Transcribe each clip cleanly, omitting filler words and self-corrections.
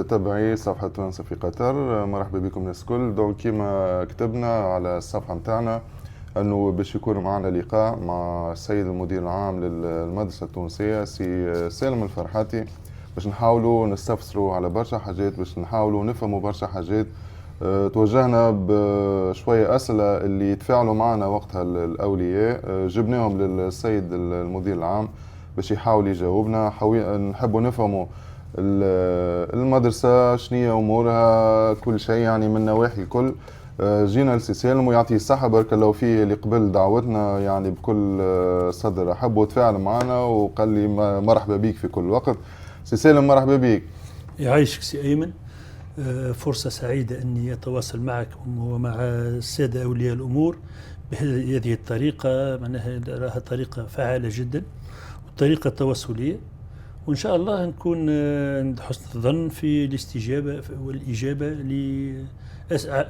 متتبعي صفحة تونس في قطر، مرحبا بكم الناس الكل. دونك كيما كتبنا على الصفحة متاعنا انه باش يكون معنا لقاء مع السيد المدير العام للمدرسة التونسية سي سالم الفرحاتي، باش نحاولوا نستفسروا على برشا حاجات، باش نحاولوا نفهموا برشا حاجات. توجهنا بشوية أسئلة اللي يتفاعلوا معنا وقتها الأولياء، جبناهم للسيد المدير العام باش يحاول يجاوبنا. نحبوا نفهموا المدرسة شنية أمورها، كل شيء يعني من نواحي الكل. جينا لسي سالم ويعطيه الصحة بارك الله فيه اللي قبل دعوتنا يعني بكل صدر رحب وتفاعل معنا وقال لي مرحبا بيك في كل وقت. سي سالم مرحبا بيك. يعيشك سي أيمن، فرصة سعيدة أني أتواصل معك ومع السادة أولياء الأمور بهذه الطريقة، معناها راها طريقة فعالة جدا وطريقة تواصلية، وإن شاء الله نكون عند حسن الظن في الاستجابة والإجابة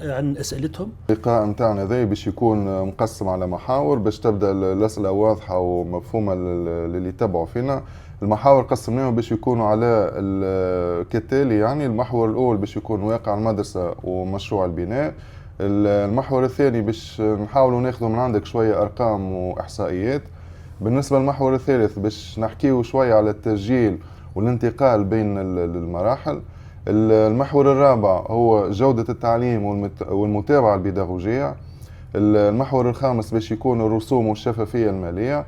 عن أسئلتهم. اللقاء متاعنا ذا باش يكون مقسم على محاور باش تبدأ الأسئلة واضحة ومفهومة للي يتبعوا فينا. المحاور قسمناهم باش يكونوا على كالتالي، يعني المحور الأول باش يكون واقع المدرسة ومشروع البناء. المحور الثاني باش نحاولوا ناخذوا من عندك شوية أرقام وإحصائيات. بالنسبة للمحور الثالث باش نحكيوا شوية على التسجيل والانتقال بين المراحل. المحور الرابع هو جودة التعليم والمتابعة البيداغوجية. المحور الخامس باش يكون الرسوم والشفافية المالية.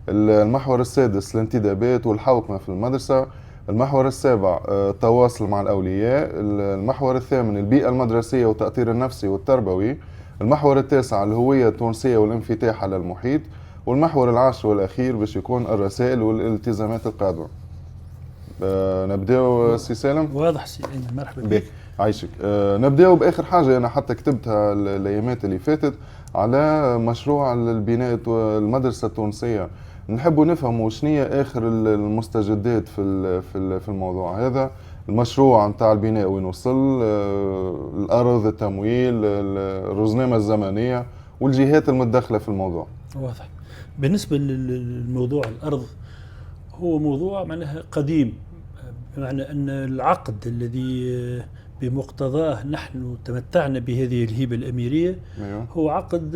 المحور السادس الانتدابات والحوكمة في المدرسة. المحور السابع التواصل مع الأولياء. المحور الثامن البيئة المدرسية والتأثير النفسي والتربوي. المحور التاسع الهوية التونسية والانفتاح على المحيط. والمحور العاشر والأخير باش يكون الرسائل والالتزامات القادمة. نبداو سي سالم. واضح سي أيمن، مرحبا بك. عايشك. نبداو بآخر حاجة أنا حتى كتبتها الأيامات اللي فاتت على مشروع البناء المدرسة التونسية. نحبوا نفهموا شنية آخر المستجدات في الموضوع هذا. المشروع نتاع البناء وين وصل، الأرض، التمويل، الرزنامة الزمنية والجهات المتدخلة في الموضوع. واضح. بالنسبة للموضوع الأرض، هو موضوع معناها قديم، بمعنى أن العقد الذي بمقتضاه نحن تمتعنا بهذه الهبة الأميرية هو عقد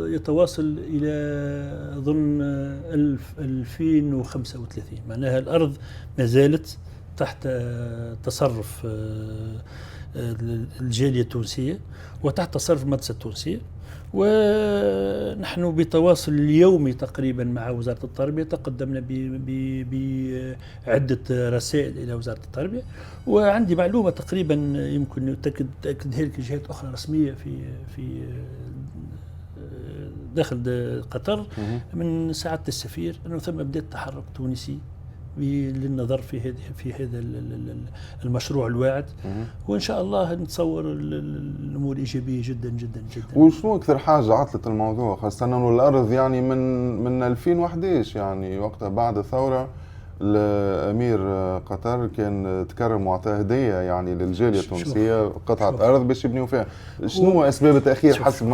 يتواصل إلى أظن 2035. معناها الأرض ما زالت تحت تصرف الجالية التونسية وتحت تصرف المدرسة التونسية، ونحن بتواصل اليومي تقريبا مع وزارة التربية. تقدمنا بعدة رسائل إلى وزارة التربية، وعندي معلومة تقريبا يمكن تأكدها لك جهات أخرى رسمية في داخل قطر من سعادة السفير أنه ثم بدأ تحرك تونسي للنظر في هذا المشروع الواعد، وان شاء الله نتصور الامور ايجابيه جدا جدا جدا. وشنو اكثر حاجه عطلت الموضوع، خاصه انه الارض يعني من 2011 يعني وقتها بعد الثوره الامير قطر كان تكرم وعطاه هديه يعني للجاليه التونسيه قطعه ارض باش يبنيوا فيها. شنو اسباب التاخير حسب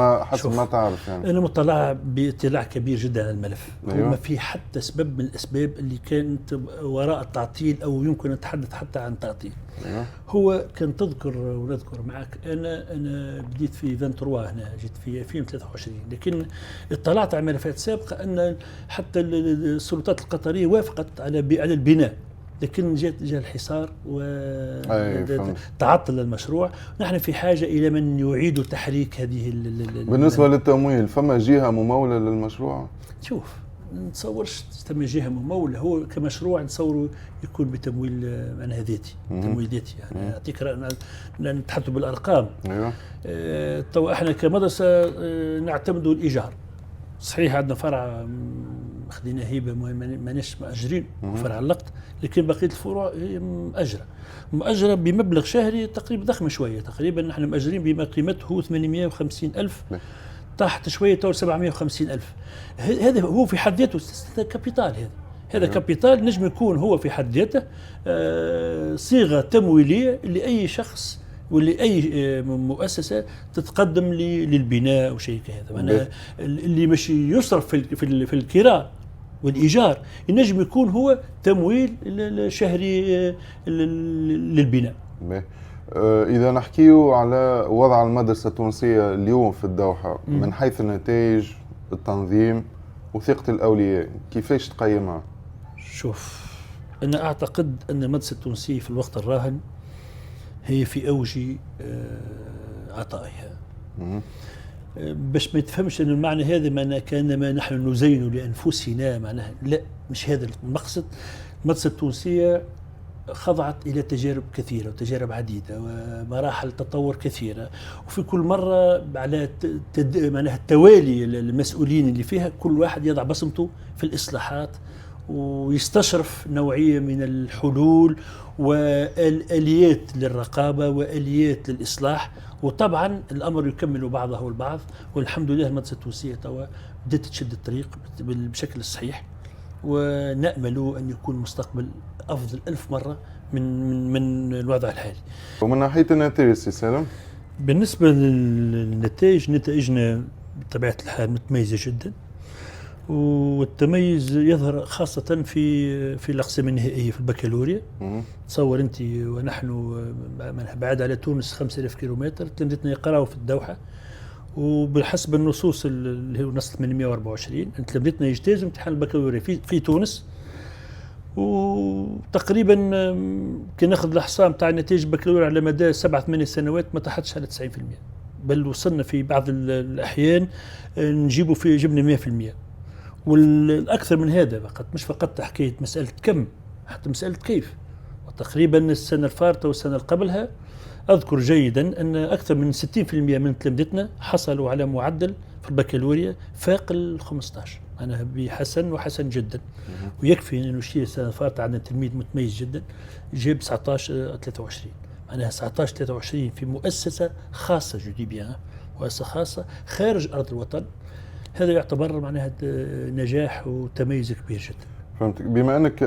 ما تعرف؟ يعني انا مطلع باطلاع كبير جدا على الملف. أيوة. وما في حتى سبب من الاسباب اللي كانت وراء التعطيل او يمكن نتحدث حتى عن تعطيل. أيوة. هو كان تذكر ونذكر معك انا بديت في 23 هنا، جيت في 2023، لكن اطلعت على ملفات سابقه ان حتى السلطات القطريه وافقت على البناء، لكن جاء الحصار وتعطل المشروع. نحن في حاجة إلى من يعيد تحريك هذه بالنسبة للتمويل فما جهة ممولة للمشروع؟ شوف، نتصورش تم جهة ممولة. هو كمشروع نتصوره يكون بتمويل معناها ذاتي، تمويل ذاتي. يعني أعطيك نتحدث بالأرقام. أيوة. تو احنا كمدرسة نعتمدوا الإيجار. صحيح عندنا فرع خدينا هيبه ماناش مأجرين وفرع اللقط، لكن بقيه الفروع هي مؤجره بمبلغ شهري تقريبا ضخم شويه. تقريبا نحن مأجرين بما قيمته 850,000 تحت شويه تو 750,000. هذا هو في حد ذاته كابيتال. هذا كابيتال نجم يكون هو في حد ذاته صيغه تمويليه لاي شخص ولأي مؤسسة تتقدم للبناء وشيء كهذا. معناها اللي مش يصرف في الكراء والإيجار ينجم يكون هو تمويل شهري للبناء. باهي. إذا نحكيو على وضع المدرسة التونسية اليوم في الدوحة من حيث النتائج، التنظيم وثقة الأولياء، كيفاش تقيمها؟ شوف، أنا أعتقد أن المدرسة التونسية في الوقت الراهن هي في أوج عطائها. باش ما يتفهمش أن المعنى هذا معناه كأنما نحن نزين لأنفسنا، معناها لا، مش هذا المقصد. المدرسة التونسية خضعت إلى تجارب كثيرة وتجارب عديدة ومراحل تطور كثيرة، وفي كل مرة على معناها التوالي المسؤولين اللي فيها كل واحد يضع بصمته في الإصلاحات ويستشرف نوعية من الحلول والآليات للرقابة وآليات للإصلاح، وطبعا الأمر يكمل بعضه البعض. والحمد لله المدرسة التونسية توا بدأت تشد الطريق بشكل الصحيح، ونأمل أن يكون مستقبل أفضل 1000 مرة من الوضع الحالي. ومن ناحية النتائج سي سالم؟ بالنسبة للنتائج، نتائجنا بطبيعة الحال متميزة جدا، والتميز يظهر خاصة في الأقسام النهائية في البكالوريا. تصور أنت ونحن بعد على تونس 5000 كيلومتر، تلامذتنا يقرأوا في الدوحة، وبحسب النصوص اللي هو نص 824 تلامذتنا يجتازوا امتحان البكالوريا في تونس. وتقريبا كي ناخذ الاحصاء نتاع نتائج البكالوريا على مدى 7-8 سنوات ما تحدش على 90%، بل وصلنا في بعض الأحيان نجيبوا في جبنا 100%. والأكثر من هذا فقط، مش فقط حكاية مسألة كم، حتى مسألة كيف. وتقريبا السنة الفارطة والسنة اللي قبلها أذكر جيدا أن أكثر من 60% من تلامذتنا حصلوا على معدل في البكالوريا فاق ال 15. أنا بحسن وحسن جدا. ويكفي أن نشير السنة الفارطة عندنا تلميذ متميز جدا جاب 19-23، معناها 19-23 في مؤسسة خاصة، جدي بيان مؤسسة خاصة خارج أرض الوطن. هذا يعتبر معناها نجاح وتميز كبير جدا. فهمتك. بما انك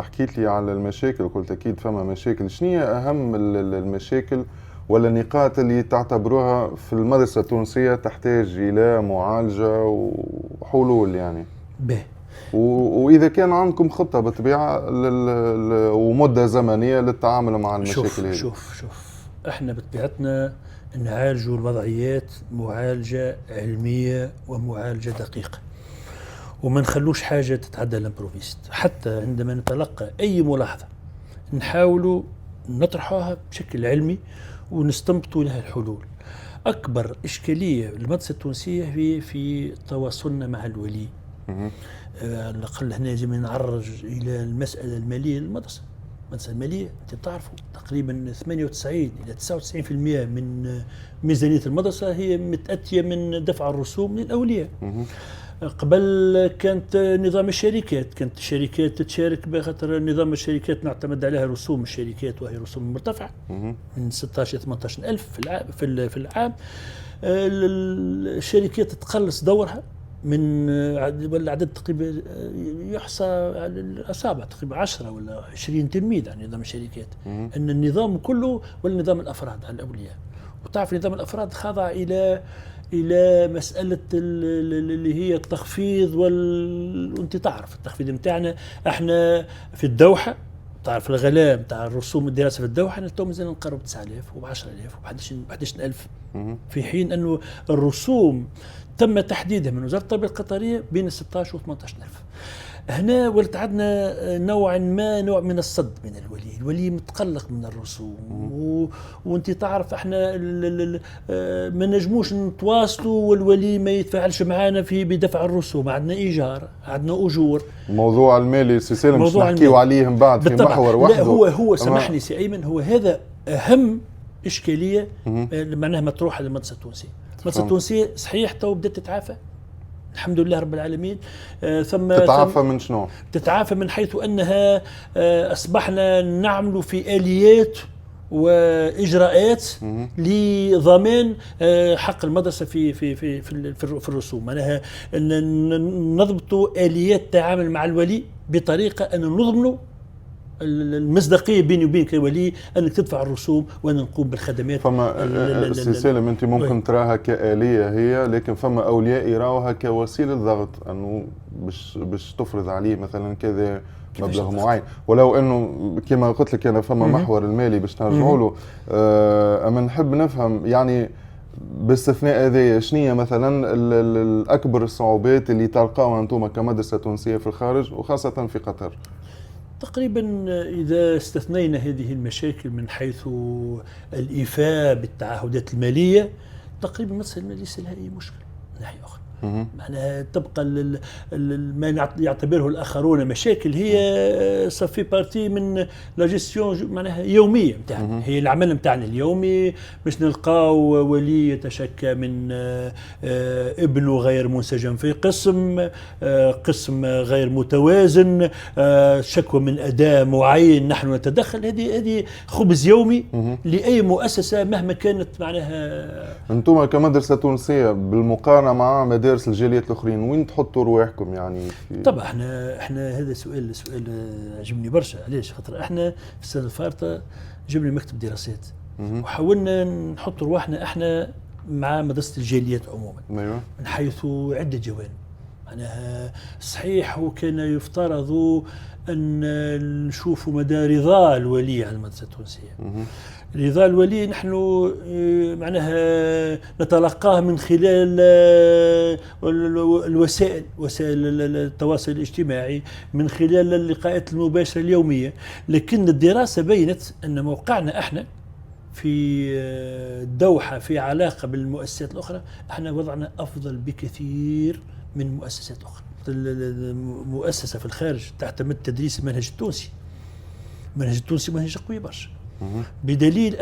حكيت لي على المشاكل، قلت اكيد فما مشاكل، شنو هي اهم المشاكل ولا النقاط اللي تعتبروها في المدرسة التونسية تحتاج الى معالجة وحلول يعني؟ به. واذا كان عندكم خطة بالطبيعة ومدة زمنية للتعامل مع المشاكل هذه؟ شوف احنا بطبيعتنا نعالجوا الوضعيات معالجة علمية ومعالجة دقيقة، وما نخلوش حاجة تتعدى الامبروفيست. حتى عندما نتلقى أي ملاحظة نحاولوا نطرحها بشكل علمي ونستنبطوا لها الحلول. أكبر إشكالية للمدرسة التونسية هي في تواصلنا مع الولي. على الأقل هنا لازم نعرج إلى المسألة المالية للمدرسة. المدرسة المالية أنت تعرفوا تقريبا 98 إلى 99% من ميزانية المدرسة هي متأتية من دفع الرسوم للأولياء. قبل كانت نظام الشركات، كانت الشركات تشارك بخاطر نظام الشركات نعتمد عليها رسوم الشركات، وهي رسوم مرتفعة من 16-18 ألف في العام. الشركات تقلص دورها من العدد تقريبا يحصى على الأصابع، تقريبا 10 ولا 20 تلميذ عن نظام الشركات. أن النظام كله ولا نظام الأفراد على الأولياء. وتعرف نظام الأفراد خاضع إلى مسألة اللي هي التخفيض وانت تعرف التخفيض متاعنا احنا في الدوحة، تعرف الغلاء متاع الرسوم الدراسة في الدوحة احنا تو مازال نقرب 9000 و10000 و11000، في حين انه الرسوم تم تحديدها من وزارة التربية القطرية بين 16 و18000. هنا ولت عندنا نوع من الصد من الولي متقلق من الرسوم، وانت تعرف احنا ما نجموش نتواصلوا والولي ما يتفاعلش معنا بدفع الرسوم. عندنا ايجار، عندنا اجور. الموضوع المالي سي سالم باش نحكيو عليه من بعد في محور وحده. لا هو سامحني سي ايمن، هو هذا اهم اشكاليه معناها مطروحه للمدرسه التونسيه. المدرسه التونسيه صحيح تو بدات تتعافى الحمد لله رب العالمين. تتعافى من شنو؟ تتعافى من حيث أنها أصبحنا نعمل في آليات وإجراءات لضمان حق المدرسة في الرسوم. معناها نضبط آليات التعامل مع الولي بطريقة أن نضمن المصداقيه بيني وبينك يا ولي انك تدفع الرسوم وانا نقوم بالخدمات. فما سي سالم انت ممكن تراها كآلية هي، لكن فما اولياء يراوها كوسيله ضغط، انه باش تفرض عليه مثلا كذا مبلغ معين، ولو انه كما قلت لك انا فما محور المالي باش نرجعوا له. اما نحب نفهم يعني باستثناء هذايا شنية مثلا الاكبر الصعوبات اللي تلقاوها انتم كمدرسه تونسيه في الخارج وخاصه في قطر؟ تقريبا إذا استثنينا هذه المشاكل من حيث الإيفاء بالتعهدات المالية، تقريبا ما ليس لها أي مشكلة من ناحية أخرى. معناها تبقى ما يعتبره الآخرون مشاكل هي صافي بارتي من لا جيستيون معناها يومية نتاعنا، هي العمل نتاعنا اليومي. باش نلقاو ولي يتشكى من ابنه غير منسجم في قسم غير متوازن، شكوى من أداء معين، نحن نتدخل. هذه خبز يومي لأي مؤسسة مهما كانت معناها. انتم كمدرسة تونسية بالمقارنة مع مدارس الجاليات الاخرين وين تحطوا رواحكم يعني طبعا احنا هذا سؤال عجبني برشا. علاش؟ خاطر احنا في السنه الفارطه جبنا مكتب دراسات وحاولنا نحط رواحنا احنا مع مدرسه الجاليات عموما. ايوه. من حيث عده جوانب. معناها صحيح وكان يفترض ان نشوف مدى رضا الولي على المدرسه التونسيه. رضا الولي نحن معناها نتلقاه من خلال وسائل التواصل الاجتماعي، من خلال اللقاءات المباشرة اليومية. لكن الدراسة بينت أن موقعنا احنا في الدوحة في علاقة بالمؤسسات الأخرى، احنا وضعنا أفضل بكثير من مؤسسات أخرى. المؤسسة في الخارج تعتمد تدريس المنهج التونسي. المنهج التونسي منهج قوي برشا، بدليل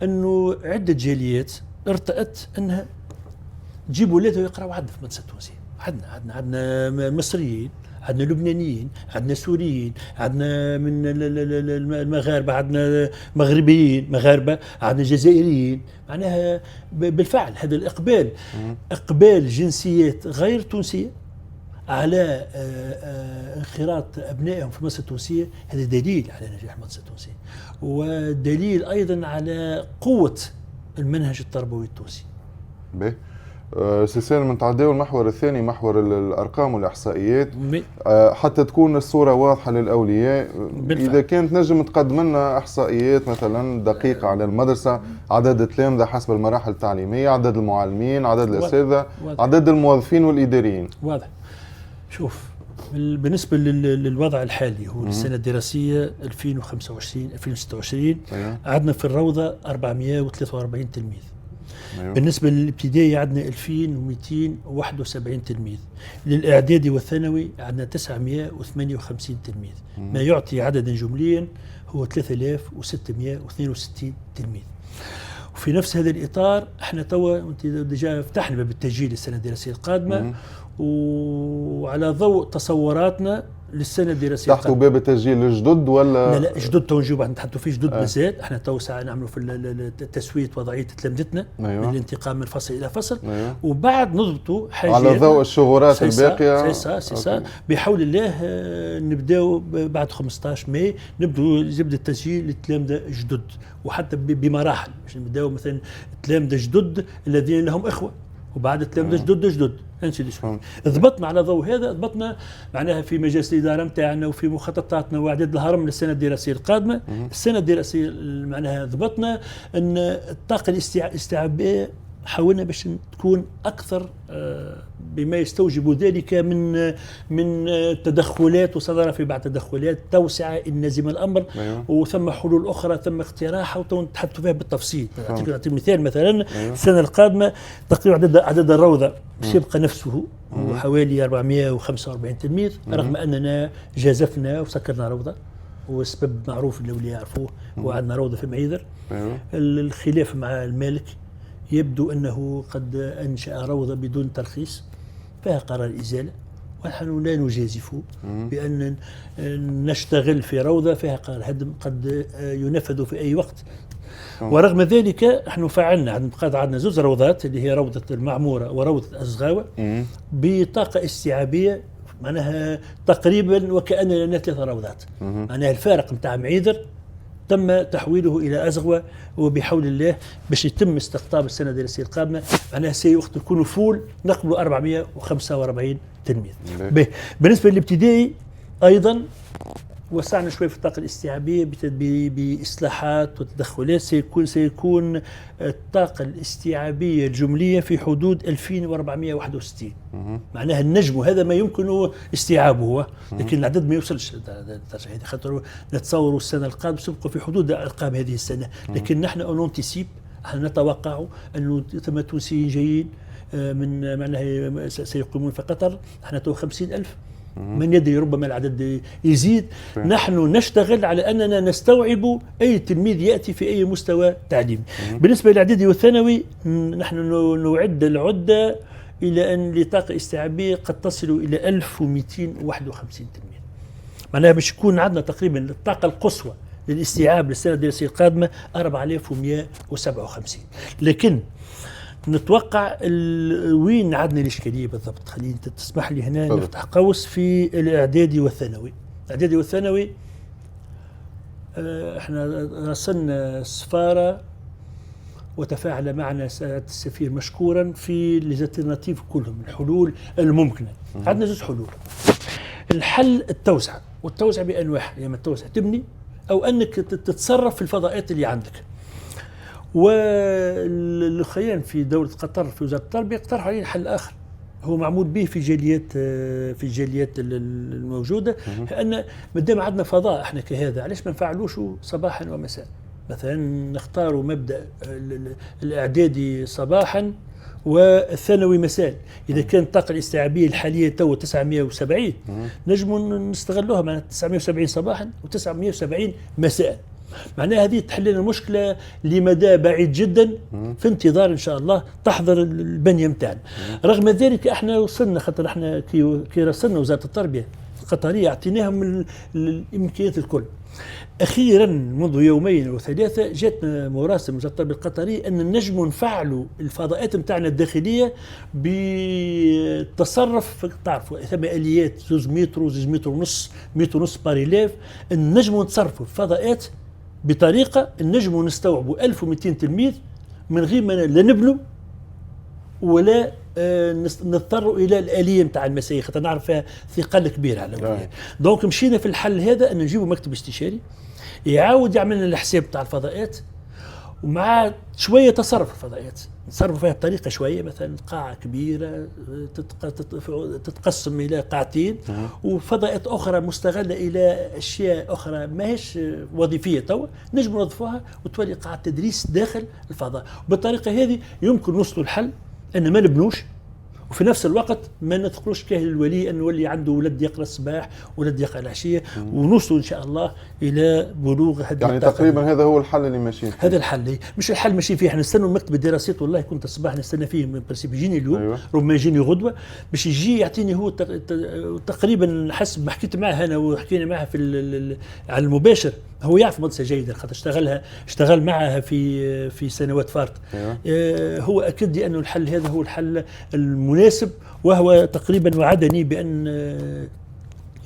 انه عده جاليات ارتأت انها تجيب ولادها ويقراوا عندنا في المدرسه التونسيه. عندنا مصريين، عندنا لبنانيين، عندنا سوريين، عندنا من المغاربه، عندنا مغربيين مغاربه، عندنا جزائريين. معناها بالفعل هذا الاقبال اقبال جنسيات غير تونسيه على انخراط ابنائهم في المدرسه التونسيه. هذا دليل على نجاح المدرسه التونسيه، ودليل ايضا على قوه المنهج التربوي التونسي. باهي. سي سالم نتعداو المحور الثاني، محور الارقام والاحصائيات، حتى تكون الصوره واضحه للاولياء. بالفعل. اذا كانت نجم تقدم لنا احصائيات مثلا دقيقه على المدرسه، عدد التلامذه حسب المراحل التعليميه، عدد المعلمين، عدد الاساتذه، عدد الموظفين والاداريين. واضح. شوف، بالنسبة للوضع الحالي هو السنة الدراسية 2025-2026 عندنا في الروضة 443 تلميذ. بالنسبة للابتدائي عندنا 2271 تلميذ. للإعدادي والثانوي عندنا 958 تلميذ، ما يعطي عددا جمليا هو 3662 تلميذ. وفي نفس هذا الإطار احنا توا ديجا فتحنا باب التسجيل للسنة الدراسية القادمة، وعلى ضوء تصوراتنا للسنة الدراسية تحتوا باب التسجيل الجدد ولا؟ لا جدد تو نجيو بعد نحطوا فيه جدد مازال. احنا تو ساعة نعملوا في التسوية وضعية تلامذتنا من الانتقال من فصل إلى فصل، وبعد نضبطوا حاجات على ضوء الشهورات الباقية. سي بحول الله نبداو بعد 15 ماي يبدا التسجيل للتلامذة جدد، وحتى بمراحل باش نبداو مثلا التلامذة جدد الذين لهم إخوة، وبعد التلامذة جدد ضبطنا على ضوء هذا. ضبطنا معناها في مجلس الإدارة نتاعنا وفي مخططاتنا وإعداد الهرم للسنة الدراسية القادمة. السنة الدراسية معناها ضبطنا أن الطاقة الاستيعابية حاولنا باش تكون أكثر بما يستوجب ذلك من تدخلات، وصدر في بعض تدخلات توسعة إن لزم الأمر. وثم حلول أخرى، ثم اقتراح ونتحدث فيها بالتفصيل. أعطيك مثال مثلا السنة القادمة تقريبا عدد الروضة سيبقى نفسه، حوالي 445 تلميذ، رغم أننا جازفنا وسكرنا روضة، والسبب معروف اللي يعرفوه، وعندنا روضة في معيذر. الخلاف مع المالك يبدو أنه قد أنشأ روضة بدون ترخيص، فيها قرار إزالة، ونحن لا نجازف بأن نشتغل في روضة فيها قرار هدم قد ينفذ في أي وقت. ورغم ذلك نحن فعلنا عندنا زوج روضات اللي هي روضة المعمورة وروضة الزغاوة بطاقة استيعابية معناها تقريبا وكأن لنا 3 روضات. معناها الفارق نتاع معيذر تم تحويله الى ازغوه، وبحول الله باش يتم استقطاب السنه الدراسيه القادمه معناها سيوقت يكونوا فول نقبلوا 445 تلميذ. بالنسبه للابتدائي ايضا وسعنا شوي في الطاقه الاستيعابيه باصلاحات وتدخلات. سيكون الطاقه الاستيعابيه الجمليه في حدود 2461. معناها النجم هذا ما يمكن استيعابه، لكن العدد ما يوصلش للدرجه هذه، خاطر نتصوروا السنه القادمه سنبقى في حدود ارقام هذه السنه، لكن نحن اونتيسيب، نتوقع انه ثم تونسيين جايين من معناها سيقيمون في قطر. احنا تو 50,000، من يدري ربما العدد يزيد. نحن نشتغل على أننا نستوعب أي تلميذ يأتي في أي مستوى تعليمي. بالنسبة للإعدادي والثانوي نحن نعد العدة إلى أن لطاقة استيعابية قد تصل إلى 1251 تلميذ. معناها باش يكون عندنا تقريبا الطاقة القصوى للاستيعاب للسنة الدراسية القادمة 4157. لكن نتوقع وين عندنا الإشكالية بالضبط. خليني تسمح لي هنا نفتح قوس في الإعدادي والثانوي. الإعدادي والثانوي احنا راسلنا السفارة وتفاعل معنا سعادة السفير مشكورا في الالترناتيف كلهم، الحلول الممكنة. عندنا 2 حلول. الحل التوسعة، والتوسعة بأنواع، يا اما التوسعة تبني أو أنك تتصرف في الفضاءات اللي عندك. والخيان في دولة قطر في وزارة التربية اقترح علينا حل آخر هو معمول به في الجاليات الموجودة، أن مادام عندنا فضاء احنا كهذا، علاش ما نفعلوش صباحا ومساء؟ مثلا نختاروا مبدأ الإعدادي صباحا والثانوي مساء. إذا كانت الطاقة الاستيعابية الحالية تو 970 نجم نستغلوها، مع 970 صباحا و970 مساء. معناها هذه تحل لنا المشكله لمدى بعيد جدا، في انتظار ان شاء الله تحضر البنيه نتاعنا. رغم ذلك احنا وصلنا، خاطر احنا كي راسلنا وزاره التربيه القطريه اعطيناهم الامكانيات الكل. اخيرا منذ 2 أو 3 جاتنا مراسله من وزاره التربيه القطريه ان نجم نفعلوا الفضاءات نتاعنا الداخليه بالتصرف. تعرفوا ثم اليات 2 متر 2 متر ونص، متر ونص باريليف، النجم نتصرفوا الفضاءات بطريقة النجم نستوعبوا 1200 تلميذ من غير ما لا نبنوا ولا نضطروا إلى الآلية نتاع المسائي، خاطر نعرف فيها ثقل كبير على الأولياء. دونك مشينا في الحل هذا أن نجيبوا مكتب استشاري يعاود يعمل لنا الحساب نتاع الفضاءات، ومع شوية تصرف الفضائيات نتصرفوا فيها بطريقة شوية. مثلا قاعة كبيرة تتقسم إلى قاعتين، وفضائيات أخرى مستغلة إلى أشياء أخرى ماهيش وظيفية توا نجم نوظفوها وتولي قاعة تدريس داخل الفضاء. بالطريقة هذه يمكن نوصلوا الحل أن ما نبنوش، وفي نفس الوقت ما ندخلوش كاهل الولي أن يولي عنده ولد يقرأ الصباح ولد يقرأ العشية، ونوصلوا إن شاء الله إلى بلوغ هذه يعني تقريبا هذا هو الحل اللي ماشيين فيه. هذا الحل مش الحل ماشيين فيه. احنا نستنوا المكتب الدراسات، والله كنت الصباح نستنى فيه من برسيب يجيني اليوم. أيوة. ربما يجيني غدوة باش يجي يعطيني هو تقريبا حسب ما حكيت معه أنا وحكينا معه على المباشر. هو يعرف مدرسة جيدة خاطر اشتغل معها في سنوات فارطة. أيوة. هو أكد لي أنه الحل هذا هو الحل المناسب، وهو تقريبا وعدني بأن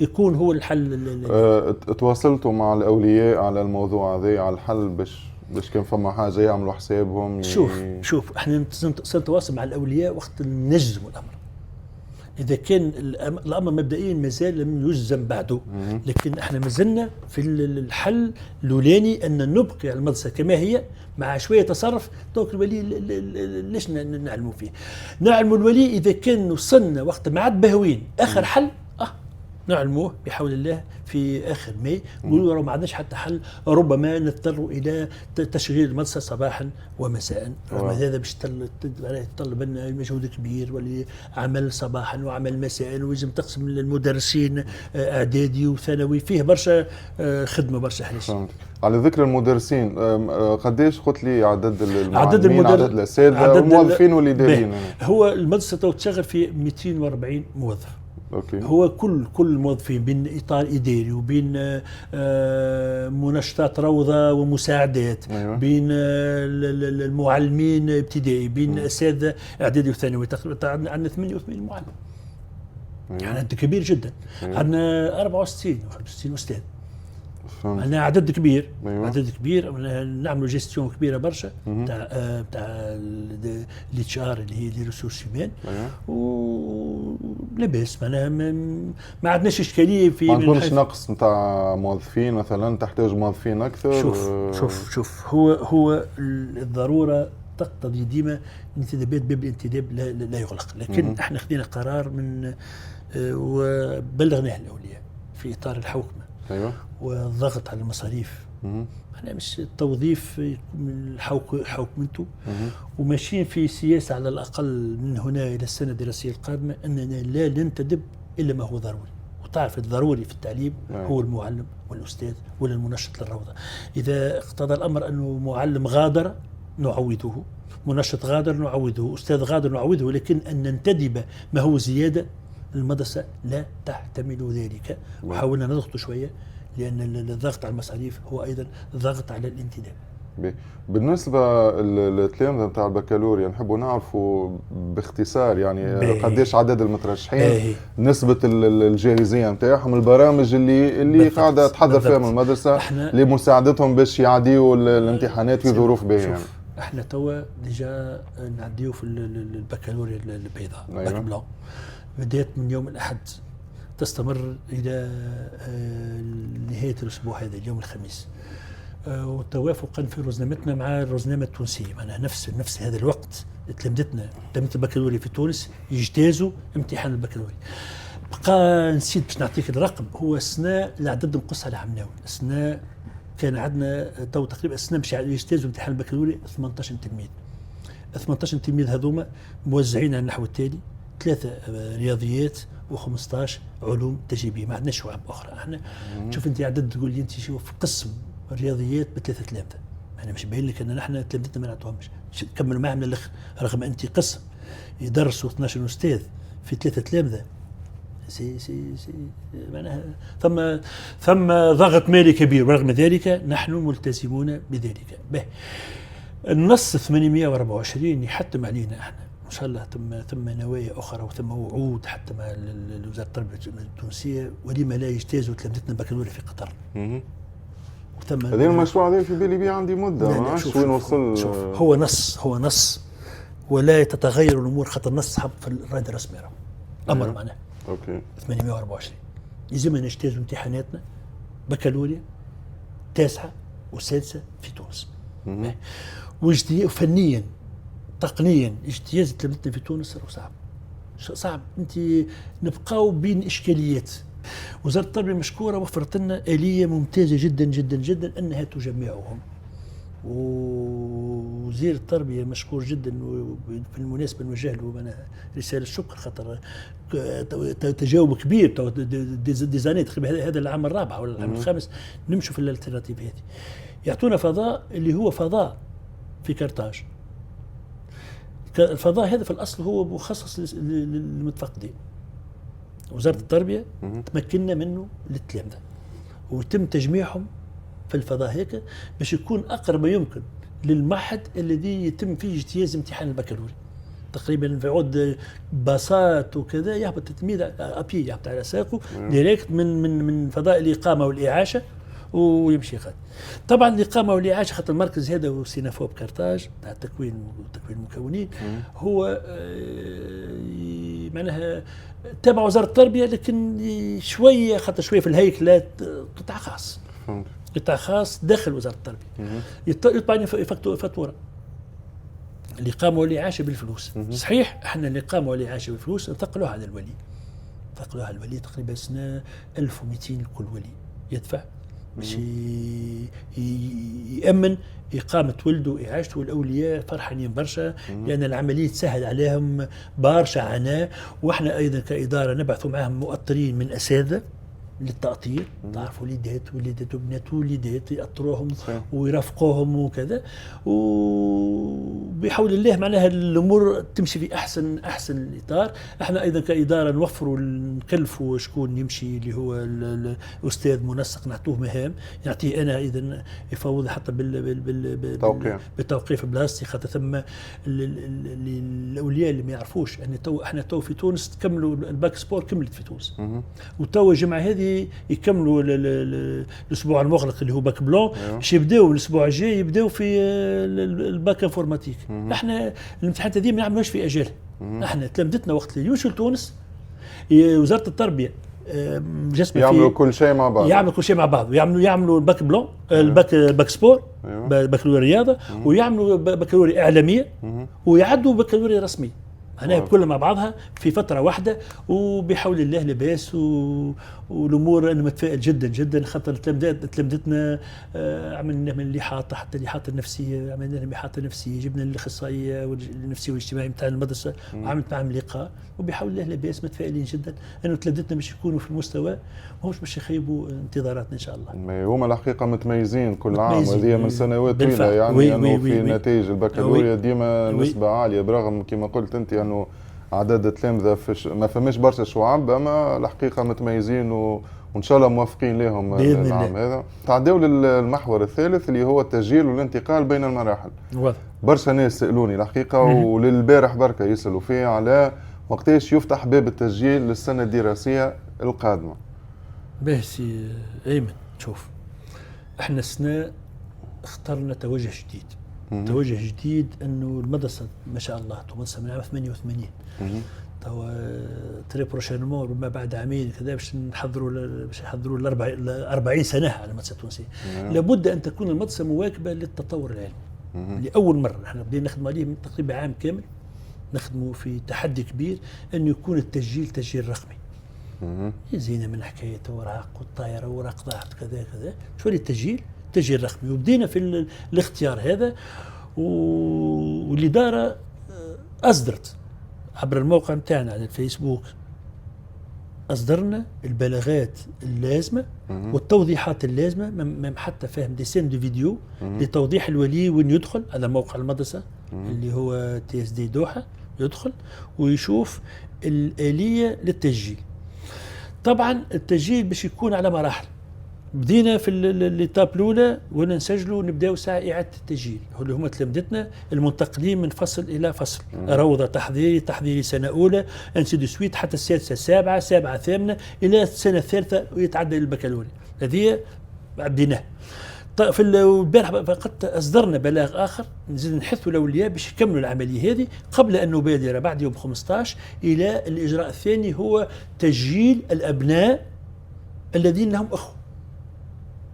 يكون هو الحل. تواصلتوا مع الأولياء على الموضوع هذا، على الحل باش كان فما حاجة يعملوا حسابهم؟ شوف احنا سنتواصل مع الأولياء وقت نجزم الأمر. إذا كان الأمر مبدئيا مازال لم يجزم بعده، لكن احنا مازلنا في الحل الأولاني أن نبقي المدرسة كما هي مع شوية تصرف. دونك الولي ليش نعلموا فيه؟ نعلموا الولي إذا كان وصلنا وقت ما عاد بهوين آخر حل نعلموه بحول الله في آخر ماي، نقولوا لو ما عندناش حتى حل ربما نضطر إلى تشغيل المدرسة صباحا ومساء. هذا باش يتطلب لنا مجهود كبير، ولعمل صباحا وعمل مساء، ويجب تقسم المدرسين إعدادي وثانوي، فيه برشا خدمة برشا حريش. على ذكر المدرسين، قديش قلت لي عدد المعلمين، عدد الأساتذة والموظفين والإداريين؟ هو المدرسة تشغل في 240 موظف. أوكي. هو كل الموظفين بين إطار إداري وبين منشطات روضة ومساعدات. أيوة. بين المعلمين ابتدائي، بين أساتذة إعدادي وثانوي. تقريبا عندنا 88 معلم. يعني عدد كبير جدا. عندنا 64 او 65 استاذ. فهمت. عندنا عدد كبير. أيوة. عدد كبير، نعملوا جيستيون كبيره برشا تاع الاتش ار اللي هي لي ريسورس هيومان. ولاباس معناها ما عندناش اشكاليه في ما عندكمش نقص نتاع موظفين مثلا، تحتاج موظفين اكثر؟ شوف هو الضروره تقتضي ديما انتدابات باب الانتداب لا يغلق، لكن احنا خدينا قرار من وبلغناه الاولياء في اطار الحوكمه. ايوه. والضغط على المصاريف. احنا مش التوظيف من حوكمته، وماشيين في سياسه على الاقل من هنا الى السنه الدراسيه القادمه اننا لا ننتدب الا ما هو ضروري. وتعرف الضروري في التعليم هو المعلم والاستاذ ولا المنشط للروضه. اذا اقتضى الامر انه معلم غادر نعوضه، منشط غادر نعوضه، استاذ غادر نعوضه، لكن ان ننتدب ما هو زياده المدرسه لا تحتمل ذلك. وحاولنا نضغط شويه لان الضغط على المصاريف هو ايضا ضغط على الانتداب. بالنسبه للتلامذه نتاع البكالوريا نحبوا نعرفوا باختصار يعني قديش عدد المترشحين، نسبه الجاهزيه نتاعهم، البرامج اللي قاعده تحضر فيها من المدرسه لمساعدتهم باش يعديوا الامتحانات في ظروف باهيه. يعني احنا توا ديجا نعديو في البكالوريا البيضاء. أيوة. باك بلون بدات من يوم الاحد تستمر الى نهايه الاسبوع هذا اليوم الخميس، وتوافقا في رزنامتنا مع الرزنامه التونسيه. معناها نفس هذا الوقت تلامذتنا البكالوريا في تونس يجتازوا امتحان البكالوريا. بقى نسيت باش نعطيك الرقم، هو السنه العدد نقص على عمناول. السنه كان عندنا تو تقريبا السنه باش يجتازوا امتحان البكالوريا 18 تلميذ. 18 تلميذ هذوما موزعين على النحو التالي: 3 رياضيات و15 علوم تجريبيه. ما عندناش شعب اخرى. احنا شوف انت عدد، تقول لي انت شوف قسم الرياضيات ب3 تلامذه، انا مش باين لك ان نحن تلامذتنا ما نعطوهمش، كملوا معهم للاخر، رغم انت قسم يدرسوا 12 استاذ في 3 تلامذه. سي معناها ثم ضغط مالي كبير، ورغم ذلك نحن ملتزمون بذلك. به النص 824 يحتم علينا احنا ان شاء الله. ثم نوايا اخرى وثم وعود حتى مع وزاره التربيه التونسيه، ولما لا يجتازوا تلامذتنا البكالوريا في قطر. وثم هذا المشروع هذا في بالي بيه عندي مده، ما عرفتش وين وصل. هو نص ولا تتغير الامور، خاطر النص حب في الرائد الرسمي امر معناه. اوكي. 824 لازمنا نجتازوا امتحاناتنا بكالوريا 9 و6 في تونس. وفنيا تقنيا اجتياز تلامذتنا في تونس صعب. انت نبقاو بين اشكاليات. وزاره التربيه مشكوره وفرت لنا اليه ممتازه جدا جدا جدا انها تجمعهم. ووزير التربيه مشكور جدا، وبالمناسبه نوجه له رساله شكر، خاطر تجاوب كبير. ديزاني تقريبا هذا العام الرابع ولا العام الخامس نمشوا في الالترناتيف هذه. يعطونا فضاء اللي هو فضاء في كرتاج. الفضاء هذا في الاصل هو مخصص للمتفقدين. وزاره التربيه تمكننا منه للتلامذه، ويتم تجميعهم في الفضاء هيك باش يكون اقرب ما يمكن للمعهد الذي يتم فيه اجتياز امتحان البكالوريا. تقريبا في عود باصات وكذا يهبط التلميذ ابي، يهبط على ساقه ديريكت من فضاء الاقامه والاعاشه ويمشي غاد. طبعا الاقامه والاعاشه خاطر المركز هذا هو سينافوب كرتاج تاع التكوين المكونين، هو معناها تبع وزاره التربيه، لكن شويه خاطر شويه في الهيكله قطاع خاص. قطاع خاص داخل وزاره التربيه. يطبع فاتوره الاقامه والاعاشه بالفلوس. صحيح احنا الاقامه والاعاشه بالفلوس نثقلوها على الولي. تقريبا سنه 1200 لكل ولي يدفع باش يأمن إقامة ولده وإعاشته. والأولياء فرحانين برشا لأن العملية تسهل عليهم برشا عناء. وإحنا أيضا كإدارة نبعث معهم مؤطرين من أساتذة للتأطير. تعرفوا وليدات وبنات وليدات يأطروهم صحيح. ويرافقوهم وكذا، وبحول الله معناها الأمور تمشي في أحسن الإطار. احنا أيضا كإدارة نوفروا نكلفوا شكون يمشي اللي هو الأستاذ منسق، نعطوه مهام، يعطيه أنا إذا يفوض حتى بالتوقيع في بلاصتي، خاطر ثم الأولياء اللي ما يعرفوش أن احنا تو في تونس تكملوا الباك سبور، كملت في تونس، وتو الجمعة هذه يكملوا الأسبوع المغلق اللي هو باك بلون، باش يبداو الأسبوع الجاي يبداو في الباك انفورماتيك. احنا الامتحانات هذه ما نعملوش في أجال، احنا تلامذتنا وقت اللي يمشوا لتونس وزارة التربية يعملوا كل شيء مع بعض، يعملوا الباك بلون، الباك سبور، بكالوريا رياضة، ويعملوا بكالوريا إعلامية، ويعدوا بكالوريا رسمي، هنا كلها مع بعضها في فترة واحدة. وبحول الله لباس والأمور أنا متفائل جدا جدا، خاطر تلامذتنا عملنا من الإحاطة حتى الإحاطة النفسية، عملنا لهم إحاطة نفسية، جبنا الأخصائية النفسية والاجتماعي نتاع المدرسة وعملت معهم لقاء، وبحول الله لباس متفائلين جدا أنه تلامذتنا باش يكونوا في المستوى، ماهوش باش يخيبوا انتظاراتنا إن شاء الله. هما الحقيقة متميزين كل عام، وهذه من سنوات طويلة يعني أنه في نتائج البكالوريا ديما نسبة عالية، برغم كما قلت أنت أنه عدد التلامذة ما فماش برشا شعب، اما الحقيقه متميزين وان شاء الله موفقين لهم العام هذا. تعداو للمحور الثالث اللي هو التسجيل والانتقال بين المراحل. برشا ناس سالوني الحقيقه، وللبارح بركه يسالوا فيه على وقتاش يفتح باب التسجيل للسنه الدراسيه القادمه. باهي سي ايمن، شوف احنا السنه اخترنا توجه جديد. توجه جديد انه المدرسه ما شاء الله المدرسه من عام 88 توا تري بروشينمون ربما بعد عامين كذا باش نحضروا ال 40 سنه على المدرسه التونسيه. لابد ان تكون المدرسه مواكبه للتطور العلمي. لاول مره احنا بدينا نخدم عليه من تقريبا عام كامل، نخدموا في تحدي كبير انه يكون التسجيل تسجيل رقمي. زينا من حكايه اوراق والطائره واوراق ضاعت كذا كذا، شو التسجيل تسجيل رقمي. وبدينا في الاختيار هذا، والإدارة أصدرت عبر الموقع متاعنا على الفيسبوك، أصدرنا البلاغات اللازمة والتوضيحات اللازمة، حتى فهم ديسين دي فيديو لتوضيح الولي وين يدخل على موقع المدرسة اللي هو TSD دوحة، يدخل ويشوف الآلية للتسجيل. طبعا التسجيل باش يكون على مراحل. بدينا في الإيتاب الأولى وانا نسجلوا نبداو ساعة إعادة التسجيل، اللي هما تلامذتنا المنتقلين من فصل إلى فصل، روضة تحضيري سنة أولى انسي دو سويت حتى السادسة السابعة ثامنة إلى السنة الثالثة ويتعدى للبكالوريا. هذه بديناه. في البارح فقط أصدرنا بلاغ آخر نزيد نحثوا الأولياء باش يكملوا العملية هذه قبل أن نبادر بعد يوم 15 إلى الإجراء الثاني، هو تسجيل الأبناء الذين لهم أخوة.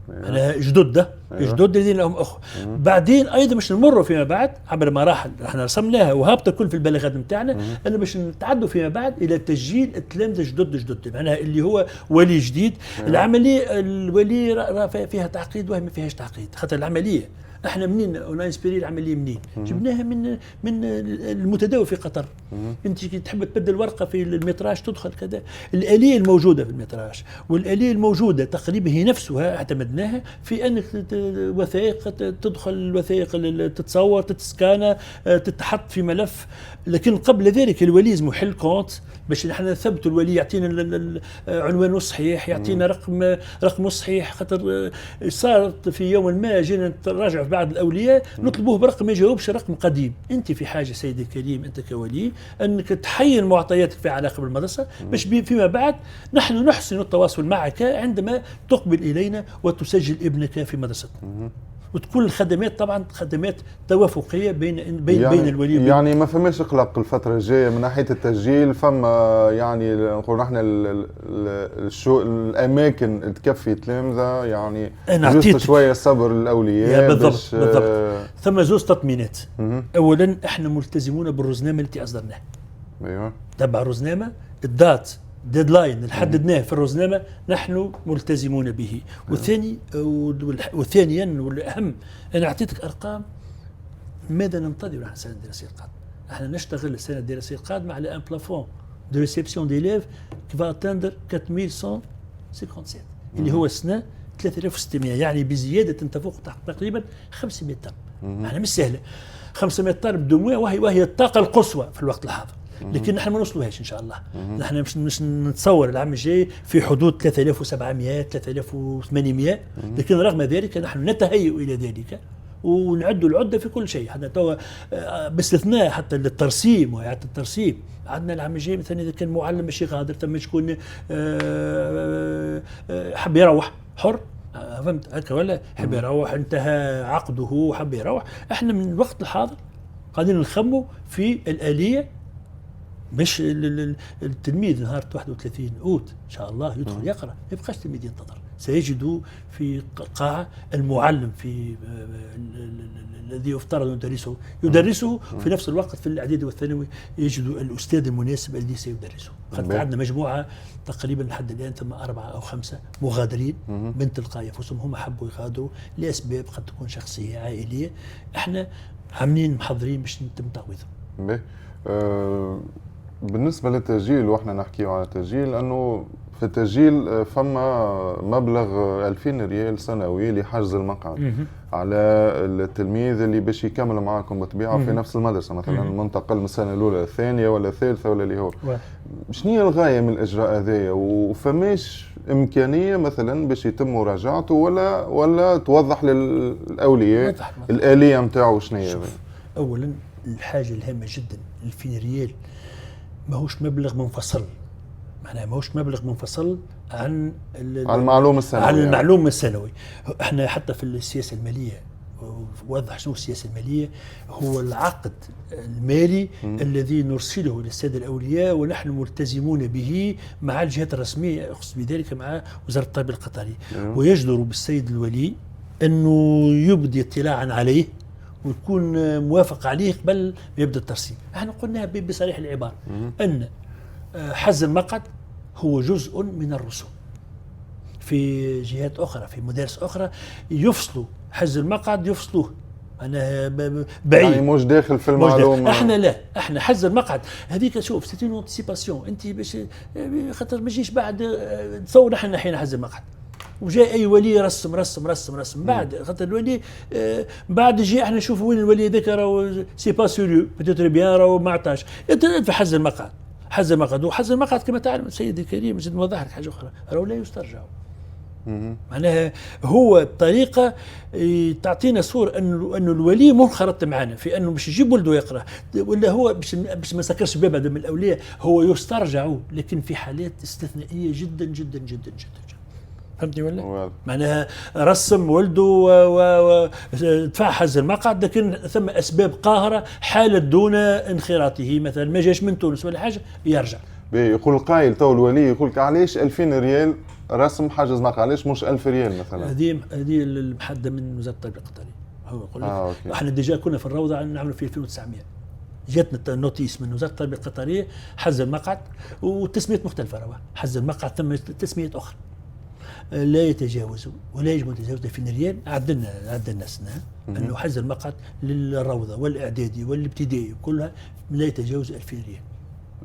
أنا جدد الذين لهم أخوة. بعدين أيضا باش نمروا فيما بعد عبر مراحل احنا رسمناها وهابطة كل في البلاغات نتاعنا، أنه باش نتعدوا فيما بعد إلى تسجيل التلامذة جدد معناها اللي هو ولي جديد. العملية الولي فيها تعقيد وهي ما فيهاش تعقيد، خاطر العملية احنا منين ونسبيري العمليه منين؟ جبناها من المتداول في قطر. انت كي تحب تبدل ورقه في المتراج تدخل كذا، الاليه الموجوده في المتراج والاليه الموجوده تقريبا هي نفسها اعتمدناها في انك وثائق تدخل، الوثائق تتصور تتسكان تتحط في ملف. لكن قبل ذلك الولي لازم يحل كونت باش نحن نثبتوا الولي يعطينا عنوانه الصحيح، يعطينا رقمه الصحيح. خاطر صارت في يوم ما جينا نراجع في بعض الاولياء نطلبوه برقم ما يجاوبش رقم قديم. انت في حاجه سيدي الكريم انت كولي انك تحين معطياتك في علاقه بالمدرسه باش فيما بعد نحن نحسن التواصل معك عندما تقبل الينا وتسجل ابنك في مدرستنا. وتكون الخدمات طبعا خدمات توافقيه بين الولي يعني ما فماش قلق الفتره الجايه من ناحيه التسجيل. فما يعني نقول نحن الاماكن اللي تكفي تلامذه، يعني جست شويه صبر للاولياء. بالضبط. ثم زوز تطمينات. اولا احنا ملتزمون بالرزنامه التي اصدرناها. ايوه تبع الرزنامه الدات ديدلاين اللي حددناه في الرزنامه نحن ملتزمون به. وثانيا والاهم انا اعطيتك ارقام ماذا ننتظر نحن السنه الدراسيه القادمه. احنا نشتغل السنه الدراسيه القادمه على ان بلافون دو ريسبسيون ديليف كي فا اتندر 57 اللي هو السنه 3600، يعني بزياده تفوق تقريبا 500 طن. يعني مش سهله 500 طن بدموع، وهي الطاقه القصوى في الوقت الحاضر. لكن نحن ما نوصلوهاش ان شاء الله. نحن مش نتصور العام الجاي في حدود 3700 3800، لكن رغم ذلك نحن نتهيئ الى ذلك ونعد العده في كل شيء. حتى توا باستثناء حتى للترسيم واعاده الترسيم، عندنا العام الجاي مثلا اذا كان معلم ماشي غادر، ثم شكون حب يروح حر، فهمت هكا ولا حب يروح انتهى عقده وحب يروح. احنا من الوقت الحاضر قاعدين نخموا في الآلية باش التلميذ نهار 31 أوت إن شاء الله يدخل يقرأ، ما يبقاش تلميذ ينتظر، سيجد في قاعة المعلم في الذي يفترض أن يدرسه في نفس الوقت في الإعدادي والثانوي يجد الأستاذ المناسب الذي سيدرسه. قد عندنا مجموعة تقريبا لحد الآن ثم 4 أو 5 مغادرين من تلقاء أنفسهم، هم حبوا يغادروا لأسباب قد تكون شخصية عائلية. احنا عاملين محضرين باش يتم تعويضهم. بالنسبة للتسجيل، واحنا نحكيه على التسجيل، لأنه في التسجيل فما مبلغ 2000 ريال سنوي لحجز المقعد على التلميذ اللي باش يكمل معاكم بطبيعة في نفس المدرسة، مثلا منتقل من السنة الأولى الثانية ولا الثالثة ولا اللي هو. شنو هي الغاية من الإجراء هذايا؟ وفماش إمكانية مثلا باش يتم مراجعته ولا توضح للأولياء الآلية متاعه شنو هي؟ أولا الحاجة الهامة جدا 2000 ريال ماهوش مبلغ منفصل، معناها ماهوش مبلغ منفصل عن المعلوم السنوي، عن المعلوم السنوي. احنا حتى في السياسة المالية وضح شنو السياسة المالية، هو العقد المالي الذي نرسله للسادة الأولياء ونحن ملتزمون به مع الجهات الرسمية، أقصد بذلك مع وزارة التربية القطرية. ويجدر بالسيد الولي أنه يبدي اطلاعا عليه ويكون موافق عليه قبل ما يبدا الترسيم. احنا قلنا بصريح العبارة أن حجز المقعد هو جزء من الرسوم. في جهات أخرى في مدارس أخرى يفصلوا حجز المقعد، يفصلوه أنا بعيد، يعني مش داخل في المعلومة. احنا لا، احنا حجز المقعد هذيك شوف سيتي اون انتيسيباسيون، انت باش خاطر ما تجيش بعد تصور نحن حين حجز المقعد وجاء اي ولي رسم بعد خاطر الولي بعد يجي احنا نشوفوا وين الولي ذاك راهو سي با سيريو بيتيتر بيان راهو ما عطاش في حجز المقعد. حجز المقعد وحجز المقعد كما تعلم سيدي الكريم، نزيد نوضح لك حاجه اخرى، راهو لا يسترجع. معناها هو بطريقه تعطينا صور انه الولي منخرط معنا في انه باش يجيب ولده يقرا، ولا هو باش ما سكرش باب هذا من الاولياء، هو يسترجع لكن في حالات استثنائيه جدا جدا جدا جدا. فهمتني ولا؟ معناها رسم ولده ودفع حجز المقعد، لكن ثم اسباب قاهره حالت دون انخراطه، مثلا ما جاش من تونس ولا حاجه يرجع. يقول القائل تو الولي يقول لك علاش 2000 ريال رسم حجز مقعد، علاش مش 1000 ريال مثلا؟ هذه المحدده من وزاره التربيه القطريه. هو يقول لك احنا ديجا كنا في الروضه نعملوا في 2900 جاتنا نوتيس من وزاره التربيه القطريه حجز المقعد وتسميات مختلفه، حجز المقعد ثم تسميات اخرى لا يتجاوز ولا يجب ان يتجاوز 2000 ريال. عدلنا سنه انه حجز المقعد للروضه والاعدادي والابتدائي كلها لا يتجاوز 2000 ريال.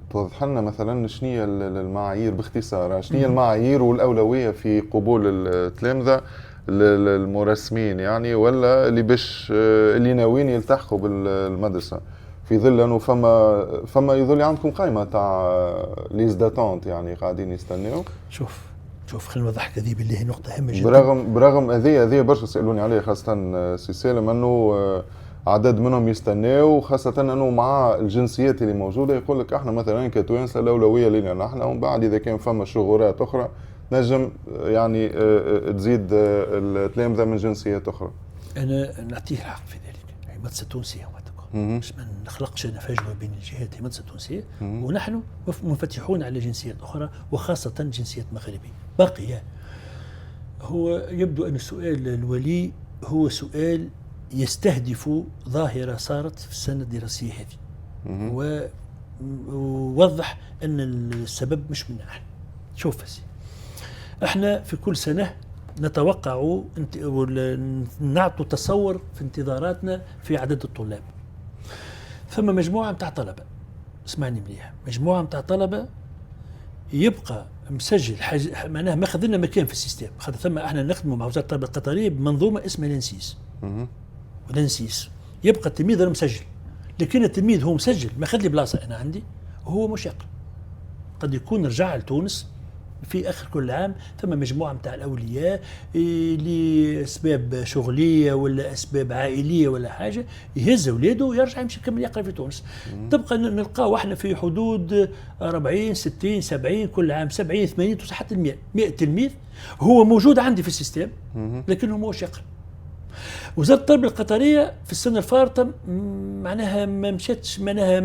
توضح لنا مثلا شنو هي المعايير باختصار، شنو هي المعايير والاولويه في قبول التلامذه المرسمين يعني، ولا اللي باش اللي ناويين يلتحقوا بالمدرسه، في ظل انه فما يظل عندكم قائمه تاع ليز داتونت يعني قاعدين يستناو. شوف خلينا نوضح كذي بالله نقطه هامه جدا. برغم هذه برشا يسالوني عليه، خاصه سي سالم، انه عدد منهم يستناو، خاصة انه مع الجنسيات اللي موجودة يقول لك احنا مثلا كتوانسة الأولوية لنا نحن، ومن بعد إذا كان فما شغورات أخرى نجم يعني تزيد التلامذة من جنسيات أخرى. أنا نعطيه الحق في ذلك، هي مدرسة تونسية باش ما نخلقش أنا فجوة بين الجهات، هي مدرسة تونسية ونحن منفتحون على جنسيات أخرى وخاصة جنسيات مغربية. بقي هو يبدو أن السؤال الولي هو سؤال يستهدف ظاهرة صارت في السنة الدراسية هذه، ووضح أن السبب مش منا احنا. شوف بس احنا في كل سنة نتوقع نعطوا تصور في انتظاراتنا في عدد الطلاب. ثم مجموعة متاع طلبة، اسمعني مليح، مجموعة متاع طلبة يبقى مسجل معناها ماخذ لنا مكان في السيستم، خاطر ثم احنا نخدموا مع وزاره التربيه القطريه بمنظومه اسمها لانسيس. ولانسيس يبقى التلميذ مسجل، لكن التلميذ هو مسجل ماخذ لي بلاصه انا عندي وهو مش يقرا. قد يكون رجع لتونس في اخر كل عام، ثم مجموعه نتاع الاولياء لاسباب شغليه ولا اسباب عائليه ولا حاجه يهز اولاده ويرجع يمشي يكمل يقرا في تونس. تبقى نلقاو احنا في حدود 40 60 70 كل عام 70 80 توصل حتى 100 تلميذ هو موجود عندي في السيستم لكنه موش يقرا. وزاره التربيه القطريه في السنه الفارطه معناها ما مشاتش، معناها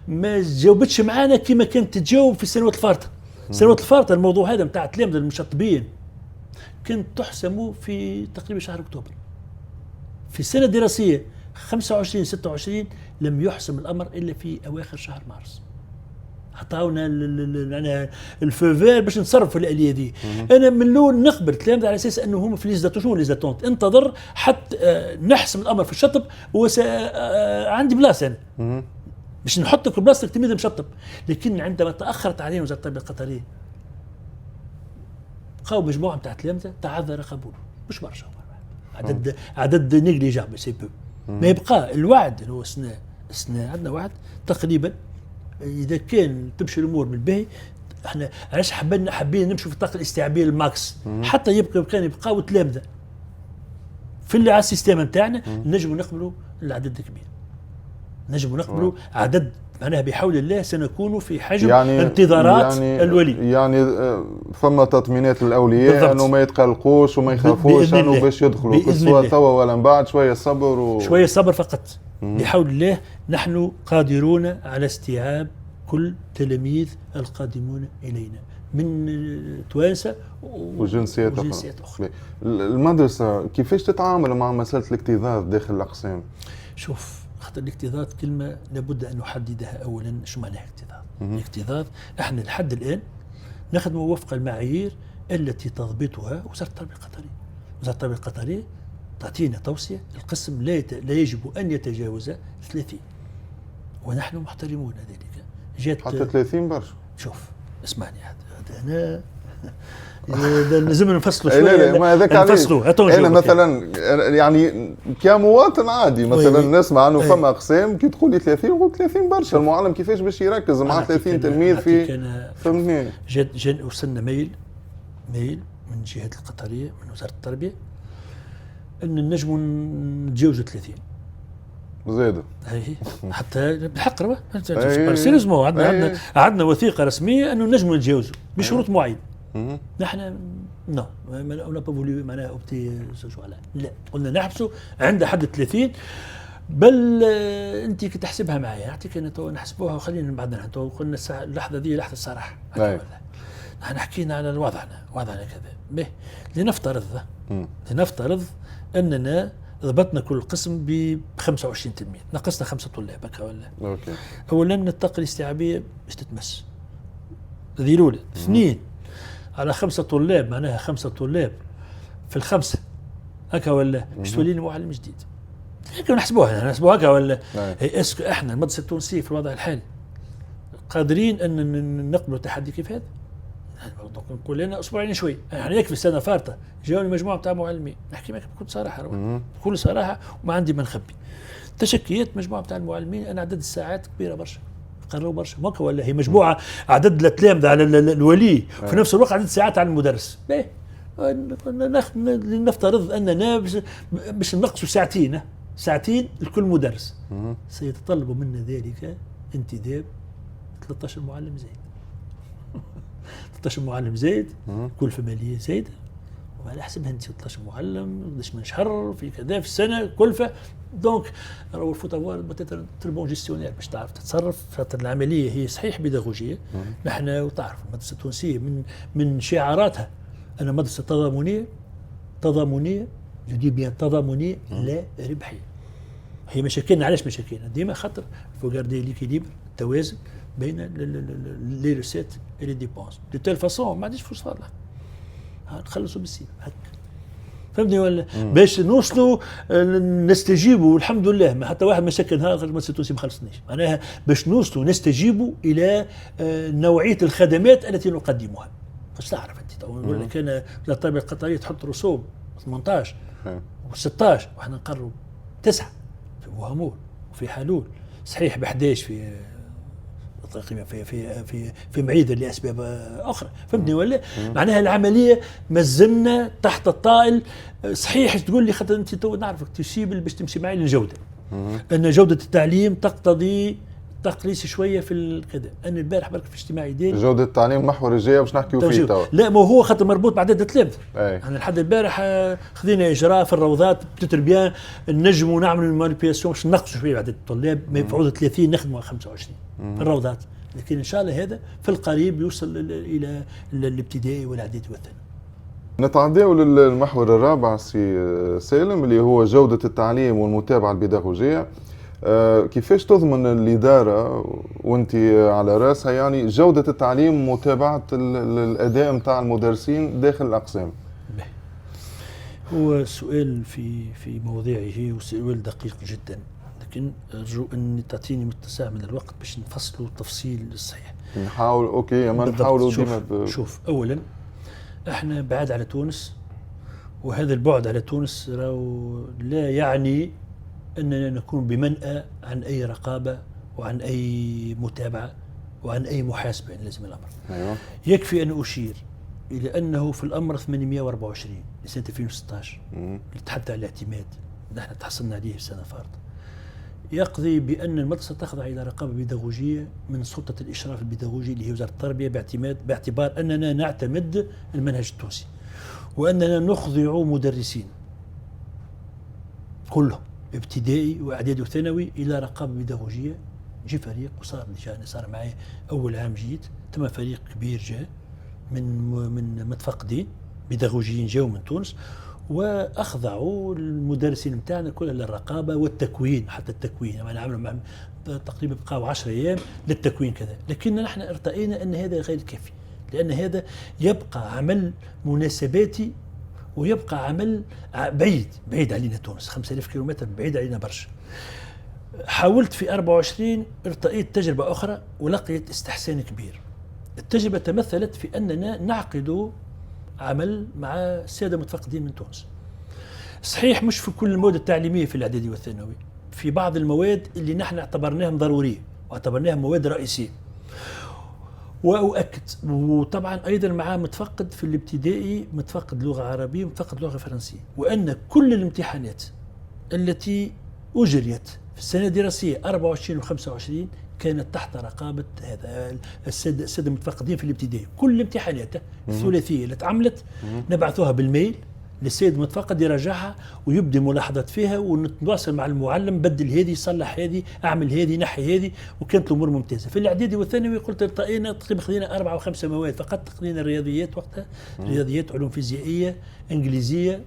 ما جاوبتش معانا كما كانت تجاوب في السنوات الفارطه. السنوات الفارطه الموضوع هذا نتاع التلامذه المشطبين كانت تحسم في تقريبا شهر اكتوبر. في السنه الدراسيه 25 26 لم يحسم الامر الا في اواخر شهر مارس. عطاونا الفوفير باش نتصرف في الاليه دي. انا من الاول نخبر التلامذه على اساس انه هما في ليزاتوشون ليزاتونت انتظر حتى نحسم الامر في الشطب عندي بلاصه انا باش نحطك في بلاصتك تلميذ مشطب. لكن عندما تاخرت علينا وزاره التربيه القطريه بقاو مجموعه نتاع التلامذه تعذر قبوله، مش برشا عدد نيجليجابل سي بو. ما يبقى الوعد اللي هو السنه عندنا وعد تقريبا اذا كان تمشي الامور بالباهي. احنا علاش حابين نمشوا في الطاقه الاستيعابيه الماكس حتى كان يبقاو تلامذه في اللي على السيستم نتاعنا نجموا نقبلوا العدد الكبير، نجموا نقبلوا عدد معناها بحول الله سنكون في حجم يعني انتظارات الولي. يعني ثم تطمينات للاولياء انه ما يتقلقوش وما يخافوش انه باش يدخلوا سواء توا ولا من بعد، شويه صبر شويه صبر فقط. بحول الله نحن قادرون على استيعاب كل تلاميذ القادمون الينا من توانسه وجنسيات اخرى. المدرسه كيفاش تتعامل مع مساله الاكتظاظ داخل الاقسام؟ شوف، خاطر الاكتظاظ كلمه لابد ان نحددها اولا. شو معناها اكتظاظ؟ الاكتظاظ احنا لحد الان نخدم وفق المعايير التي تضبطها وزاره التربيه القطريه. وزاره التربيه القطريه تعطينا توصيه القسم لا يجب ان يتجاوز 30 ونحن محترمون ذلك. جات حتى 30 برشا. شوف اسمعني، هذا انا لازم نفصلوا شويه. لا هذاك انا مثلا يعني كمواطن عادي مثلا نسمع انه فما اقسام كي تقول لي 30 نقول 30 برشا. المعلم كيفاش باش يركز مع 30 تلميذ في فهمتني؟ جا وصلنا ميل من جهه القطريه من وزاره التربيه ان نجموا نتجاوزوا 30 زيادة. حتى بالحق سيريزمون عندنا وثيقه رسميه انه نجموا نتجاوزوا بشروط معينه. نحن نو انا با فولي معناها اوبتي لا، قلنا نحبسوا عند حد 30. بل انت كي تحسبها معايا نعطيك انا تو نحسبوها وخلينا بعدنا. تو قلنا اللحظه دي لحظه الصراحه. نحن حكينا على وضعنا كذا. لنفترض اننا ضبطنا كل قسم ب 25 تلميذ، نقصنا 5 طلاب هكا ولا. اوكي. اولا الطاقه الاستيعابيه باش تتمس، هذه الاولى. اثنين، على 5 طلاب معناها 5 طلاب في الخمسه هكا ولا باش تولي لي معلم جديد. هكا نحسبوها هكا ولا. اسكو احنا المدرسه التونسيه في الوضع الحالي قادرين ان نقبلوا تحدي كيف هذا؟ نقول لنا اسبوعين شوي. يعني يكفي السنه فارطه جاوني مجموعه تاع معلمين، نحكي معك بكل صراحه بكل صراحه وما عندي ما نخبي. تشكيات مجموعه تاع المعلمين انا عدد الساعات كبيره برشا، قرروا برشا ماكا ولا هي مجموعه عدد التلامذه على الولي وفي نفس الوقت عدد ساعات على المدرس. نفترض اننا باش نقصوا ساعتين لكل مدرس. سيتطلب منا ذلك انتداب 13 معلم زايد. 13 معلم زايد، كلفة مالية زايدة، وعلى حسبها انت 13 معلم قداش من شهر في كذا في السنة كلفة. دونك راهو الفوتافوار تربون جيستيونير باش تعرف تتصرف. خاطر العملية هي صحيح بيداغوجية. نحن وتعرف المدرسة التونسية من شعاراتها أن مدرسة تضامنية جدي بيان تضامنية لا ربحية. هي مشاكلنا علاش مشاكلنا ديما خاطر فو غاردي ليكيليبر التوازن بين لي ريسيت اي لي ديبونس دو تيل فاسون ما عنديش فلوس فارغه نخلصوا بالسيف هكا. فهمتني ولا؟ باش نوصلوا نستجيبوا الحمد لله ما حتى واحد ما شك نهار المدرسه التونسيه ما خلصنيش. معناها باش نوصلوا نستجيبوا الى نوعيه الخدمات التي نقدمها. مش تعرف انت نقول لك انا التربيه القطريه تحط رسوم 18 إيه. و16 واحنا نقروا 9 في بوهمول وفي حلول صحيح ب 11 في تقريبا في معيدة لاسباب اخرى فهمتني ولا؟ معناها العمليه مازلنا تحت الطائل. صحيح تقول لي خاطر انت تو نعرفك تسيب باش تمشي معي للجوده، ان جوده التعليم تقتضي تقليص شويه في الكذا. انا البارح برك في اجتماعي ديالي جودة التعليم محور الجاي باش نحكيو فيه توا. لا ما هو خاطر مربوط بعدد التلامذة. اي انا لحد البارح خذينا اجراء في الروضات بتتر بيان نجموا نعملوا المانيبياسيون باش نقصوا شويه عدد الطلاب ما يفعلوا 30 نخدموا 25 في الروضات، لكن ان شاء الله هذا في القريب يوصل الى الابتدائي والاعدادي والثانوي. نتعداو للمحور الرابع سي سالم اللي هو جودة التعليم والمتابعة البيداغوجية. كيفاش تضمن الإدارة وانت على رأسها يعني جودة التعليم ومتابعة الأداء متاع المدرسين داخل الأقسام؟ هو سؤال في موضعه وسؤال دقيق جدا، لكن أرجو أن تعطيني متسع من الوقت باش نفصلوا التفصيل الصحيح. نحاول أوكي أما نحاولوا ديما شوف أولا احنا بعاد على تونس، وهذا البعد على تونس لا يعني أننا نكون بمنأى عن أي رقابة وعن أي متابعة وعن أي محاسبة إن لازم الأمر. أيوة. يكفي أن أشير إلى أنه في الأمر 824 لسنة 2016 اللي تحدث عن الاعتماد نحن تحصلنا عليه في سنة فارطة، يقضي بأن المدرسة تخضع إلى رقابة بيداغوجية من سلطة الإشراف البيداغوجي اللي هي وزارة التربية باعتبار أننا نعتمد المنهج التونسي وأننا نخضع مدرسين كلهم ابتدائي واعدادي وثانوي الى رقابه بيداغوجيه. جي فريق وصار صار معي اول عام جيت تم فريق كبير جاء من متفقدين بيداغوجيين جاوا من تونس واخضعوا المدرسين نتاعنا كلها للرقابه والتكوين. حتى التكوين يعني عملوا تقريبا بقاو 10 ايام للتكوين كذا، لكن نحن ارتئينا ان هذا غير كافي، لان هذا يبقى عمل مناسباتي ويبقى عمل بعيد علينا. تونس 5000 كيلومتر بعيد علينا برشا. حاولت في 24 ارتأيت تجربة أخرى ولقيت استحسان كبير. التجربة تمثلت في أننا نعقد عمل مع السادة متفقدين من تونس. صحيح مش في كل المواد التعليمية في الإعدادي والثانوي، في بعض المواد اللي نحن اعتبرناها ضرورية واعتبرناها مواد رئيسية. وأؤكد وطبعا أيضا مع متفقد في الابتدائي، متفقد لغة عربية ومتفقد لغة فرنسية، وأن كل الامتحانات التي أجريت في السنة الدراسية 24 و 25 كانت تحت رقابة هذا السادة المتفقدين في الابتدائي. كل الامتحانات الثلاثية اللي تعملت نبعثوها بالميل للسيد المتفقد يراجعها ويبدي ملاحظات فيها ونتواصل مع المعلم بدل هذه صلح هذه اعمل هذه نحي هذه، وكانت الامور ممتازه. في الاعدادي والثانوي قلت التقينا تقريبا خذينا 4 أو 5 مواد فقط. خذينا الرياضيات وقتها، رياضيات علوم فيزيائيه انجليزيه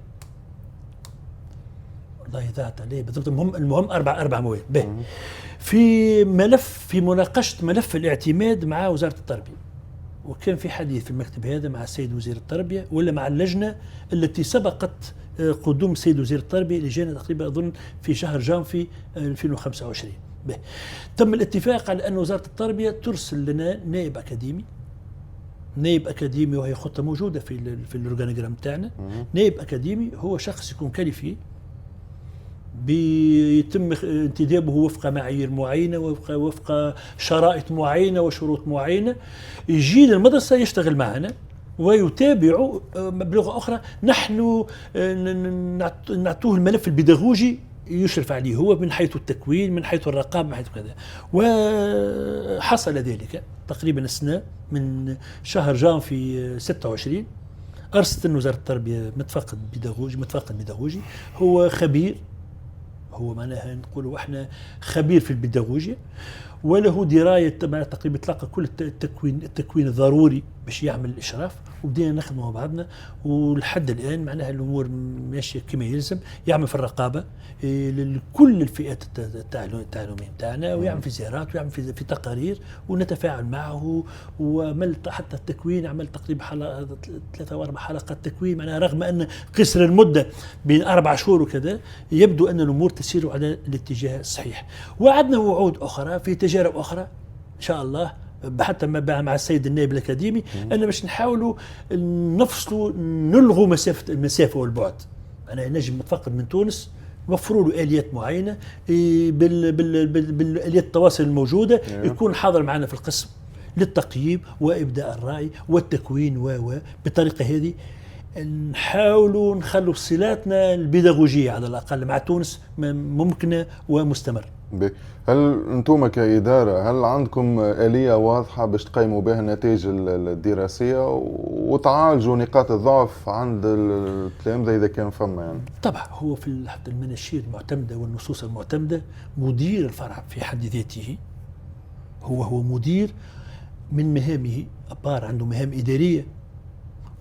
والله ذات عليه بالضبط. المهم اربع مواد. في مناقشه ملف الاعتماد مع وزاره التربيه، وكان في حديث في المكتب هذا مع السيد وزير التربية ولا مع اللجنة التي سبقت قدوم السيد وزير التربية اللي جانا تقريبا أظن في شهر جانفي 2025. تم الاتفاق على أن وزارة التربية ترسل لنا نائب أكاديمي وهي خطة موجودة في الأورجانيجرام تاعنا. نائب أكاديمي هو شخص يكون كاليفي بيتم انتدابه وفق معايير معينة وفق شرائط معينة وشروط معينة، يجي للمدرسة يشتغل معنا ويتابع. بلغة أخرى نحن نعطوه الملف البيداغوجي يشرف عليه هو من حيث التكوين من حيث الرقابة من حيث كذا. وحصل ذلك تقريبا السنة من شهر جانفي 26 أرسلت وزارة التربية متفقد بيداغوجي هو خبير، هو معناها نقولوا احنا خبير في البيداغوجيا وله درايه تقريبا تلقى كل التكوين الضروري باش يعمل الاشراف، وبدينا نخدموا مع بعضنا ولحد الان معناها الامور ماشيه كما يلزم. يعمل في الرقابه لكل الفئات التعليميه بتاعنا ويعمل في زيارات ويعمل في تقارير ونتفاعل معه. وعملت حتى التكوين عمل تقريبا 3 أو 4 حلقات تكوين، معناها رغم ان قصر المده بين 4 شهور وكذا يبدو ان الامور تسير على الاتجاه الصحيح. وعدنا وعود اخرى في تجارب اخرى ان شاء الله حتى مع السيد النائب الاكاديمي ان باش نحاولوا نفصلوا نلغوا المسافه والبعد. انا نجم نتفقد من تونس وفروا له اليات معينه بالاليات التواصل الموجوده يكون حاضر معنا في القسم للتقييم وابداء الراي والتكوين بالطريقه هذه نحاولوا نخلوا صلاتنا البيداغوجيه على الاقل مع تونس ممكنه ومستمر. هل انتم كاداره هل عندكم اليه واضحه باش تقيموا بها النتائج الدراسيه وتعالجوا نقاط الضعف عند التلامذه اذا كان فما يعني؟ طبعا هو في حتى المناشير المعتمده والنصوص المعتمده مدير الفرع في حد ذاته هو مدير من مهامه أبار عنده مهام إدارية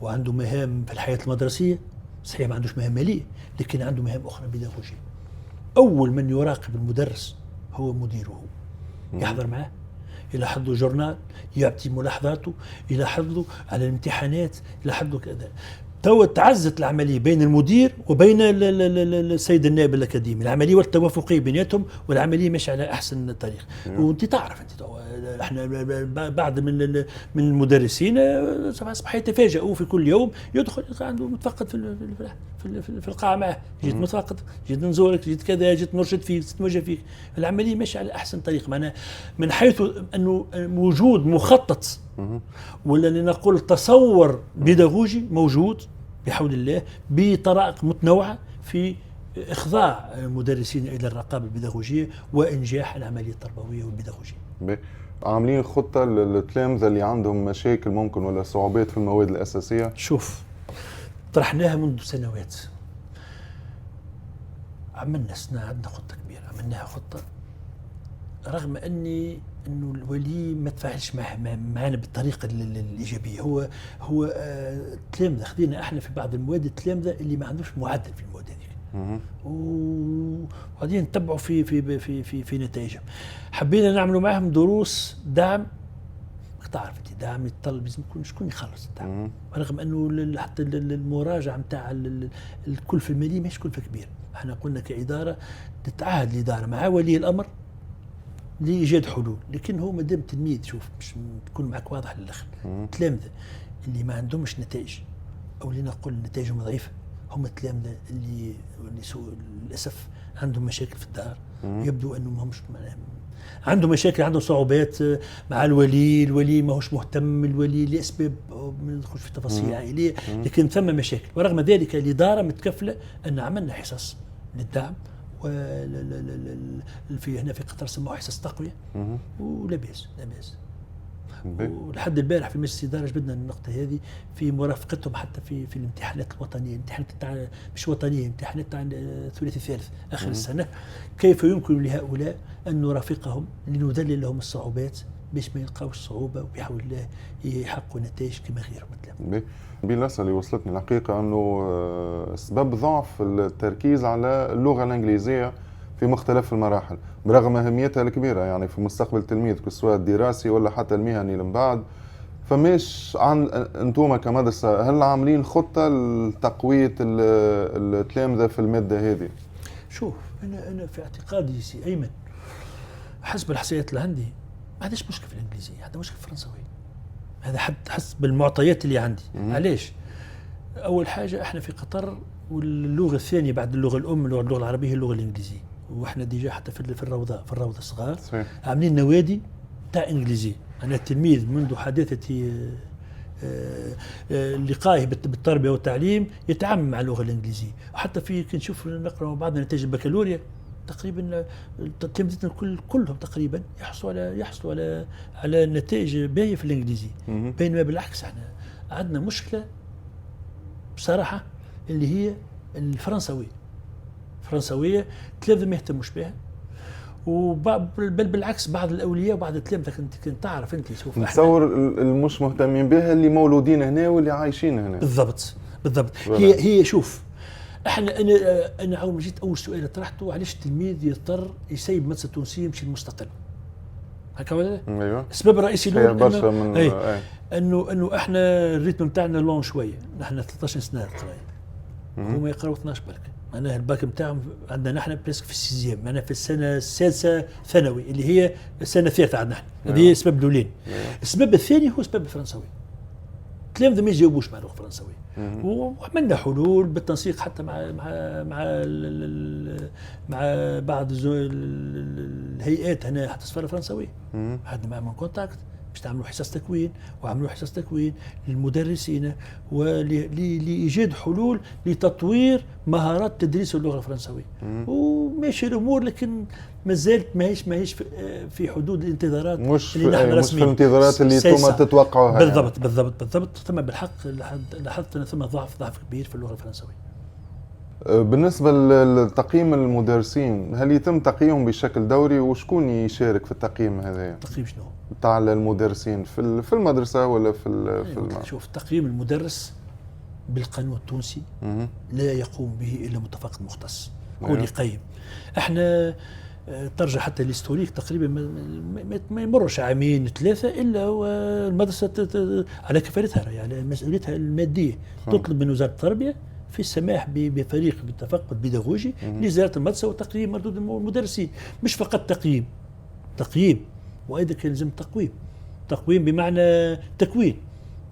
وعنده مهام في الحياة المدرسية. صحيح ما عندوش مهام مالية لكن عنده مهام أخرى بيداغوجية. أول من يراقب المدرس هو مديره، يحضر معه، يلاحظ له جورنال، يعطي ملاحظاته، يلاحظ له على الامتحانات، يلاحظ له كذا. تو تعزت العملية بين المدير وبين السيد النائب الأكاديمي، العملية والتوافقية بيناتهم والعملية ماشية على أحسن طريق. وأنت تعرف أنت احنا بعض من المدرسين أصبح يتفاجئوا في كل يوم يدخل عنده متفقد في القاعة معه، جيت متفقد، جيت نزورك، جيت كذا، جيت نرشد فيك، جيت نوجه فيك. العملية ماشية على أحسن طريق، معناها من حيث أنه وجود مخطط ولا لنقول تصور بيداغوجي موجود بحول الله بطرائق متنوعة في إخضاع المدرسين إلى الرقابة البيداغوجية وإنجاح العملية التربوية والبيداغوجية. عاملين خطة للتلامذة اللي عندهم مشاكل ممكن ولا صعوبات في المواد الأساسية؟ شوف، طرحناها منذ سنوات، عندنا خطة كبيرة، عملناها خطة رغم انه الولي ما تفاعلش معنا بالطريقه الايجابيه. هو التلامذه خذينا احنا في بعض المواد التلامذه اللي ما عندوش معدل في المواد هذيك وقاعدين نتبعوا في نتائجهم. حبينا نعملوا معهم دروس دعم. تعرف انت دعم يتطلب لازم يكون شكون يخلص الدعم، رغم انه حتى المراجعه نتاع الكلفه الماليه ماهيش كلفه كبيره. احنا قلنا كاداره تتعاهد الاداره مع ولي الامر لإيجاد حلول، لكن هو مادام تلميذ شوف مش تكون معك واضح للآخر. التلامذة اللي ما عندهمش نتائج أو لنقول نتائجهم ضعيفة هم التلامذة اللي للأسف عندهم مشاكل في الدار. يبدو أنهم همش عندهم مشاكل، عندهم صعوبات مع الولي ما هوش مهتم، الولي لأسباب ما ندخلش في تفاصيل عائلية، لكن ثم مشاكل. ورغم ذلك الإدارة متكفلة أن عملنا حصص للدعم في هنا في قطر سموها حصص تقوية ولا بأس لا بأس. ولحد البارح في مجلس الإدارة جبدنا النقطة هذه في مرافقتهم حتى في الامتحانات الوطنية، امتحانات تاع مش وطنية، امتحانات تاع الثلاثي الثالث آخر السنة. كيف يمكن لهؤلاء أن نرافقهم لنذلل لهم الصعوبات باش ما يلقاوش صعوبة وبحول الله يحققوا نتائج كما غيرهم مثلا. بالنسبة اللي وصلتني الحقيقة أنه سبب ضعف التركيز على اللغة الإنجليزية في مختلف المراحل برغم أهميتها الكبيرة يعني في مستقبل التلميذ سواء الدراسي ولا حتى المهني من بعد. فماش أنتم كمدرسة هل عاملين خطة لتقوية التلامذة في المادة هذه؟ شوف أنا في اعتقادي سي أيمن حسب الحصيات اللي عندي ما عنديش مشكلة في الإنجليزية، عندي مشكلة في الفرنساوي. هذا حسب المعطيات اللي عندي. علاش؟ أول حاجة احنا في قطر واللغة الثانية بعد اللغة الأم اللغة العربية هي اللغة الإنجليزية، واحنا ديجا حتى في الروضة الصغار عاملين نوادي تاع إنجليزية. أنا التلميذ منذ حداثة لقائه بالتربية والتعليم يتعامل مع اللغة الإنجليزية. وحتى في كنشوف نقرأ بعض نتائج البكالوريا تقريبا تلامذتنا كلهم تقريبا يحصلوا على نتائج باهية في الإنجليزية، بينما بالعكس احنا عندنا مشكلة بصراحة اللي هي الفرنساوية التلامذة ما يهتموش بها، بل بالعكس بعض الأولياء وبعض التلامذة كنت تعرف أنت شوف نتصور المش مهتمين بها اللي مولودين هنا واللي عايشين هنا. بالضبط هي شوف احنا انا اول ما جيت اول سؤال طرحته علاش التلميذ يضطر يسيب مدرسة تونسية يمشي للمستقل هكا ولا؟ ايوه السبب الرئيسي له انه احنا الريتم نتاعنا لون شويه، نحن 13 سنه قرايه هما يقراوا 12 برك، معناها الباك نتاعهم عندنا نحن بريسك في السيزيام، معناها في السنه السادسه ثانوي اللي هي السنه الثالثه عندنا نحن. هذه سبب الاولين. السبب الثاني هو السبب الفرنسوي. التلامذة ما يجاوبوش مع اللغة الفرنسوية، وعملنا حلول بالتنسيق حتى مع بعض الهيئات هنا حتى السفارة الفرنسوية. عندنا معهم كونتاكت باش نعملوا حصص تكوين، وعملوا حصص تكوين للمدرسين ولإيجاد حلول لتطوير مهارات تدريس اللغة الفرنسوية. وماشي الأمور، لكن ما زالت ماهيش في حدود الانتظارات اللي نحن مش في الانتظارات اللي انتم تتوقعوها. بالضبط. ثم بالحق لاحظت أن ثم ضعف كبير في اللغة الفرنسوية. بالنسبة لتقييم المدرسين، هل يتم تقييمهم بشكل دوري، وشكون يشارك في التقييم هذا؟ تقييم شنو؟ تاع المدرسين في المدرسة ولا في شوف، تقييم المدرس بالقانون التونسي لا يقوم به إلا متفقد مختص، هو اللي يقيم. احنا ترجع حتى الهستوريك تقريبا ما يمرش عامين 3 الا والمدرسه على كفالتها، يعني مسؤوليتها الماديه تطلب من وزاره التربيه في السماح بفريق بالتفقد بيداغوجي لزياره المدرسه وتقييم مردود المدرسين. مش فقط تقييم، وايضا كان لازم تقويم بمعنى تكوين،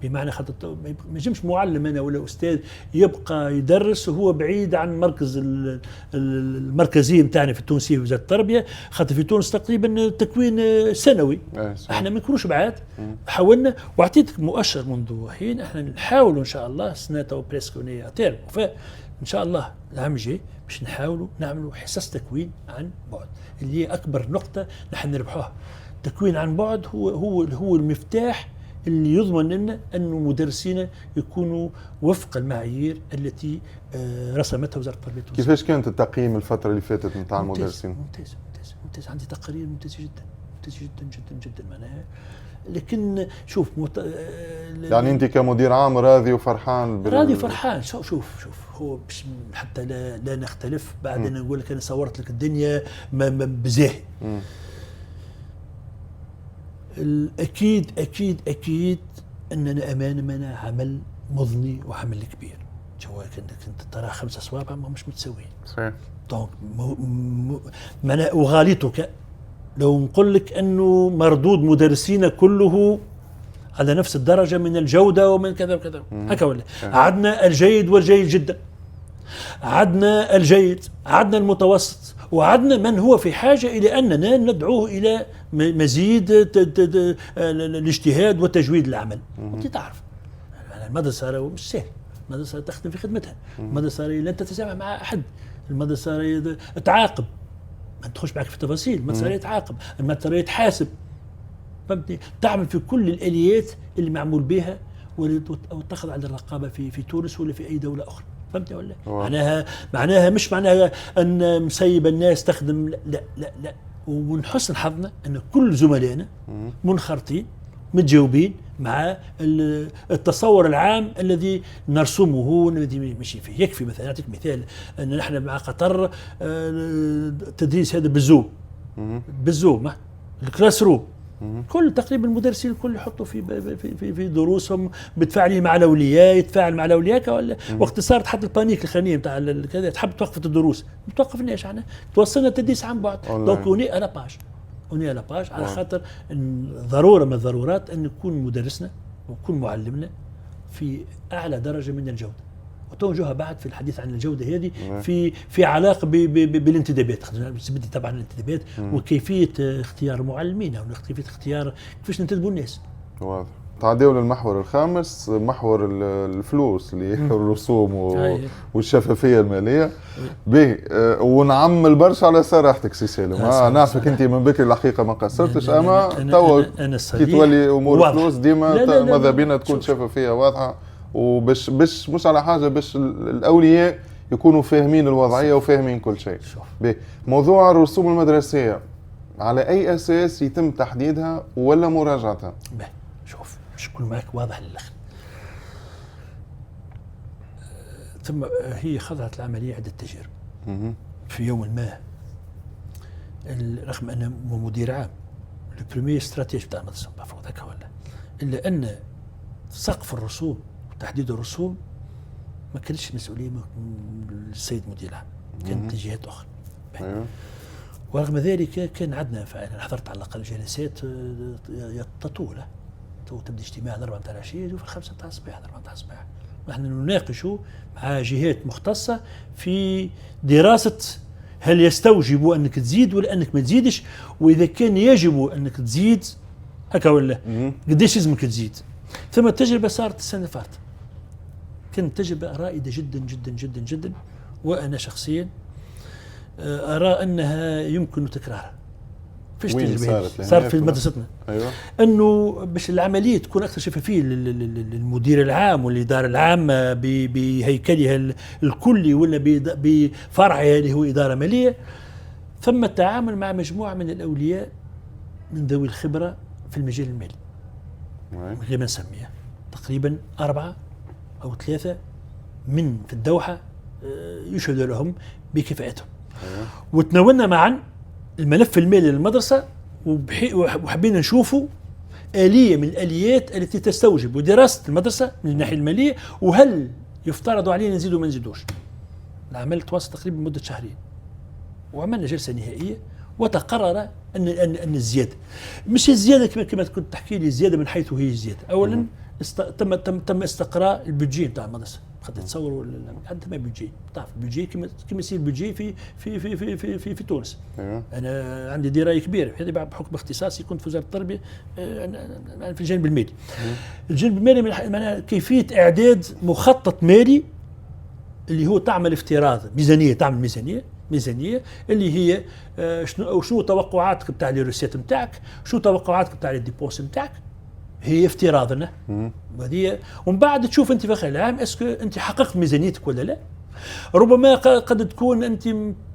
بمعنى خاطر ما ينجمش معلم انا ولا استاذ يبقى يدرس وهو بعيد عن مركز المركزيه نتاعنا في التونسيه في وزاره التربيه، خاطر في تونس تقريبا تكوين سنوي. احنا ما نكونوش بعاد، حاولنا واعطيتك مؤشر منذ حين. احنا نحاولوا ان شاء الله سنه او بريسك تيرم، فان شاء الله العام الجاي باش نحاولوا نعملوا حصص تكوين عن بعد، اللي هي اكبر نقطه نحن نربحوها. تكوين عن بعد هو المفتاح اللي يضمن لنا أن مدرسين يكونوا وفق المعايير التي رسمتها وزارة التربية التونسية. كيفاش كانت التقييم الفترة اللي فاتت نتاع المدرسين؟ ممتاز. عندي تقارير ممتازة جدا معناها. لكن شوف يعني أنت كمدير عام راضي وفرحان؟ راضي وفرحان. شوف هو باش حتى لا نختلف. بعد أنا نقول لك أنا صورت لك الدنيا بزاهي. الأكيد أكيد أكيد أننا أمام عمل مضني وعمل كبير. جوا كنت ترى 5 أصوابع ما مش متساويين. صحيح. دونك معناها أغالطك لو نقول لك أنه مردود مدرسين كله على نفس الدرجة من الجودة ومن كذا وكذا. هكا ولا عدنا الجيد والجيد جدا، عدنا الجيد، عدنا المتوسط، وعدنا من هو في حاجة إلى أننا ندعوه إلى مزيد الاجتهاد وتجويد العمل. وانت تعرف المدرسة مش سهل، المدرسة تخدم في خدمتها، المدرسة لن تتسامح مع أحد، المدرسة تعاقب، ما تخش معك في التفاصيل، المدرسة تعاقب، المدرسة تحاسب، فهمتني؟ تعمل في كل الآليات اللي معمول بها وتأخذ على الرقابة في تونس ولا في أي دولة أخرى. فهمت ولا؟ معناها مش معناها أن مسيب الناس تخدم، لا. ومن حسن حظنا أن كل زملائنا منخرطين متجاوبين مع التصور العام الذي نرسمه والذي ماشي فيه. يكفي مثلا أعطيك مثال أن نحن مع قطر تدريس هذا بالزوم الكلاس روم، كل تقريبا المدرسين الكل يحطوا في دروسهم بتفاعلي مع الاولياء، يتفاعل مع الاولياء ولا وقت صارت حتى البانيك الخانيه نتاع كذا تحب توقف الدروس ما توقفناش احنا، توصلنا التدريس عن بعد. دونك اوني على باج على خاطر ضروره من الضرورات ان يكون مدرسنا ويكون معلمنا في اعلى درجه من الجوده، وتوجهها بعد في الحديث عن الجوده هذه في علاقه بالانتدابات، طبعا الانتدابات وكيفيه اختيار معلمين او كيفيه اختيار كيفاش ننتدبوا الناس. واضح. تعديوا للمحور الخامس، محور الفلوس اللي الرسوم والشفافيه الماليه. به ونعمل برشا على صراحتك سي سالم. نعرفك انت من بكري الحقيقه ما قصرتش، اما توا كي تولي امور الفلوس ديما ماذا بينا تكون شفافيه واضحه، وباش مش على حاجه باش الاولياء يكونوا فاهمين الوضعيه وفاهمين كل شيء. موضوع الرسوم المدرسيه على اي اساس يتم تحديدها ولا مراجعتها؟ شوف مش كل معك واضح للاخر. ثم هي خضعت العمليه عده تجارب. في يوم ما رغم ان مدير عام البريمير استراتيجي بتاع المدرسه المفروض هكا ولا، الا ان سقف الرسوم وتحديد الرسوم ما كانتش مسؤوليه من السيد مدير العام، كانت لجهات اخرى. ورغم ذلك كان عندنا فعلا، حضرت على الاقل جلسات تطول تبدا اجتماع 4 نتاع العشيه وفي 5 نتاع الصباح 4 نتاع الصباح. نحن نناقش مع جهات مختصه في دراسه هل يستوجب انك تزيد ولا انك ما تزيدش، واذا كان يجب انك تزيد هكا ولا قديش لازمك تزيد. ثم تجربه صارت السنه اللي فاتت، كانت تجربه رائده جدا جدا جدا جدا، وانا شخصيا ارى انها يمكن تكرارها. فيش تجربه صارت في مدرستنا؟ ايوه، انه باش العمليه تكون اكثر شفافيه للمدير العام والاداره العامه بهيكلها الكلي ولا بفرعها اللي هو اداره ماليه، ثم التعامل مع مجموعه من الاولياء من ذوي الخبره في المجال المالي من غير ما نسميها، تقريبا 4 أو 3 من في الدوحه يشهد لهم بكفاءتهم. وتناولنا معا الملف المالي للمدرسة وحبينا نشوفوا آلية من الآليات التي تستوجب دراسة المدرسة من الناحية المالية، وهل يفترض علينا نزيد وما نزيدوش. العمل تواصل تقريبا مدة 2 شهرين، وعملنا جلسة نهائية وتقرر أن الزيادة مش الزيادة كما كنت تحكي لي، الزيادة من حيث هي الزيادة. أولا تم استقراء البودجي نتاع المدرسة. قد تصوروا عندنا ما بيجي، تعرف البيجي كما يصير البيجي في في في في في في, في تونس. انا عندي درايه كبيره هذه بحكم اختصاصي، كنت في وزاره التربيه في الجانب المالي. الجانب المالي معناها كيفيه اعداد مخطط مالي اللي هو تعمل افتراض ميزانيه، تعمل ميزانيه اللي هي شنو توقعاتك بتاع الريسيت نتاعك، شنو توقعاتك بتاع الديبوس نتاعك، هي افتراضنا وهذه، ومن بعد تشوف انت في اخر العام اسكو انت حققت ميزانيتك ولا لا. ربما قد تكون انت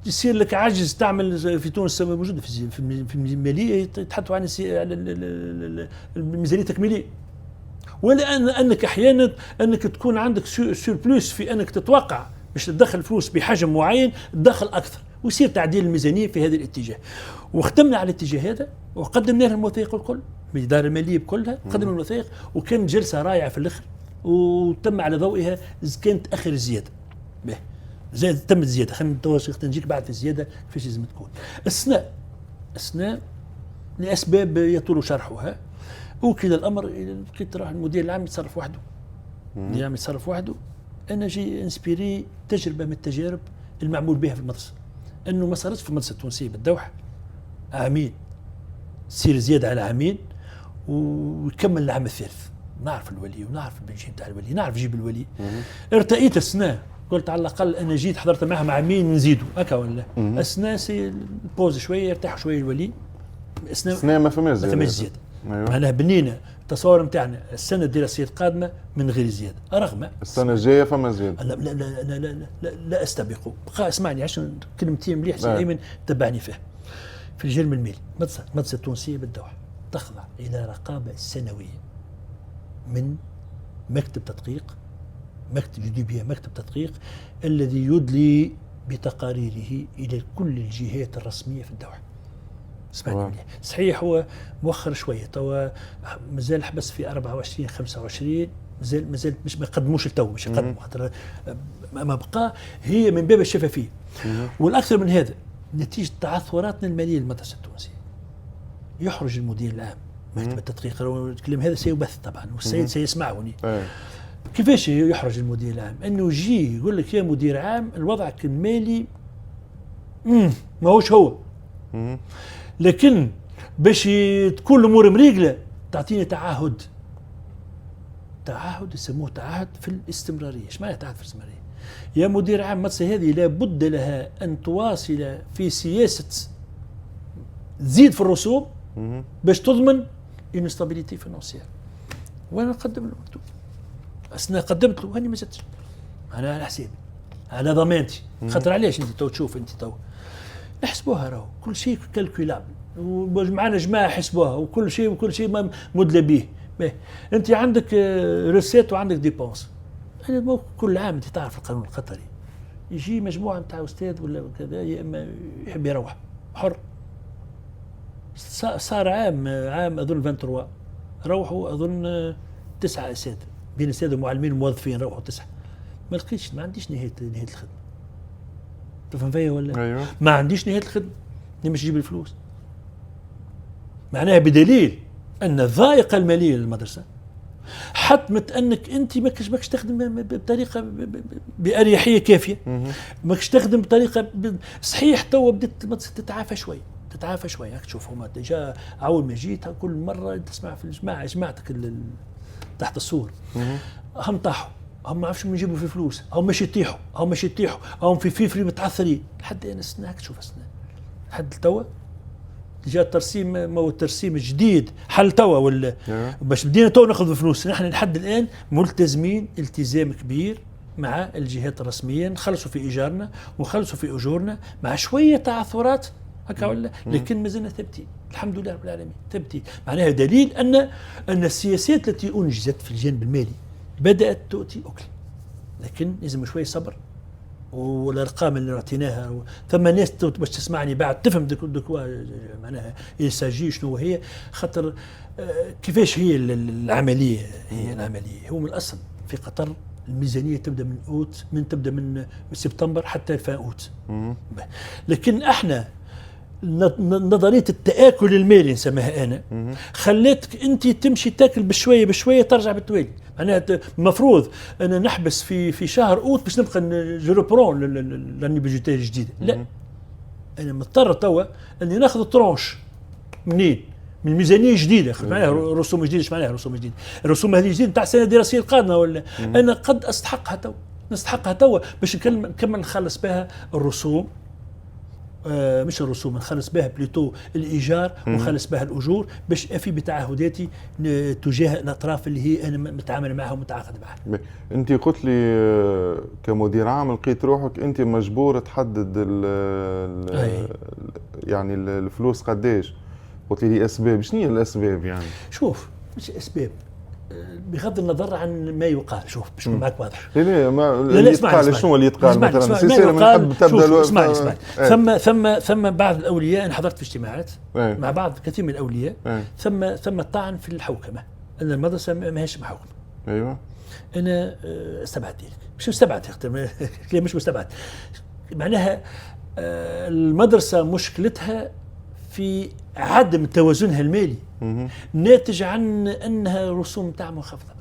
يصير لك عجز تعمل في تونس موجود في الماليه يتحدثوا عن الميزانيه التكميليه، ولا انك احيانا انك تكون عندك سوربلوس في انك تتوقع باش تدخل فلوس بحجم معين تدخل اكثر، ويصير تعديل الميزانيه في هذا الاتجاه. وختمنا على الاتجاه هذا وقدمنا لهم الوثائق الكل بالاداره الماليه بكلها، قدمنا الوثائق وكان جلسه رائعه في الاخر، وتم على ضوئها كانت اخر الزياده. به زاد تم الزياده، خلينا نجيك بعد في الزياده فيش لازم تكون. السنة لاسباب يطول شرحها، وكل الامر لقيت راح المدير العام يتصرف وحده. المدير العام يتصرف وحده. انا جي انسبيري تجربه من التجارب المعمول بها في المدرسه، انه ما صارتش في المدرسه التونسيه بالدوحه عامين تصير زياده على عامين ويكمل العام الثالث. نعرف الولي ونعرف البنجي نتاع الولي، نعرف جيب الولي. ارتأيت السنه، قلت على الاقل انا جيت حضرت معهم عامين نزيدوا هكا ولا السنه سي بوز شويه يرتاح شويه الولي. السنه ما فماش زياده. معناها بنينا التصور نتاعنا السنه الدراسيه القادمه من غير زياده، رغم السنه الجايه فما زياده. لا لا لا لا لا, لا, لا استبقوا. بقى اسمعني عشان كلمتين مليح سي ايمن تبعني فيها. في الجانب المالي المدرسه التونسيه بالدوحه تخضع الى رقابه سنويه من مكتب تدقيق، مكتب جديبية، مكتب تدقيق الذي يدلي بتقاريره الى كل الجهات الرسميه في الدوحه. اسمعني مليح. صحيح هو مؤخر شويه، توا مازال حبس في 24 25، مازال مش ما قدموش التو، مش يقدموا خاطر ما بقى هي من باب الشفافيه. والاكثر من هذا نتيجه تعثراتنا الماليه للمدرسه التونسيه يحرج المدير العام مكتب التدقيق، الكلام هذا سيبث طبعا والسيد سيسمعني. كيفاش يحرج المدير العام؟ انه يجي يقول لك يا مدير عام الوضعك المالي ما هوش هو، لكن باش تكون الامور مريقله تعطيني تعهد يسموه تعهد في الاستمراريه. ايش معنى تعهد في الاستمراريه؟ يا مدير عام المدرسه هذه لابد لها ان تواصل في سياسه تزيد في الرسوم باش تضمن انستابيليتي فينانسيير. وانا نقدم له مكتوب، أنا قدمت له هاني ما زدتش، انا على حسابي على ضمانتي. خاطر علاش انت تو تشوف انت تو نحسبوها راهو كل شيء كالكولابل، ومعنا جماعه حسبوها وكل شيء مدلى به. انت عندك ريسيت وعندك ديبونس. انا كل عام انت تعرف القانون القطري يجي مجموعه نتاع استاذ ولا كذا، يا اما يحب يروح حر. صار عام اظن 23 روحوا اظن 9 اساتذه بين الساده المعلمين والموظفين، روحوا 9. ما لقيتش، ما عنديش نهايه الخدمه. تفهم فيا ولا؟ أيوة. ما عنديش نهايه الخدمه، مش نجيب الفلوس. معناها بدليل ان الضائقه الماليه للمدرسه حتمت انك انت ماكش تخدم بطريقه باريحيه كافيه، ماكش تخدم بطريقه صحيح. تو بدات تتعافى شوي، تتعافى شوي. هاك تشوف هما ديجا اول ما جيت كل مره تسمع في الجماعه جماعتك تحت السور هم طاحوا، هم ما عرفش من يجيبوا في فلوس، هم مش يطيحوا، هم مش يطيحوا، هم في فيفري متعثرين لحد انا السنه. هاك تشوف السنه لحد توا جاء الترسيم، ما هو الترسيم الجديد حل توا ولا باش بدينا تو ناخذ فلوس. نحن لحد الان ملتزمين التزام كبير مع الجهات الرسميه، نخلصوا في ايجارنا ونخلصوا في اجورنا مع شويه تعثرات هكا ولا، لكن ما زلنا ثابتين الحمد لله رب العالمين ثابتين. معناها دليل ان السياسات التي انجزت في الجانب المالي بدات تؤتي اكل، لكن لازم شويه صبر. والارقام اللي اعطيناها ثم ناس باش تسمعني بعد تفهم معناها يساجي شنو هي، خاطر كيفاش هي العمليه. هي العمليه هو من الاصل في قطر الميزانيه تبدا من اوت، تبدا من سبتمبر حتى فان اوت. لكن احنا نظريه التاكل المالي نسميها انا خليتك انت تمشي تاكل بشويه بشويه ترجع بالتوالي. معناها المفروض انا نحبس في شهر اوت باش نبقى جروبرون لاني بيجيتير جديده، لا انا مضطر توا اني ناخذ ترونش منين؟ من الميزانيه جديده. معناها رسوم جديده. ايش معناها رسوم جديده؟ الرسوم هذه جديده نتاع السنه الدراسيه القادمه ولا انا قد استحقها توا باش نكمل نخلص بها الرسوم. مش الرسوم، نخلص بها بليتو الايجار ونخلص بها الاجور باش افي بتعهداتي تجاه الاطراف اللي هي انا متعامل معها ومتعاقد معها. انت قلت لي كمدير عام لقيت روحك انت مجبور تحدد يعني الفلوس قديش. قلت لي اسباب، شنو هي الاسباب يعني؟ شوف مش اسباب بغض النظر عن ما يقال. شوف باش نكون معك واضح. لا اللي يتقال شنو اللي يتقال مثلا سلسله من نحب تبدا. اسمعني ثم بعض الاولياء، انا حضرت في اجتماعات مع بعض كثير من الاولياء ثم طعن في الحوكمه ان المدرسه ما هيش محوكمه. ايوه انا استبعد ذلك. مش مستبعد مش مستبعد. معناها المدرسه مشكلتها في عدم توازنها المالي ناتج عن انها رسوم تاع منخفضه.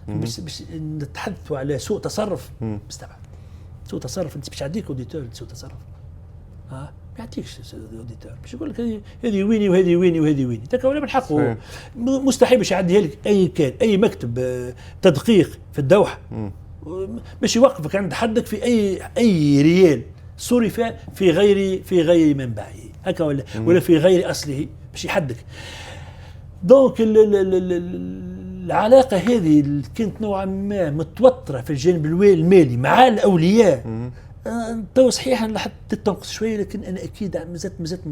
بس نتحدثوا على سوء تصرف مستبعد. سوء تصرف انت باش يعطيك اوديتور سوء تصرف، ما يعطيكش اوديتور باش يقول لك هذه ويني وهذه ويني وهذه ويني تاك ولا من حقه. مستحيل باش يعديها لك اي مكتب تدقيق في الدوحه باش يوقفك عند حدك في اي ريال صرف في غير منبعه هكا ولا في غير اصله باش يحدك. دونك العلاقه هذه اللي كانت نوعا ما متوتره في الجانب المالي مع الاولياء تو صحيح لاحظت تنقص شويه، لكن انا اكيد مازالت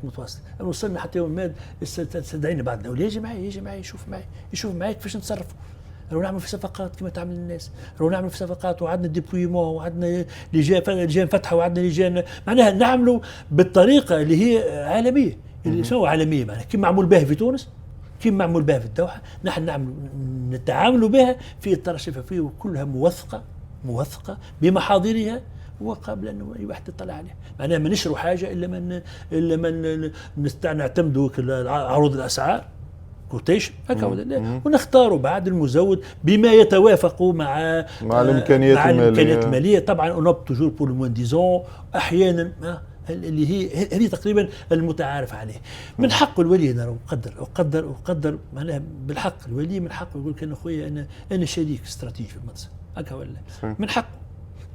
متواصله. وصلنا حتى يوم ما استدعينا بعض الاولياء يجي معي يشوف معي كيفاش نتصرفوا. لو نعمل في صفقات كما تعمل الناس، لو نعمل في صفقات وعندنا ديبلويمون وعندنا لجان فتحه وعندنا لجان، معناها نعملوا بالطريقه اللي هي عالميه. اللي شنو عالميه؟ معناها كيف معمول بها في تونس، كيف معمول بها في الدوحه، نحن نتعاملوا بها في اطار شفافيه وكلها موثقه بمحاضرها وقبل انه اي واحد يطلع عليها. معناها ما نشروا حاجه الا من نعتمدوا عروض الاسعار كوتيشن هكا ونختاروا بعد المزود بما يتوافق مع الامكانيات الماليه. طبعا اونوب توجور بور لو موان ديزون احيانا اللي هي هذه تقريبا المتعارف عليه. من حق الولي انا اقدر معناها بالحق الولي من حقه يقول كان اخويا انا شريك استراتيجي في المدرسه هكا ولا من حقه.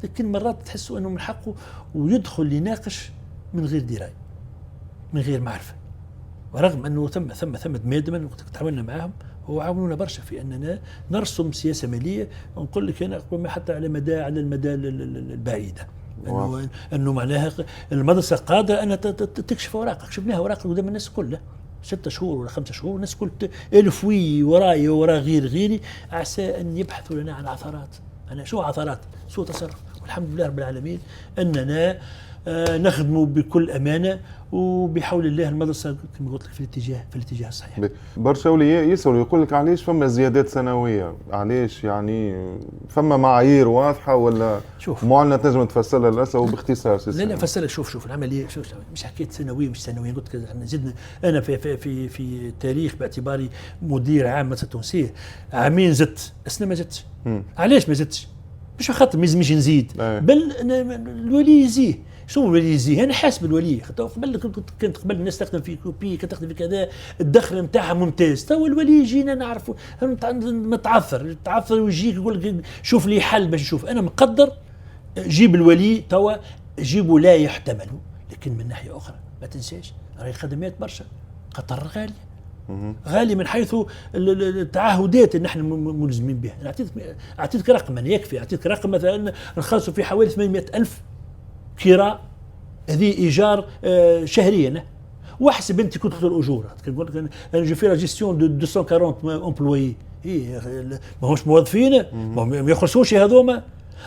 لكن مرات تحسوا انه من حقه ويدخل يناقش من غير درايه من غير معرفه، ورغم انه ثم دمادما وقت تعاملنا معهم هو عاونونا برشا في اننا نرسم سياسه ماليه. ونقول لك انا حتى على المدى البعيده انه معناها المدرسه قادره ان تكشف اوراقك. شفناها اوراق قدام الناس كلها 6 شهور ولا 5 شهور، الناس كل الف وراي وراء غيري عسى ان يبحثوا لنا عن عثرات. انا شو عثرات؟ سوء تصرف. والحمد لله رب العالمين اننا نخدموا بكل امانه، وبحول الله المدرسه كما قلت لك في الاتجاه الصحيح. برشا اولياء يسألوا يقول لك علاش فما زيادات سنويه؟ علاش يعني فما معايير واضحه ولا شوف معلنه تنجم تفسرها الاسئله وباختصار؟ لا فسر. شوف العمليه مش حكايه سنويه مش سنويه. قلت لك احنا زدنا. انا في التاريخ باعتباري مدير عام مدرسه تونسيه عامين زدت، السنه ما زدتش. علاش ما زدتش؟ مش خاطر ما يلزمنيش نزيد، بل الولي يزيه. شنو الولي يزيه؟ انا حاسب الولي. قبل كنت قبل الناس تخدم في كوبي، كانت تخدم في كذا، الدخل نتاعها ممتاز. تو الولي يجينا نعرفوا متعثر ويجيك يقول لك شوف لي حل باش نشوف. انا مقدر جيب الولي توا جيبوا لا يحتمل، لكن من ناحيه اخرى ما تنساش راهي الخدمات برشا، قطر غالي من حيث التعهدات اللي نحن ملزمين بها. اعطيتك رقم، انا يكفي اعطيتك رقم مثلا نخلصوا في حوالي 800,000 كراء، هذه ايجار شهريا. واحسب انت كتله الاجور، نقول لك انا جو في لا جيستيون دو 240 امبلويي، ماهوش موظفين، ما يخلصوش هذوما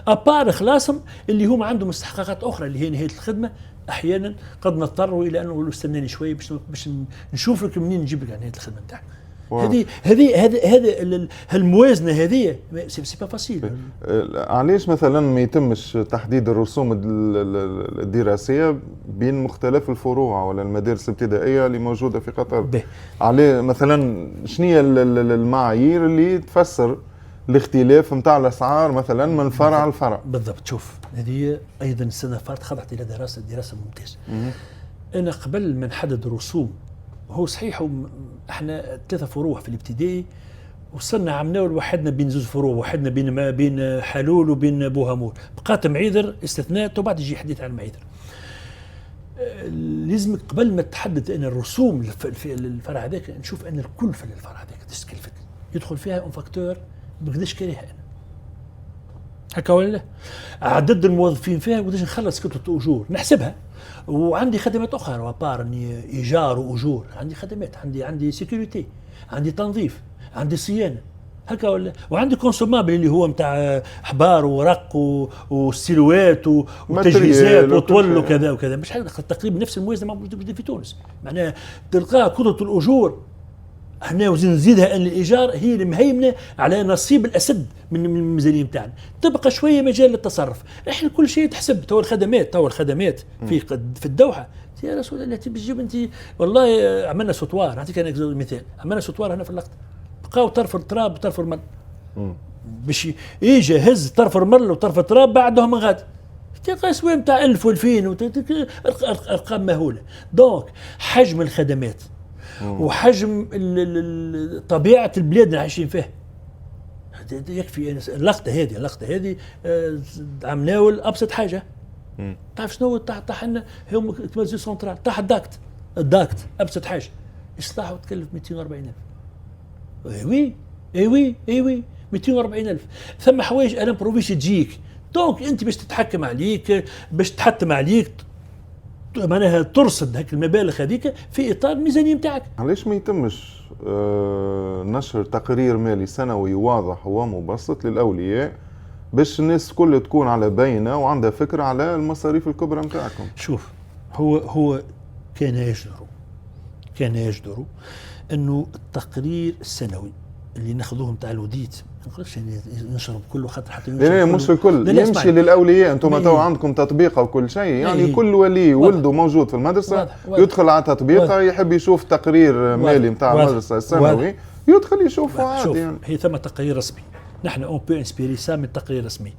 ابار خلاصهم اللي هم عندهم استحقاقات اخرى اللي هي نهايه الخدمه. احيانا قد نضطروا الى ان نقولوا استناني شوي باش نشوف لك منين نجيب لك نهايه الخدمه نتاعك. هذه الموازنه هذه سي با فاسيل. علاش مثلا ما يتمش تحديد الرسوم الدراسيه بين مختلف الفروع ولا المدارس الابتدائيه اللي موجوده في قطر؟ عليه مثلا شنو المعايير اللي تفسر الاختلاف نتاع الاسعار مثلا من فرع لفرع؟ بالضبط. شوف هذه ايضا السنه فاتت خضعت الى دراسه ممتازه. انا قبل ما نحدد رسوم، هو صحيح احنا 3 فروع في الابتدائي، وصلنا عملنا وحدنا بين 2 فروع، وحدنا بين حلول وبين بوهامور، بقات معيذر استثناء وبعد يجي حديث عن معيذر. لازمك قبل ما تحدد ان الرسوم في الفرع هذاك نشوف ان الكلفه للفرع هذاك قداش تكلفتني، يدخل فيها اون فاكتور بقداش كاريها انا هكا ولا لا، عدد الموظفين فيها وقداش نخلص كتله اجور نحسبها. وعندي خدمات اخرى وبار اني ايجار واجور، عندي خدمات، عندي سيكوريتي، عندي تنظيف، عندي صيانه هكا ولا، وعندي كونسومابل اللي هو نتاع احبار ورق وستيلوات وتجهيزات وطول وكذا وكذا. مش تقريبا نفس الموازنه موجوده في تونس. معناها تلقى كتله الاجور احنا نزيدها ان الايجار هي المهيمنه على نصيب الاسد من الميزانيه نتاعنا، تبقى شويه مجال للتصرف. احنا كل شيء تحسب. تو الخدمات في الدوحه يا رسول الله تجيب انت والله. عملنا سطوار، نعطيك انا مثال، عملنا سطوار هنا في اللقطه، بقاو طرف التراب وطرف المر باش يجي هز طرف المر وطرف التراب بعدهم غادي تلقى سويم تاع 1000 و2000 ارقام مهوله. دونك حجم الخدمات وحجم طبيعه البلاد اللي عايشين فيها يكفي. اللقطه هذه عملناول ابسط حاجه. تعرف شنو طاح لنا هم تمازي سنترال، طاح الداكت ابسط حاجه ايش طاح وتكلف 240,000. اي وي 240,000. ثم حوايج انا بروفيش تجيك، دونك انت باش تتحكم عليك، باش تحتم عليك، معناها ترصد هيك المبالغ هذيك في اطار الميزانيه نتاعك. علاش ما يتمش نشر تقرير مالي سنوي واضح ومبسط للاولياء باش الناس الكل تكون على بينه وعندها فكره على المصاريف الكبرى نتاعكم؟ شوف هو كان يجدر انه التقرير السنوي اللي ناخذوه نتاع الوديت ما نقولكش نشرب كله خاطر حتى لا مش الكل، يمشي للاولياء. انتم تو عندكم تطبيق او كل شيء، يعني كل ولي ولده موجود في المدرسه يدخل على تطبيق يحب يشوف تقرير مالي نتاع المدرسه السنوي يدخل يشوفه عادي. يعني هي ثم تقرير رسمي، نحن اون بو انسبيري سا من تقرير رسمي.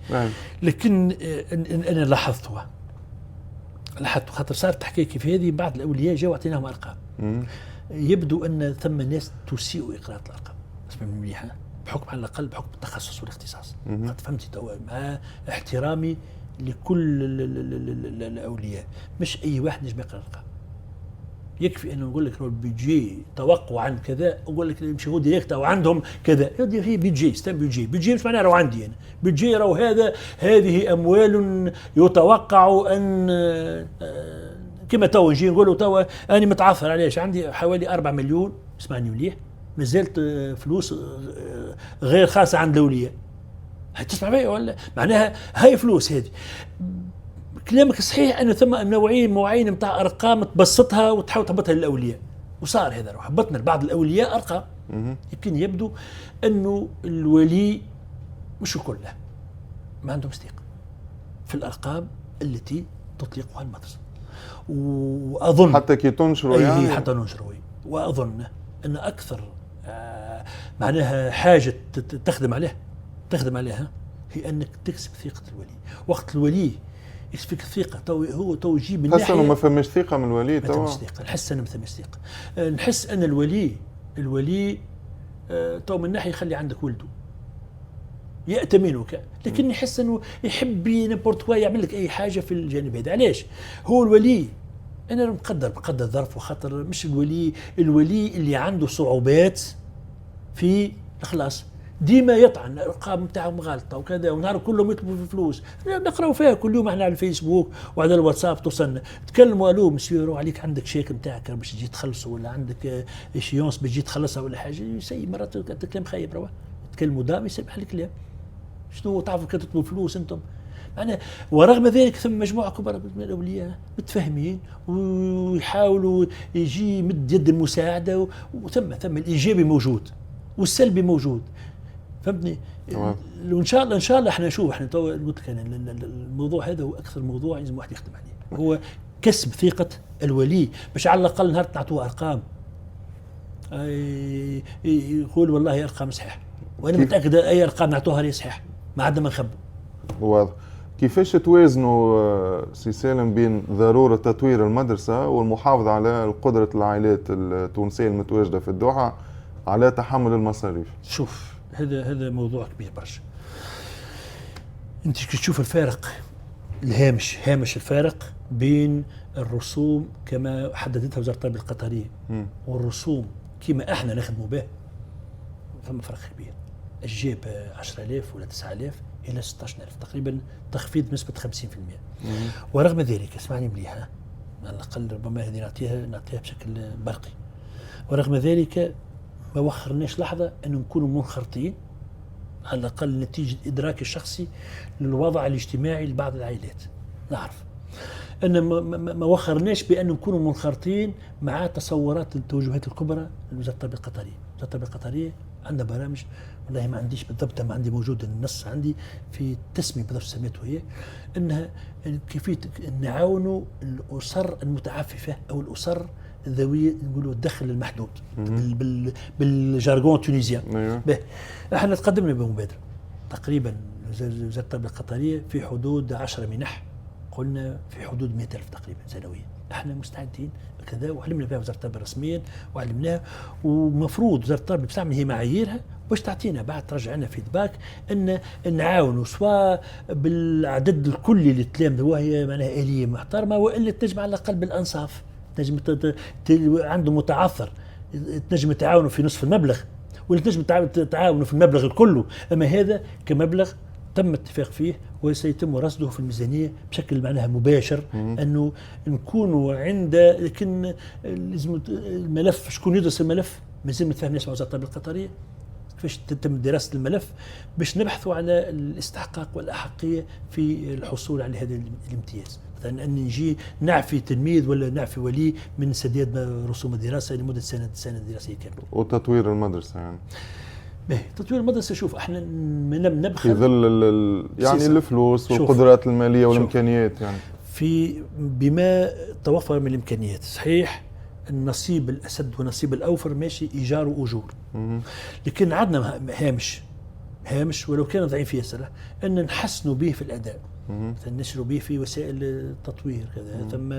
لكن انا لاحظتها خاطر صارت تحكي كيف هذه. بعض الاولياء جاوا اعطيناهم ارقام، يبدو ان ثم ناس تسيء اقراء الارقام اسمع مليحه بحكم على الاقل بحكم التخصص والاختصاص. فهمتي تو مع احترامي لكل الاولياء، مش اي واحد نجم يقرا الارقام. يكفي انه نقول لك البيجي توقع عن كذا، اقول لك يمشي هو ديريكت او عندهم كذا، في بيجي ستام بيجي مش معناه راهو عندي انا بيجي راهو هذه اموال يتوقع ان كما تو نجي نقولوا تو انا متعثر عليش عندي حوالي 4 مليون، اسمعني مليح، ما زالت فلوس غير خاصه عند الاولياء. تسمع بيا ولا؟ معناها هاي فلوس هذه كلامك صحيح أن ثم نوعين نتاع أرقام تبسطها وتحاول تهبطها للأولياء، وصار هذا هبطنا لبعض الأولياء أرقام. يمكن يبدو أنه الولي مش كله ما عنده مصداق في الأرقام التي تطلقها المدرسة، وأظن حتى كي تنشروا يعني حتى ننشروا، وأظن أن أكثر معناها حاجة تخدم عليها هي أنك تكسب ثقة الولي. وقت الولي يكسبك الثقة هو تو يجيب من نحس انه ما فماش ثقة من الولي ما فماش ثقة. نحس أنه ما فماش ثقة. نحس أن الولي تو من ناحية يخلي عندك ولده يأتمنك، لكن يحس أنه يحب نبورت يعمل لك أي حاجة في الجانب هذا. علاش؟ هو الولي أنا بقدر ظرف وخطر، مش الولي اللي عنده صعوبات في الإخلاص، ديما يطعن الارقام نتاعهم غالطه وكذا، ونهار كلهم يطلبوا في فلوس. نقراو فيها كل يوم احنا على الفيسبوك وعلى الواتساب توصلنا، تكلموا الو مسيو عليك عندك شيك نتاعك باش تجي تخلصه، ولا عندك ايشيونس باش تجي تخلصها ولا حاجه، يسي مرات كلام خايب راه تكلموا دائما يسمح الكلام. شنو تعرفوا كي تطلبوا فلوس انتم معناها. ورغم ذلك ثم مجموعه كبار من الاولياء متفاهمين ويحاولوا يجي مد يد المساعده، وثم الايجابي موجود والسلبي موجود، فهمتني؟ وان شاء الله احنا نشوف، احنا تو قلت لك انا الموضوع هذا هو اكثر موضوع لازم واحد يخدم عليه، هو كسب ثقه الولي، باش على الاقل نهار نعطوه ارقام يقول والله ارقام صحيحه، وانا متاكد اي ارقام نعطوها لي صحيحه ما عندنا ما نخبوا. واضح. كيفاش توازنوا سي سالم بين ضروره تطوير المدرسه والمحافظه على قدره العائلات التونسيه المتواجده في الدوحه على تحمل المصاريف؟ شوف هذا موضوع كبير برشا. انت كي تشوف الفارق هامش الفارق بين الرسوم كما حددتها وزاره التربيه القطريه والرسوم كما احنا نخدموا به، ثم فرق كبير. الجيب 10,000 ولا 9,000 الى 16,000 تقريبا، تخفيض بنسبه 50%. ورغم ذلك اسمعني مليح، على الاقل ربما هذه نعطيها بشكل برقي، ورغم ذلك ما وخرناش لحظة أن نكونوا منخرطين على الأقل نتيجة إدراكي الشخصي للوضع الاجتماعي لبعض العائلات. نعرف أن ما وخرناش بأن نكونوا منخرطين مع تصورات التوجهات الكبرى لوزارة التربية القطرية. وزارة التربية القطرية عندها برامج، والله ما عنديش بالضبط، ما عندي موجود النص عندي في التسمية بالضبط سميته هي، أنها كيفية نعاونوا الأسر المتعففة أو الأسر ذوي نقولوا الدخل المحدود بالجارغون التونسيان. أيوه. احنا تقدمنا بمبادره تقريبا وزاره التربيه القطريه في حدود 10 منح، قلنا في حدود 100,000 تقريبا سنويا. احنا مستعدين كذا، وعلمنا بها وزاره التربيه رسميا وعلمناها، ومفروض وزاره التربيه بتعمل هي معاييرها باش تعطينا بعد ترجع لنا فيدباك ان نعاونوا سواء بالعدد الكلي للتلامذه وهي معناها اليه محترمه، والا تنجم على الاقل بالانصاف، تنجم عنده متعثر تنجم تعاونوا في نصف المبلغ، ولا تنجم تعاونوا في المبلغ الكله. اما هذا كمبلغ تم اتفاق فيه وسيتم رصده في الميزانيه بشكل معناها مباشر، انه نكونوا عند، لكن لازم الملف شكون يدرس الملف مازال ما تفهمناش مع وزاره التربيه القطريه كيفاش تتم دراسه الملف باش نبحثوا على الاستحقاق والاحقيه في الحصول على هذا الامتياز. مثلا ان نجي نعفي تلميذ ولا نعفي ولي من سداد رسوم الدراسه لمده سنه دراسيه كامله. وتطوير المدرسه يعني تطوير المدرسه، شوف احنا لم نبخل في ظل يعني الفلوس والقدرات الماليه والامكانيات، يعني بما توفر من الامكانيات. صحيح النصيب الاسد ونصيب الاوفر ماشي ايجار واجور، لكن عندنا هامش ولو كان ضعيف ياسر ان نحسنوا به في الاداء، مثلا نشروا به في وسائل التطوير كذا. ثم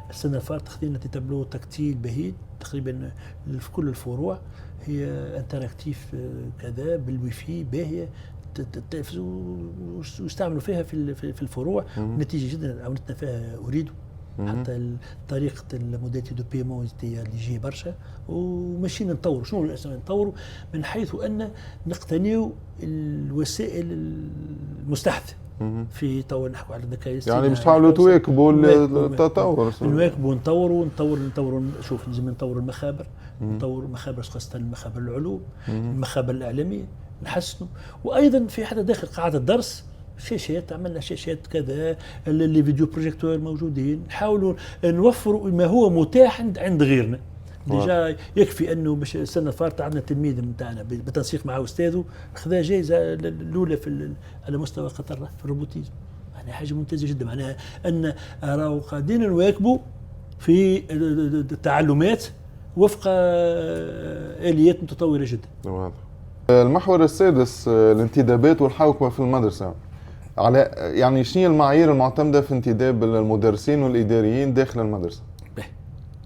السنه الفاتت خذينا تابلو تكتيل بهيد تقريبا في كل الفروع، هي انتراكتيف كذا بالويفي باهيه واستعملوا فيها في الفروع. نتيجه جدا عاونتنا فيها اريد حتى طريقه الموديل دو بيمون اللي يجي برشا، وماشيين نطوروا. شنو نطوروا؟ من حيث ان نقتنيوا الوسائل المستحدثه في تو نحكوا على الذكاء الاصطناعي، يعني باش تحاولوا تواكبوا التطور، نواكبوا ونطوروا. شوف لازم نطوروا المخابر، نطوروا مخابر خاصه المخابر العلوم، المخابر الاعلاميه نحسنوا، وايضا في حتى داخل قاعه الدرس شاشات، عملنا شاشات كذا، اللي فيديو بروجيكتور موجودين، نحاولوا نوفروا ما هو متاح عند غيرنا. ديجا يكفي انه باش السنه الفارطه عندنا تلميذ نتاعنا بالتنسيق مع استاذه خذا جائزه الاولى على مستوى قطر في الروبوتيزم. يعني حاجه ممتازه جدا، معناها ان راهو قاعدين نواكبوا في التعلمات وفق اليات متطوره جدا. واضح. المحور السادس الانتدابات والحوكمه في المدرسه. على يعني شنو هي المعايير المعتمده في انتداب المدرسين والاداريين داخل المدرسه؟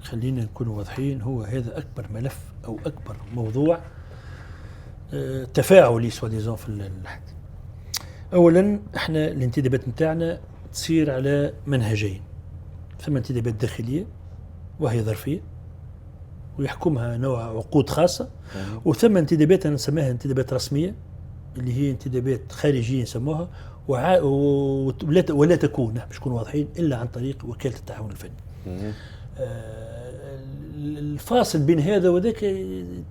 خلينا نكون واضحين، هو هذا اكبر ملف او اكبر موضوع تفاعلي سواديزون في الحد. اولا احنا الانتدابات نتاعنا تصير على منهجين، ثم انتدابات داخليه وهي ظرفيه ويحكمها نوع عقود خاصه، وثم انتدابات انا نسميها انتدابات رسميه اللي هي انتدابات خارجيه نسموها، ولا تكون باش نكون واضحين الا عن طريق وكاله التعاون الفني. الفاصل بين هذا وذاك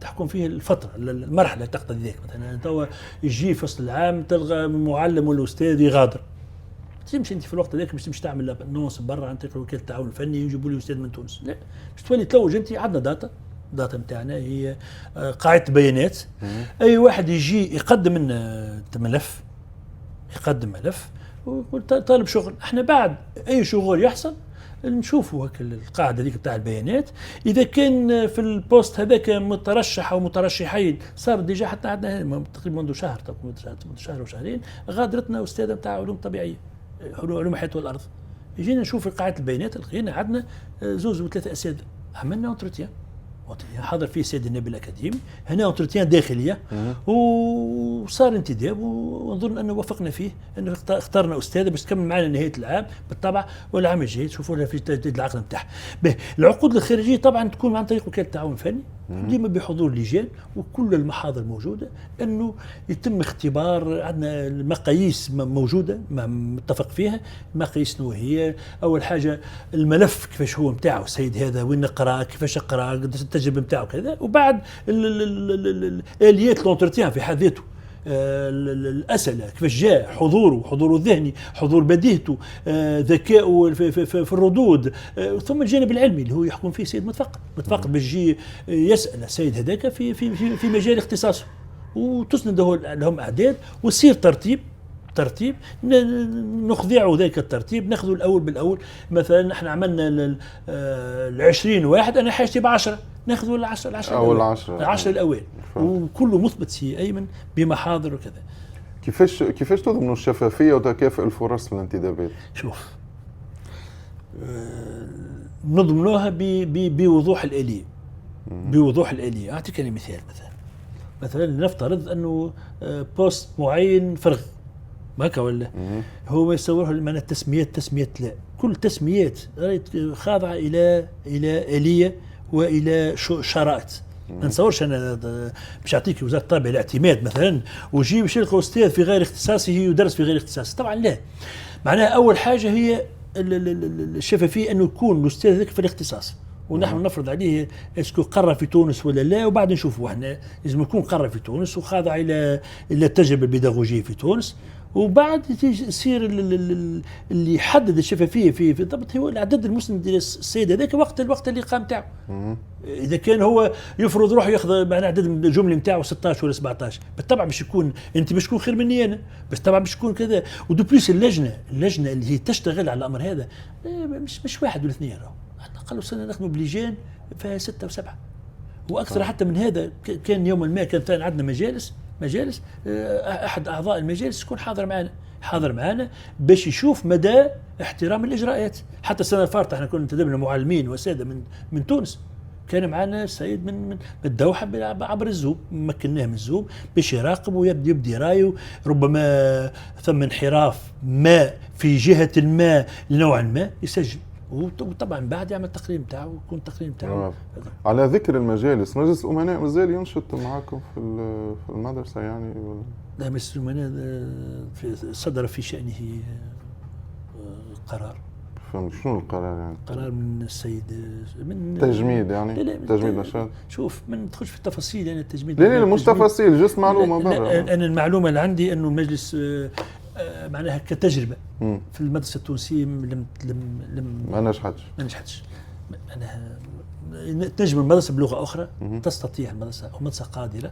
تحكم فيه الفتره، المرحله تقتضي ذلك. مثلا توا يجي فصل العام تلقى المعلم والاستاذ يغادر، تمشي انت في الوقت هذاك باش تمشي تعمل نونس برا عن طريق وكاله التعاون الفني يجيبوا لي استاذ من تونس، لا باش تولي تلوج انت. عندنا داتا نتاعنا هي قاعده بيانات، اي واحد يجي يقدم لنا ملف، ويقول طالب شغل. احنا بعد اي شغل يحصل نشوفوا هكا القاعده هذيك بتاع البيانات، اذا كان في البوست هذاك مترشح او مترشحين صار ديجا حتى عندنا تقريبا منذ شهر وشهرين غادرتنا استاذه بتاع علوم طبيعيه، علوم الحياه والارض. يجينا نشوف قاعده البيانات لقينا عندنا زوز وثلاثه اساتذه. عملنا اونتروتيان حاضر فيه السيد النائب الاكاديمي، هنا اونتروتيان داخليه وصار انتداب، ونظن انه وفقنا فيه انه اخترنا استاذه باش تكمل معنا نهايه العام بالطبع، والعام الجاي تشوفوا لها في تجديد العقد نتاعها. العقود الخارجيه طبعا تكون عن طريق وكاله التعاون الفني ديما بحضور لجان وكل المحاضر موجوده، انه يتم اختبار. عندنا المقاييس موجوده متفق فيها. المقاييس شنو هي؟ اول حاجه الملف كيفاش هو نتاعو السيد هذا، وين قرا، كيفاش قرا، التجربه نتاعو كذا، وبعد اليات لونتروتيان في حد ذاته، الأسئلة كيفاش جاء، حضوره الذهني، حضور بديهته، ذكاؤه في الردود، ثم الجانب العلمي اللي هو يحكم فيه سيد متفقد باش يجي يسأل السيد هذاك في مجال اختصاصه، وتسند لهم أعداد ويصير ترتيب نخضعوا ذلك الترتيب، ناخذوا الأول بالأول. مثلا احنا عملنا 20 واحد، أنا حاجتي ب10 ناخذوا العشرة الأوائل، وكله مثبت سي أيمن بمحاضر وكذا. كيفاش تضمنوا الشفافية وتكافؤ الفرص في الانتدابات؟ شوف، نضمنوها بوضوح الآلية. أعطيك أنا مثال. مثلا نفترض أنه بوست معين فرغ هكا ولا هو يصوره لمعنى التسميات لا، كل تسميات خاضعة إلى آلية وإلى شرائط. ما نصورش أنا باش أعطيك وزارة التربية الاعتماد مثلا وجيب شيخ أستاذ في غير اختصاصه يدرس في غير اختصاصه، طبعا لا. معناها أول حاجة هي الشفافية، أنه يكون الأستاذ ذاك في الاختصاص، ونحن نفرض عليه اسكو قرر في تونس ولا لا، وبعد نشوفوا احنا لازم يكون قرر في تونس وخاضع إلى التجربة البيداغوجية في تونس، وبعد يصير اللي يحدد الشفافيه في الضبط هو العدد المسند للسيد هذاك وقت اللقاء نتاعو. اذا كان هو يفرض روحه ياخذ معنا عدد الجمله نتاعو 16 ولا 17، بالطبع باش يكون انت باش تكون خير مني انا، بس طبعا باش تكون كذا. ودو بليس اللجنه اللي هي تشتغل على الامر هذا مش واحد ولا اثنين، على الاقل وصلنا نخدموا بلجان فيها 6 و7 واكثر حتى من هذا. كان يوما ما كانت عندنا مجالس احد اعضاء المجالس يكون حاضر معنا باش يشوف مدى احترام الاجراءات. حتى السنه الفارطه احنا كنا انتدبنا معلمين وساده من تونس، كان معنا السيد من الدوحه عبر الزوم، مكناه من الزوم باش يراقب ويبدي رايه. ربما ثم انحراف ما في جهه ما لنوع ما يسجل، وطبعا بعد يعمل التقرير نتاعو، يكون التقرير نتاعو. على ذكر المجالس، مجلس الامناء مازال ينشط معكم في المدرسه يعني؟ لا، مجلس الامناء صدر في شانه قرار. شنو القرار يعني؟ قرار من السيد من تجميد يعني؟ لا تجميد نشاط. شوف ما ندخلش في التفاصيل، يعني التجميد لا مش تفاصيل، جست معلومه برا. انا المعلومه اللي عندي انه المجلس معناها كتجربه في المدرسه التونسيه لم ما نجحتش. معناها تنجم المدرسه بلغه اخرى، تستطيع المدرسه او مدرسه قادره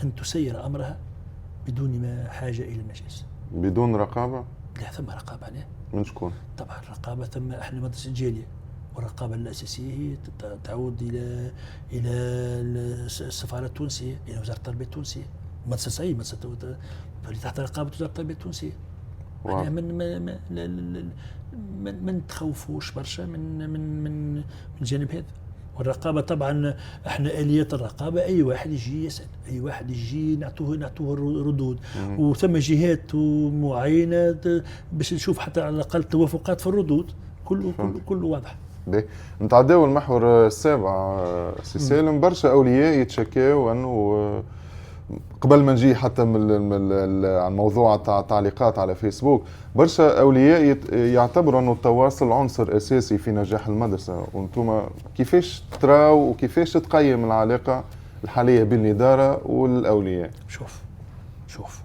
ان تسير امرها بدون ما حاجه الى المجلس. بدون رقابه؟ لا، ثم رقابه عليه. من شكون؟ طبعا الرقابه ثم احنا مدرسه الجاليه، والرقابه الاساسيه هي تعود الى السفاره التونسيه، الى وزاره التربيه التونسيه، مدرسه صحيح مدرسه تحت رقابه وزاره التربيه التونسيه. معناها من تخوفوش برشا من الجانب هذا. والرقابه طبعا احنا اليات الرقابه اي واحد يجي يسال، اي واحد يجي نعطوه ردود، وثم جهات معينه باش نشوف حتى على الاقل توافقات في الردود، كله واضح. نتعداو المحور السابع سي سالم. برشا اولياء يتشكاو انه قبل ما نجي حتى عن موضوع التعليقات على فيسبوك، برشا اولياء يعتبروا انه التواصل عنصر اساسي في نجاح المدرسه. وانتم كيفاش تراو وكيفاش تقيم العلاقه الحاليه بين الاداره والاولياء؟ شوف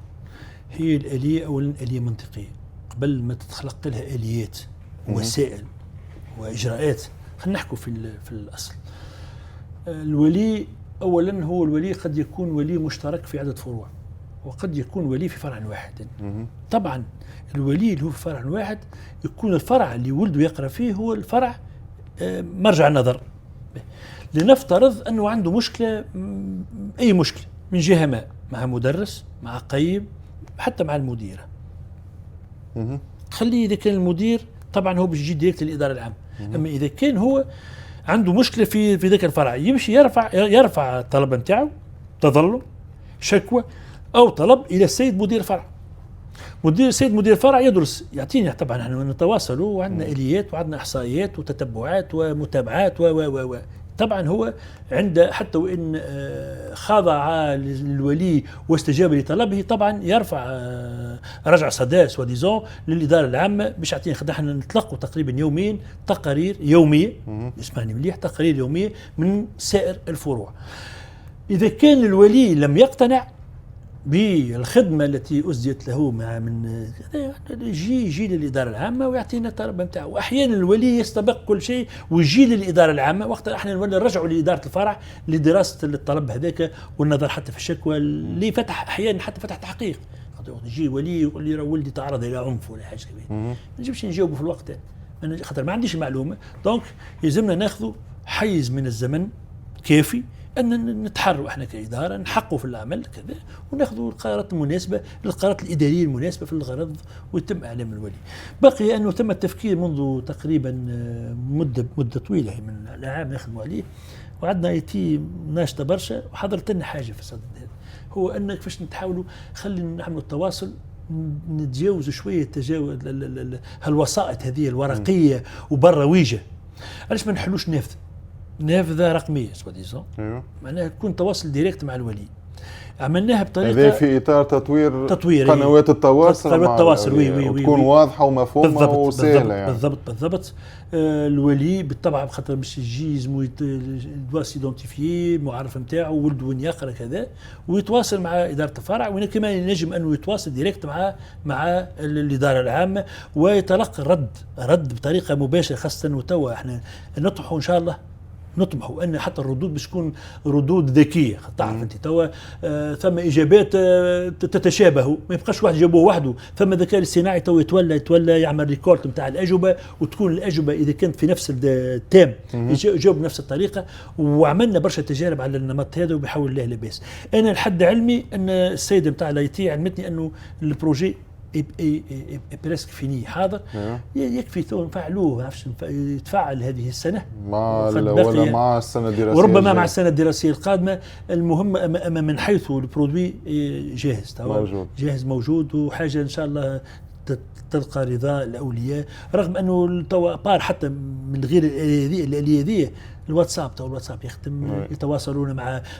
هي الاليه اولا اليه منطقيه، قبل ما تتخلق لها اليات ووسائل واجراءات. خلينا نحكوا في الاصل. الولي اولا هو الولي قد يكون ولي مشترك في عدة فروع، وقد يكون ولي في فرع واحد. طبعا الولي اللي هو في فرع واحد يكون الفرع اللي ولده يقرأ فيه هو الفرع مرجع النظر. لنفترض أنه عنده مشكلة، أي مشكلة من جهة ما، مع مدرس، مع قيم، حتى مع المديرة. خليه إذا كان المدير طبعا هو بيجي ديريكت للإدارة العامة. أما إذا كان هو عنده مشكلة في ذاك الفرع، يمشي يرفع الطلب نتاعو، تظلم، شكوى أو طلب إلى السيد مدير الفرع. السيد مدير الفرع يدرس، يعطينا. طبعا نحن نتواصلوا وعندنا آليات وعندنا إحصائيات وتتبعات ومتابعات و طبعا هو عند حتى وإن خضع للولي واستجاب لطلبه، طبعا يرفع رجع صداس وديزون للإدارة العامة باش يعطينا. نحن نتلقوا تقريبا يوميا تقارير يومية، اسمعني مليح، تقارير يومية من سائر الفروع. إذا كان الولي لم يقتنع بالخدمة التي أسديت له من يجي للإدارة العامة ويعطينا الطلب نتاعه. وأحيانا الولي يستبق كل شيء ويجي للإدارة العامة، وقت احنا نرجعوا لإدارة الفرع لدراسة الطلب هذاك والنظر حتى في الشكوى اللي فتح، أحيانا حتى فتح تحقيق. يجي ولي يقول لي ولدي تعرض إلى عنف ولا حاجة كبيرة، ما نجيبش نجاوبه في الوقت، خاطر ما عنديش المعلومة. دونك يلزمنا ناخذ حيز من الزمن كافي أن نتحروا احنا كإدارة، نحقوا في العمل كذا، وناخذوا القرارات المناسبة، القرارات الإدارية المناسبة في الغرض، ويتم إعلام الولي. بقي أنه تم التفكير منذ تقريبا مدة طويلة من العام نخدموا عليه، وعندنا ايتي ناشطة برشا، وحضرت لنا حاجة في الصدد هذا، هو أنك كيفاش نتحاولوا خلي نعملوا التواصل، نتجاوز شوية هالوسائط هذه الورقية وبرويجة. علاش ما نحلوش نافذة رقمية سواديزون؟ ايوه، معناها تكون تواصل ديريكت مع الولي. عملناها بطريقة هذا في إطار تطوير قنوات التواصل وتكون واضحة ومفهومة وسهلة يعني. بالضبط. الولي بالطبع بخاطر باش يجي دوا سيدونتيفي المعرف نتاعو، ولد وين يقرا كذا، ويتواصل مع إدارة الفرع، وين كمان ينجم أنه يتواصل ديريكت مع الإدارة العامة، ويتلقى رد بطريقة مباشرة. خاصة وتوا احنا نطمحوا إن شاء الله ان حتى الردود باش تكون ردود ذكيه. تعرف انت توا ثم اجابات تتشابه، ما يبقاش واحد جابوه وحده، ثم الذكاء الاصطناعي توا يتولى يعمل ريكورد نتاع الاجوبه، وتكون الاجوبه اذا كانت في نفس التام يجاوب بنفس الطريقه. وعملنا برشا تجارب على النمط هذا، وبحول الله لا باس. انا لحد علمي ان السيده نتاع الايتي علمتني انه البروجي بريسك فيني حاضر، يكفي تو نفعلوه، ما نعرفش يتفعل هذه السنه ولا مع السنه الدراسيه، وربما مع السنه الدراسيه القادمه. المهم أما من حيث البرودوي جاهز، جاهز موجود، وحاجه ان شاء الله تلقى رضا الاولياء، رغم انه توا بار حتى من غير الاليه ذي الواتساب يخدم، يتواصلون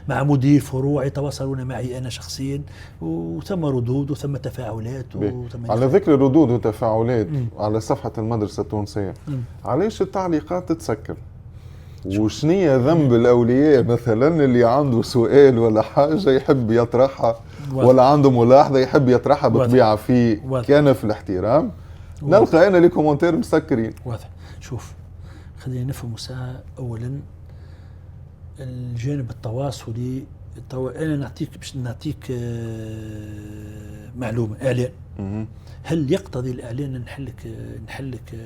مع مدير فروع، يتواصلون معي انا شخصيا، وثم ردود وثم تفاعلات على ذكر ردود وتفاعلات على صفحه المدرسه التونسيه. علاش التعليقات تتسكر؟ وشنية ذنب الاولياء مثلا اللي عنده سؤال ولا حاجه يحب يطرحها ولا عنده ملاحظه يحب يطرحها بطبيعه في واضح. كان في الاحترام، نلقى انا لي كومنتير مسكرين. واضح. شوف، خلينا نفهم ساعة. أولا الجانب التواصلي، أنا نعطيك باش نعطيك معلومة. إعلان، هل يقتضي الإعلان نحلك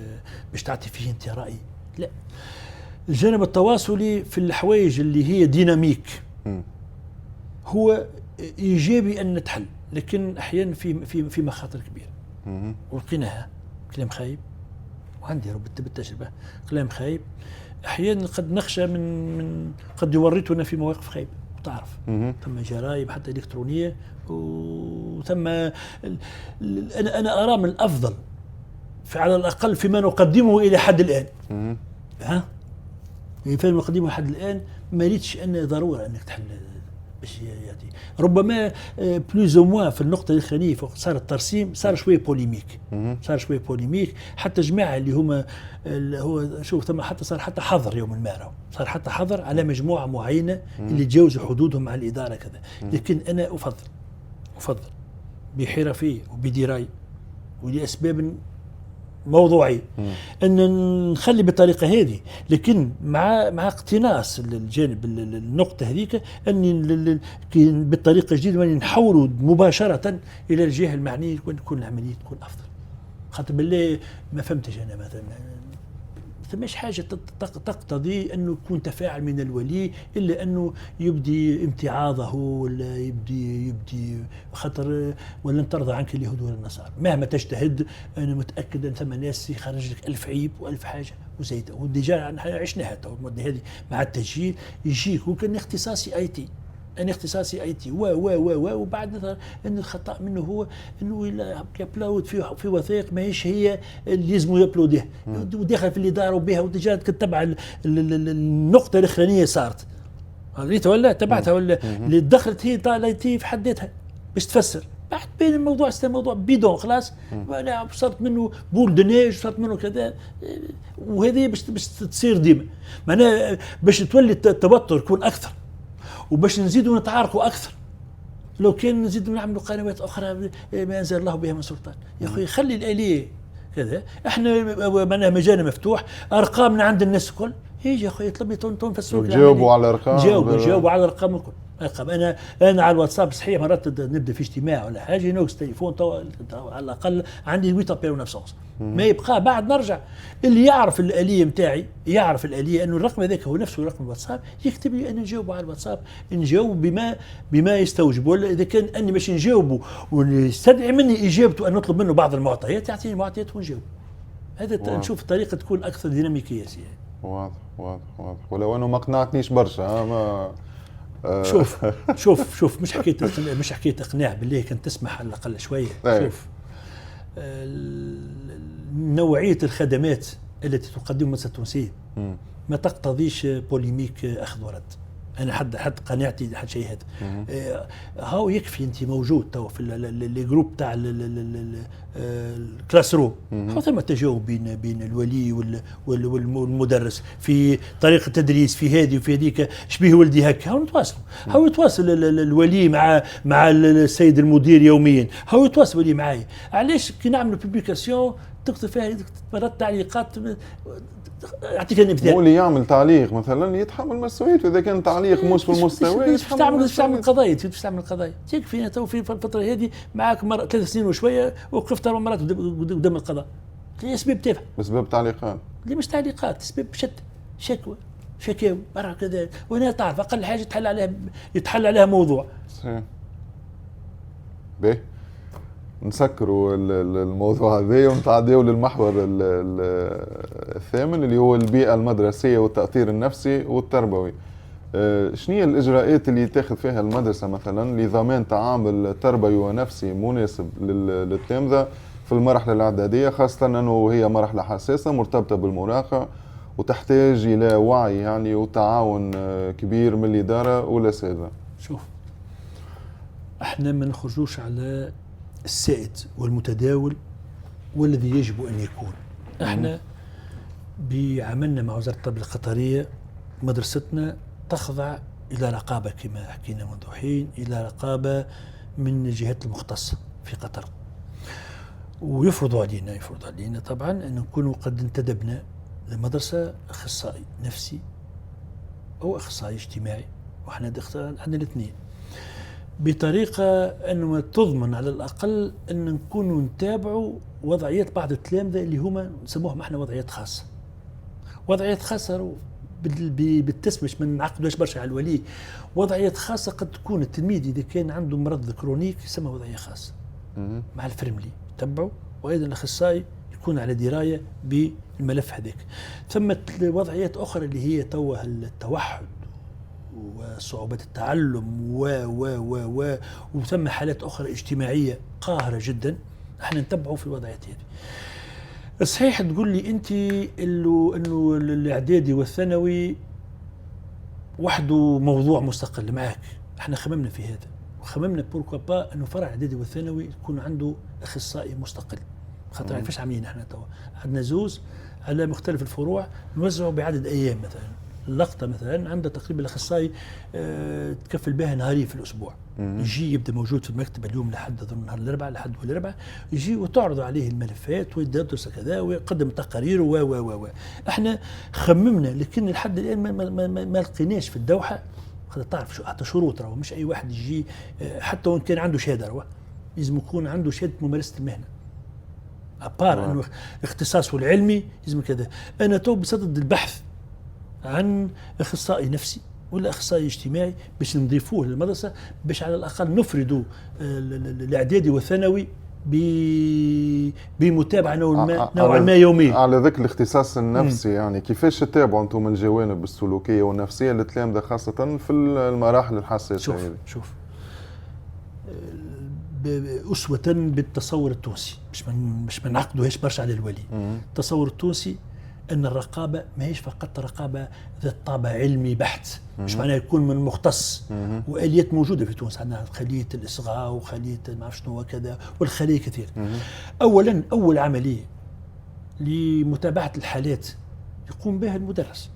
باش تعطي فيه أنت رأي؟ لا. الجانب التواصلي في الحوايج اللي هي ديناميك هو إيجابي أن نتحل، لكن أحيانا في مخاطر كبيرة ولقيناها. كلام خايب، وعندي بالتجربة كلام خايب أحيانا قد نخشى من قد يورطنا في مواقف خايبة. وتعرف ثم جرائم حتى إلكترونية، وثم أنا أرى من الأفضل على الأقل فيما نقدمه إلى حد الآن، فيما نقدمه حد الآن ما ريتش أن ضرورة أنك تحل باش يأتي. ربما بلوز او موان في النقطة الأخرانية صار الترسيم صار شوية بوليميك، حتى جماعة اللي هما هو شوف ثم حتى صار حتى حظر يوم ما صار حتى حظر على مجموعة معينة اللي تجاوزوا حدودهم مع الإدارة كذا. لكن أنا أفضل بحرفية وبدراية ولأسباب موضوعي أن نخلي بالطريقة هذه، لكن مع اقتناص الجانب النقطة هذيك أن بالطريقة الجديدة نحولوا مباشرة إلى الجهة المعنية تكون العملية تكون أفضل. خاطر بالله ما فهمتش أنا مثلا ثماش حاجة تقتضي أنه يكون تفاعل من الولي إلا أنه يبدي امتعاضه ولا يبدي خاطر ولن ترضى عنك اليهود ولا النصارى مهما تجتهد. أنا متأكد أن ثم ناس يخرج لك 1000 عيب و1000 حاجة وزيت، وديجا عشناها المدة هذه مع التسجيل يجيك وكان اختصاصي اي تي، أنا اختصاصي اي تي وبعد ان الخطا منه هو انه يابلود في وثائق ماهيش هي اللي لازم يابلوديها وداخل في الاداره وبها وديجا تتبع النقطه الاخرانيه صارت ريتها ولا تبعتها ولا اللي دخلت هي طالتي في حد ذاتها باش تفسر. بعد بين الموضوع موضوع بيدون خلاص انا صرت منه بول دنيج صرت منه كذا، وهذه باش تصير ديما معناها باش تولي التوتر يكون اكثر وباش نزيدوا نتعاركوا اكثر. لو كان نزيدوا نعملوا قنوات اخرى ما انزل الله بها من سلطان. يا اخي خلي الاليه كذا، احنا معناها مجالنا مفتوح، ارقامنا عند الناس الكل. يجي يا اخي يطلب لي تنفسروا جاوبوا على الارقام، جاوبوا على الارقام الكل. انا على الواتساب صحيح مرات نبدا في اجتماع ولا حاجه ينوكس تليفون على الاقل عندي 8 ابيرو نفسونس ما يبقى بعد نرجع. اللي يعرف الاليه نتاعي يعرف الاليه انه الرقم هذاك هو نفسه رقم الواتساب يكتب لي انا نجاوب على الواتساب، نجاوب بما يستوجب. ولا اذا كان اني باش نجاوبه ويستدعي مني اجابته ان نطلب منه بعض المعطيات يعطيني المعطيات ونجاوب. هذا نشوف الطريقه تكون اكثر ديناميكيه سياسيه. واضح ولو انه ما قنعتنيش برشا. ما شوف مش حكايه اقناع بالله، كان تسمح على الاقل شويه. شوف نوعيه الخدمات التي تقدمها المؤسسه التونسيه ما تقتضيش بوليميك اخذ ورد. انا حد قناعتي حد شيء هذا. هاو يكفي انت موجود تو في لي جروب تاع الكلاس روم، هاو ثم تجاوب بين الولي والمدرس في طريقه التدريس في هذه وفي هذيك شبيه ولدي هكا. هاو نتواصلوا، هاو يتواصل الولي مع السيد المدير يوميا، هاو يتواصل الولي معايا. علاش كي نعملوا بوبليكاسيون تكتب فيها مرات تعليقات؟ اعطيك مثال، هو اللي يعمل تعليق مثلا يتحمل مسؤوليته اذا كان تعليق مش في المستوى. باش تعمل قضايا تكفي. تو في الفتره هذه معاك 3 سنين وشويه وقفت 4 مرات قدام القضاء. اسباب تافهه بسبب تعليقات، اللي مش تعليقات، اسباب شكاوي برا كذا. وهنا تعرف اقل حاجه يتحل عليها موضوع. باهي نسكروا الموضوع هذا ونتعداو للمحور الثامن اللي هو البيئة المدرسية والتأثير النفسي والتربوي. شنو هي الإجراءات اللي تاخذ فيها المدرسة مثلا لضمان تعامل تربوي ونفسي مناسب للتلامذة في المرحلة الإعدادية، خاصة أنه هي مرحلة حساسة مرتبطة بالمراهقة وتحتاج إلى وعي يعني وتعاون كبير من الإدارة والأساتذة. شوف احنا ما نخرجوش على السائد والمتداول والذي يجب أن يكون. احنا بعملنا مع وزارة التربية القطرية مدرستنا تخضع إلى رقابة كما حكينا منذ حين، إلى رقابة من الجهات المختصة في قطر، ويفرضوا علينا طبعا أن نكون قد انتدبنا لمدرسة أخصائي نفسي أو أخصائي اجتماعي، وإحنا عندنا الاثنين، بطريقة أنه تضمن على الأقل أن نكونوا نتابعوا وضعيات بعض التلامذة اللي هما نسموهم احنا وضعيات خاصة. وضعيات خاصة بالتسمية باش ما نعقدوش برشا على الولي. وضعيات خاصة قد تكون التلميذ إذا كان عنده مرض كرونيك يسمى وضعية خاصة مع الفرملي تبعه، وأيضا الأخصائي يكون على دراية بالملف هذاك. ثم وضعيات أخرى اللي هي توا التوحد وصعوبة التعلم وثم حالات أخرى اجتماعية قاهرة جدا، احنا نتبعوا في الوضعيات هذه. صحيح تقول لي أنت إنه الإعدادي والثانوي وحده موضوع مستقل معك، احنا خممنا في هذا، وخممنا بوركوا با إنه فرع الإعدادي والثانوي يكون عنده أخصائي مستقل. خاطر كيفاش عاملين احنا توا عندنا زوز على مختلف الفروع نوزعوا بعدد أيام. مثلا اللقطة مثلا عندها تقريبا الأخصائي تكفل بها نهارين في الأسبوع، يجي يبدأ موجود في المكتب اليوم لحد نهار الأربعاء لحد الأربعاء، يجي وتعرض عليه الملفات ويدرس كذا ويقدم تقارير و احنا خممنا، لكن لحد الآن ما لقيناش في الدوحة. تعرف حتى شروط راهو مش أي واحد يجي، حتى وإن كان عنده شهادة راهو لازم يكون عنده شهادة ممارسة المهنة، أبار أنه اختصاصه العلمي لازم كذا. أنا تو بصدد البحث عن أخصائي نفسي ولا أخصائي اجتماعي باش نضيفوه للمدرسة، باش على الأقل نفردوا الإعدادي والثانوي بمتابعة نوعا ما يومية. على ذلك الاختصاص النفسي يعني كيفاش تتابعوا أنتم الجوانب السلوكية والنفسية للتلامذة خاصة في المراحل الحساسة؟ شوف أسوة بالتصور التونسي، مش ما نعقدوهاش برشا على الولي. التصور التونسي أن الرقابة ما هيش فقط رقابة ذات طابع علمي بحت، مش معناها يكون من مختص، وآليات موجودة في تونس، عندنا خلية الإصغاء وخلية ما أعرف شنو وكذا والخلية كثير. أولا أول عملية لمتابعة الحالات يقوم بها المدرس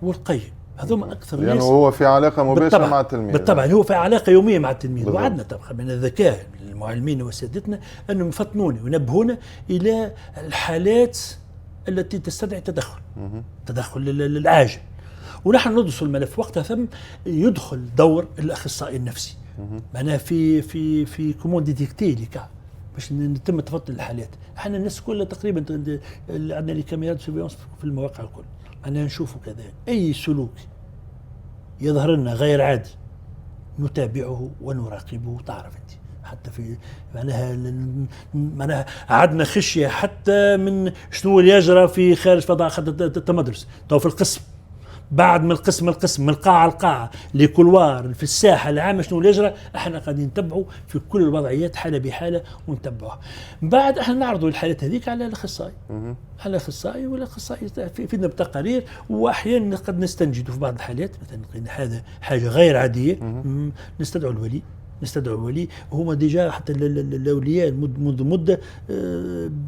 والقيم، هذوما أكثر ناس يعني هو في علاقة مباشرة مع التلميذ. بالطبع هو في علاقة يومية مع التلميذ. وعدنا طبعا من الذكاء المعلمين وسادتنا أنهم يفطنوني وينبهونا إلى الحالات التي تستدعي تدخل العاجل، ونحن ندرس الملف. وقتها ثم يدخل دور الأخصائي النفسي معناها في كومون ديتيكتي لي باش نتم تفطن الحالات. احنا الناس كلها تقريبا عندنا لي كاميرات سيرفيونس في المواقع الكل، معناها نشوفوا كذا اي سلوك يظهر لنا غير عادي نتابعه ونراقبه. تعرف انت حتى في معناها عندنا خشيه حتى من شنو اللي يجرى في خارج فضاء التمدرس. تو في القسم بعد من القسم من القاعه القاعه لكلوار في الساحه العامه شنو اللي يجرى، احنا قاعدين نتبعوا في كل الوضعيات حاله بحاله ونتبعوها. بعد احنا نعرضوا الحالات هذيك على الاخصائي، على الاخصائي والاخصائي فينا بتقارير، واحيانا قد نستنجد في بعض الحالات مثلا لقينا هذا حاجه غير عاديه نستدعوا الولي. وهما ديجا حتى الاولياء منذ مده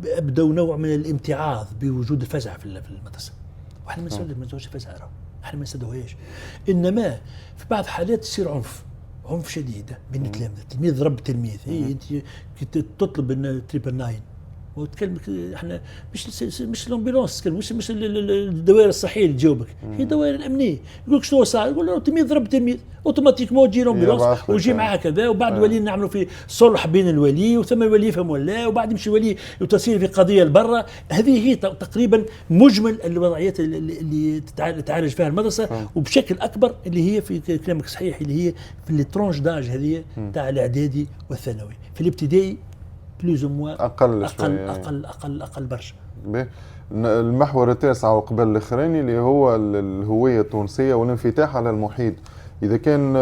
ابدوا نوع من الامتعاض بوجود الفزع في المدرسه، واحنا ما نسويش فزع، احنا ما نستدعوهاش. انما في بعض الحالات يصير عنف شديد بين التلاميذ، تلميذ ضرب تلميذ. انت كنت تطلب ان تريبل ناين وتكلم احنا مش الامبولانس، مش الدوائر الصحيه اللي تجاوبك، هي الدوائر الامنيه. يقول لك شنو صار؟ يقول له تلميذ ضرب تلميذ، اوتوماتيكمون تجي الامبولانس ويجي معاه كذا، وبعد الولي نعملوا في صلح بين الولي، وثم الولي يفهم ولا، وبعد يمشي الولي وتصير في قضيه لبرا. هذه هي تقريبا مجمل الوضعيات اللي تعالج فيها المدرسه، وبشكل اكبر اللي هي في كلامك صحيح اللي هي في الترونش داج هذه تاع الاعدادي والثانوي. في الابتدائي بلوز موا أقل برشا. المحور التاسع وقبل الاخراني اللي هو الهوية التونسية والانفتاح على المحيط. إذا كان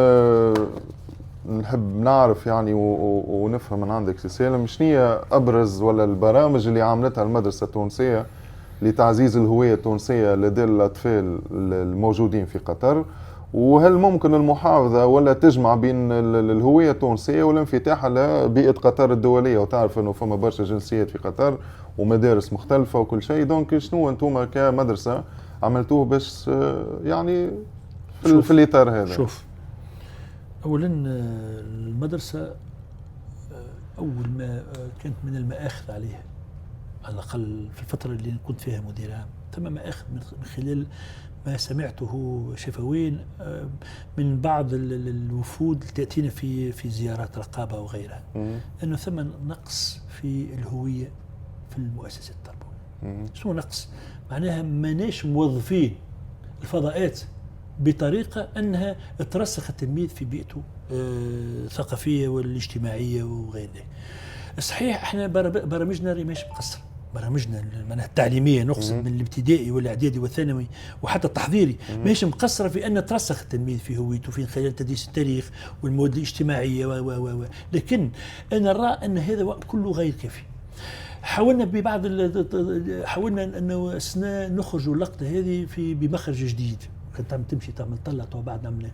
نحب نعرف يعني ونفهم من عندك سالم شنو هي أبرز ولا البرامج اللي عملتها المدرسة التونسية لتعزيز الهوية التونسية لدى الأطفال الموجودين في قطر، وهل ممكن المحافظة ولا تجمع بين الهوية التونسية والانفتاح على بيئة قطر الدولية؟ وتعرف أنه فما برشا جنسيات في قطر ومدارس مختلفة وكل شيء، دونك شنو أنتم كمدرسة عملتوه باش يعني في الإطار هذا؟ شوف، أولا المدرسة أول ما كانت من المآخذ عليها، على الأقل في الفترة اللي كنت فيها مدير عام، ثم مآخذ من خلال ما سمعته شفوين من بعض الوفود اللي تأتينا في زيارات رقابة وغيرها، أنه ثم نقص في الهوية في المؤسسة التربوية. شنو نقص؟ معناها ماناش موظفين الفضاءات بطريقة أنها ترسخ التلميذ في بيئته الثقافية والاجتماعية وغير ذلك. صحيح احنا برامجنا ماشي مقصر، برامجنا المناهج التعليمية نقصد من الابتدائي والاعدادي والثانوي وحتى التحضيري ماشي مقصرة في أن ترسخ التلميذ في هويته في خلال تدريس التاريخ والمواد الاجتماعية لكن أنا أرى أن هذا كله غير كافي. حاولنا ببعض حاولنا أنه نخرج اللقطة هذه بمخرج جديد. كنت عم تمشي تعمل طلة وبعد نعمل لك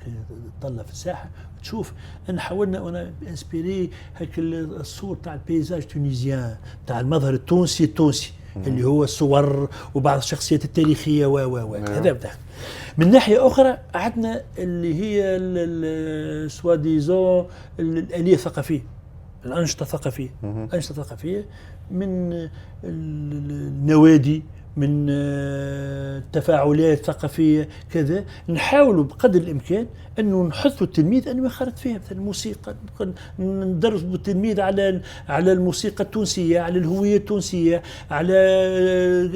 طلة في الساحة تشوف أن حاولنا وأنا انسبيري هيك الصور تاع البيزاج تونيزيان تاع المظهر التونسي اللي هو الصور وبعض الشخصيات التاريخية هذا بدأ. من ناحية أخرى عندنا اللي هي سواديزون الآلية الثقافية، الأنشطة الثقافية من النوادي، من تفاعلات ثقافية كذا، نحاول بقدر الإمكان أنه نحث التلميذ أنه ينخرط فيها، مثلا الموسيقى ندرس التلميذ على الموسيقى التونسية، على الهوية التونسية، على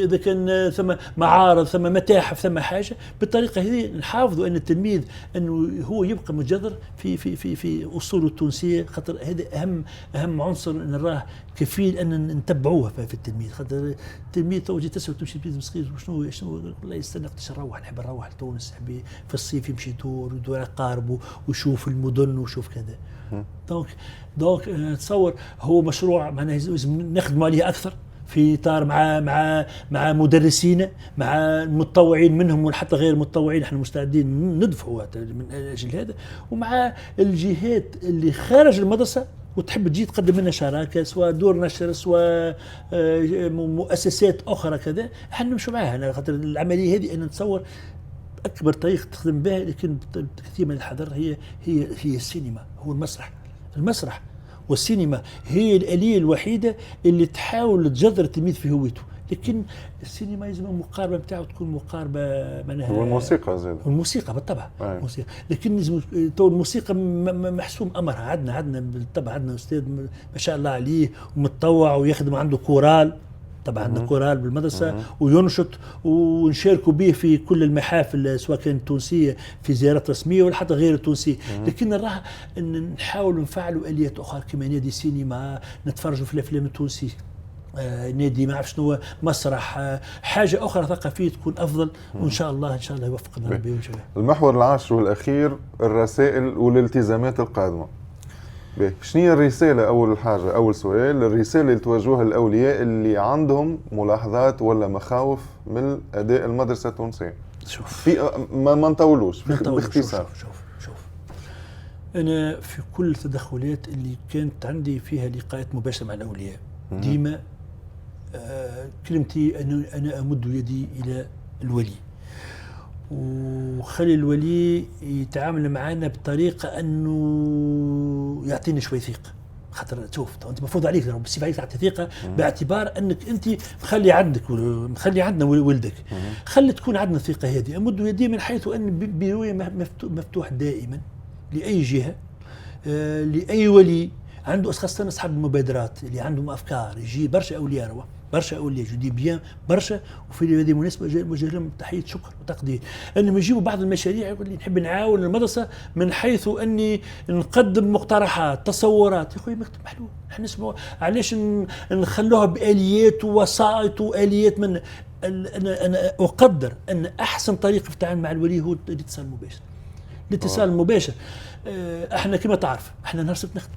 إذا كان ثم معارض ثم متاحف ثم حاجة. بالطريقة هذه نحافظوا أن التلميذ أنه هو يبقى متجذر في أصوله التونسية، خاطر هذا أهم عنصر نراه كفيل أن نتبعوه في التلميذ. خاطر التلميذ تو جيت تسوي تمشي تلميذ صغير شنو والله يستنى وقتاش نروح، نحب نروح لتونس، في الصيف يمشي يدور قاربه ويشوف المدن ويشوف كذا. دونك تصور هو مشروع معناه لازم نخدموا عليه اكثر في اطار مع مدرسين، مع المتطوعين منهم وحتى غير المتطوعين، احنا مستعدين ندفعوا من اجل هذا، ومع الجهات اللي خارج المدرسه وتحب تجي تقدم لنا شراكه، سواء دور نشر سواء مؤسسات اخرى كذا، احنا نمشوا معاها. خاطر العمليه هذه انا نتصور اكبر طريقه تخدم بها لكن كثير من الحذر هي السينما، هو المسرح والسينما هي الآلية الوحيدة اللي تحاول تجذر التلميذ في هويته. لكن السينما لازم المقاربة بتاعه تكون مقاربة معناها، والموسيقى زاد، الموسيقى بالطبع الموسيقى، لكن لازم تو الموسيقى محسوم أمرها. عندنا بالطبع عندنا أستاذ ما شاء الله عليه ومتطوع ويخدم عنده كورال، طبعا عندنا كورال بالمدرسة وينشط ونشاركوا به في كل المحافل سواء كانت تونسية في زيارات رسمية ولا حتى غير التونسية. لكن نراها أن نحاول نفعلوا آليات أخرى كما نادي سينما، نتفرجوا في الأفلام التونسية، نادي ما عرف شنو مسرح، حاجة أخرى ثقافية تكون أفضل. وإن شاء الله يوفقنا ربي. المحور العاشر والأخير الرسائل والالتزامات القادمة. شنو هي الرسالة؟ أول حاجة، أول سؤال، الرسالة اللي توجهها الأولياء اللي عندهم ملاحظات ولا مخاوف من أداء المدرسة التونسية. شوف في ما نطولوش باختصار. شوف أنا في كل التدخلات اللي كانت عندي فيها لقاءات مباشرة مع الأولياء ديما كلمتي أنا أمد يدي إلى الولي وخلي الولي يتعامل معنا بطريقة أنه يعطيني شوي ثقة. خاطر شوف أنت مفروض عليك بصير عليك تعطي ثقة باعتبار أنك أنت مخلي عندنا ولدك، خلي تكون عندنا الثقة هذه. أمد يدي من حيث أن بيروي مفتوح دائما لأي جهة، لأي ولي عنده خاصة أصحاب المبادرات اللي عندهم أفكار. يجي برشا أولياء جدي بيان برشا، وفي هذه المناسبة وجه لهم تحية شكر وتقدير أنهم يجيبوا بعض المشاريع يقول لي نحب نعاون المدرسة من حيث أني نقدم مقترحات تصورات. يا أخوي مكتب محلول، احنا نسمعوا علاش نخلوها بآليات ووسائط وآليات. من أنا أقدر أن أحسن طريقة في التعامل مع الولي هو الاتصال المباشر. احنا كما تعرف احنا نهار السبت نخدم،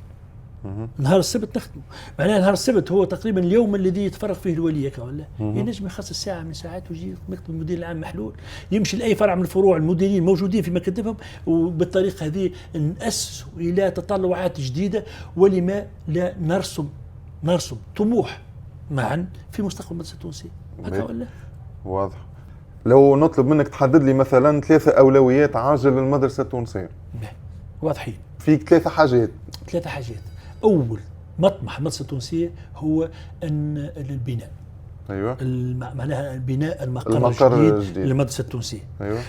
نهار السبت نخدمه. معناها نهار السبت هو تقريبا اليوم الذي يتفرغ فيه الولي ولا ينجم يخصص ساعة من ساعات ويجي مكتب المدير العام محلول، يمشي لأي فرع من الفروع، المديرين موجودين في مكاتبهم، وبالطريقة هذه نأسس إلى تطلعات جديدة. ولما لا نرسم طموح معا في مستقبل المدرسة التونسية. هكا ولا؟ واضح. لو نطلب منك تحدد لي مثلا 3 أولويات عاجلة للمدرسة التونسية. واضحين. في 3 حاجات. أول مطمح المدرسة التونسية هو أن البناء، ايوه معناها بناء المقر الجديد للمدرسة التونسية. ايوه.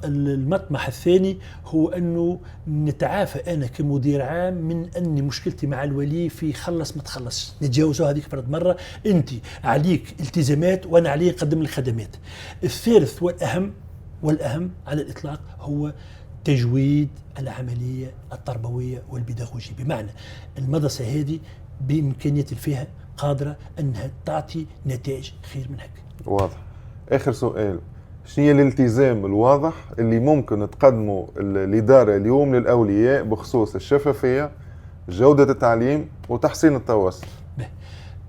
المطمح الثاني هو أنه نتعافى أنا كمدير عام من أني مشكلتي مع الولي في خلص ما تخلص، نتجاوزوا هذيك فرد مرة، أنت عليك التزامات وأنا علي أقدم الخدمات. الثالث والأهم على الإطلاق هو تجويد العملية التربوية والبيداغوجية، بمعنى المدرسة هذه بإمكانية فيها قادرة أنها تعطي نتائج خير من هيك. واضح. آخر سؤال، شنو هي الالتزام الواضح اللي ممكن تقدمه الإدارة اليوم للأولياء بخصوص الشفافية، جودة التعليم وتحسين التواصل؟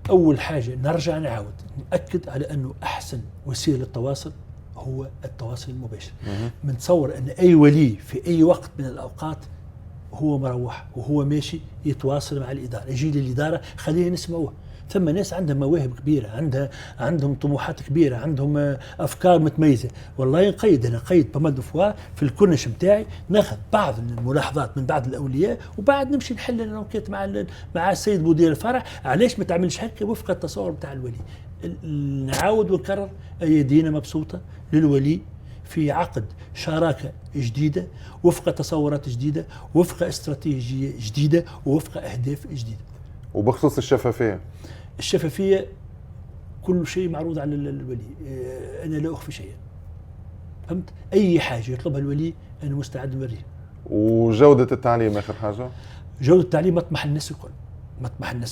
أول حاجة نرجع نعاود نأكد على أنه أحسن وسيلة للتواصل هو التواصل المباشر. منتصور أن أي ولي في أي وقت من الأوقات هو مروح وهو ماشي يتواصل مع الإدارة، يجي للإدارة خلينا نسمعوه. ثم ناس عندها مواهب كبيرة، عندهم طموحات كبيرة، عندهم أفكار متميزة. والله أنا قيد بمد فوا في الكورنيش متاعي، ناخذ بعض الملاحظات من بعض الأولياء وبعد نمشي نحل النوكيت مع السيد مدير الفرع، علاش ما تعملش هكا وفق التصور بتاع الولي. نعاود ونكرر، أيدينا مبسوطة للولي في عقد شراكة جديدة وفق تصورات جديدة، وفق استراتيجية جديدة، ووفق أهداف جديدة. وبخصوص الشفافية كل شيء معروض على الولي، أنا لا أخفي شيئا، فهمت؟ أي حاجة يطلبها الولي أنا مستعد نوريه. وجودة التعليم آخر حاجة؟ جودة التعليم مطمح الناس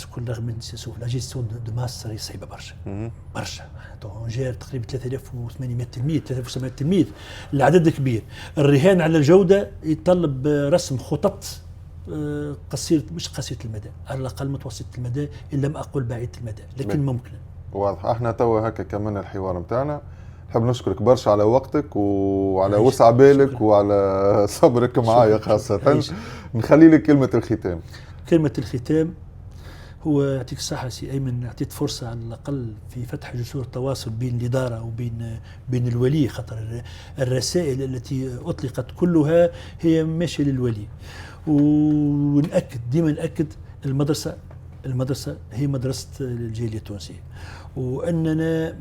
الكل رغم من سوف لا جيستيون دو ماس راهي صعيبة برشا. نجير تقريبا 3800 تلميذ 3700 تلميذ، العدد كبير. الرهان على الجودة يتطلب رسم خطط مش قصيرة المدى، على الأقل متوسطة المدى إن لم أقل بعيدة المدى، لكن ممكن. واضح. احنا توا هكا كمان الحوار متاعنا، نحب نشكرك برشا على وقتك وعلى وسع بالك وعلى صبرك معايا خاصة. نخلي لك كلمة الختام. كلمة الختام هو يعطيك الصحة سي أيمن، أعطيت فرصة على الأقل في فتح جسور التواصل بين الإدارة وبين الولي، خاطر الرسائل التي أطلقت كلها هي ماشية للولي. ونأكد ديما نأكد المدرسة هي مدرسة الجالية التونسية، وأننا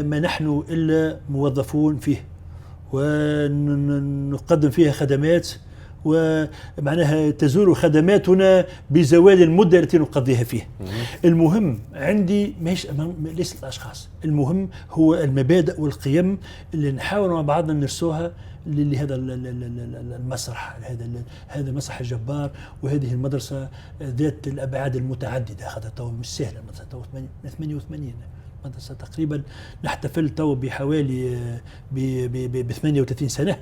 ما نحن إلا موظفون فيه، ونقدم فيها خدمات، ومعناها تزول خدماتنا بزوال المدة التي نقضيها فيها. المهم عندي ليس الأشخاص، المهم هو المبادئ والقيم اللي نحاول مع بعضنا نرسوها لهذا المسرح، هذا المسرح الجبار، وهذه المدرسة ذات الأبعاد المتعددة. هذا تو مش سهلة، المدرسة تو 88 مدرسة تقريبا، نحتفل تو بحوالي ب 38 سنة،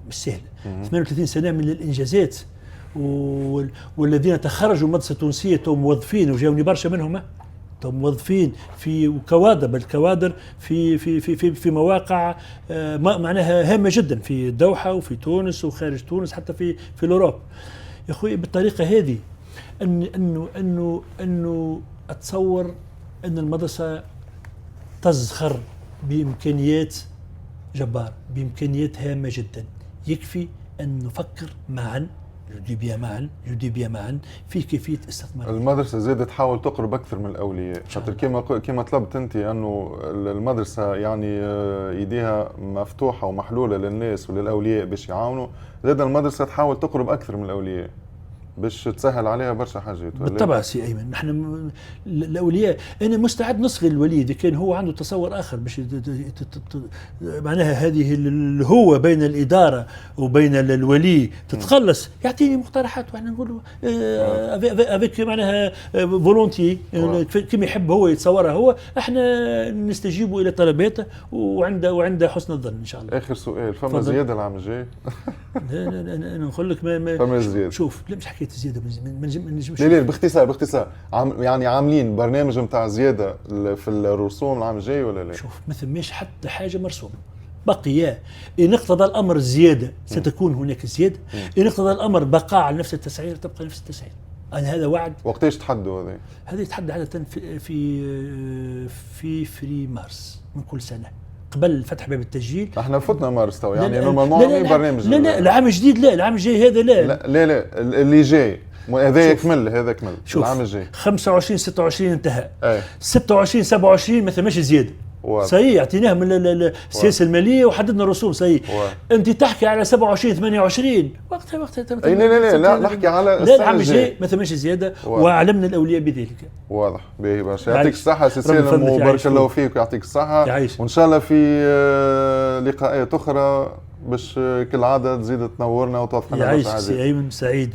مش سهلة. 38 سنة من الإنجازات، والذين تخرجوا مدرسة تونسية تو موظفين، وجاوني برشا منهم تو موظفين في كوادر، بل كوادر في مواقع معناها هامة جدا في الدوحة وفي تونس وخارج تونس، حتى في الأوروب. يا أخوي بالطريقة هذه أنه أتصور أن المدرسة تزخر بإمكانيات جبار، بإمكانيات هامة جدا. يكفي أن نفكر معا، جدي معا في كيفية استثمار المدرسة. زادت تحاول تقرب أكثر من الأولياء، خاطر كما طلبت أنت أنه المدرسة يعني يديها مفتوحة ومحلولة للناس وللأولياء باش يعاونوا. زاد المدرسة تحاول تقرب أكثر من الأولياء باش تسهل عليها برشا حاجات. بالطبع سي أيمن، نحن الأولياء أنا مستعد نصغي الولي إذا كان هو عنده تصور آخر باش معناها هذه الهوة بين الإدارة وبين الولي تتخلص، يعطيني مقترحات وإحنا نقول افيك معناها فولونتي كما يحب هو يتصورها هو، احنا نستجيب إلى طلباته وعند حسن الظن إن شاء الله. آخر سؤال، فما زيادة العام الجاي؟ لا أنا نقول لك فما زيادة. شوف لا مش حكاية زيادة، ما نجمش. لا باختصار يعني عاملين برنامج نتاع زيادة في الرسوم العام الجاي ولا لا؟ شوف ما ثماش حتى حاجة مرسومة، بقي إن اقتضى الأمر الزيادة ستكون هناك زيادة، إن اقتضى الأمر بقاء على نفس التسعير تبقى نفس التسعير. هذا وعد. وقتاش تحدوا هذا؟ هذا يتحدى عادة في مارس من كل سنة، قبل فتح باب التسجيل. احنا فتنا مارس تو يعني لا نورمالمون لا لا برنامج. لا لا العام الجديد لا، العام الجاي هذا لا. لا اللي جاي هذا يكمل، هذا يكمل العام الجاي. 25 26 انتهى. 26 26 27 ما ثماش زياده. صحيح اعطيناه من السياسه الماليه وحددنا الرسوم. صحيح انت تحكي على 27 28 وقتها اي لا نحكي على لا العام الجاي ما ثماش زياده واعلمنا الاولياء بذلك. واضح. باهي برشا، يعطيك الصحه سي سالم وبارك الله فيك ويعطيك الصحه. وان شاء الله في لقاءات اخرى باش كالعاده تزيد تنورنا وتوضح لنا. يعيش سي ايمن، سعيد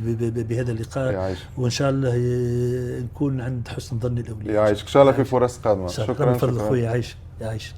بهذا اللقاء. يعيش. وان شاء الله نكون عند حسن ظن الاولياء. يعيشك ان شاء الله في فرص قادمه. شكرا خويا. يعيش.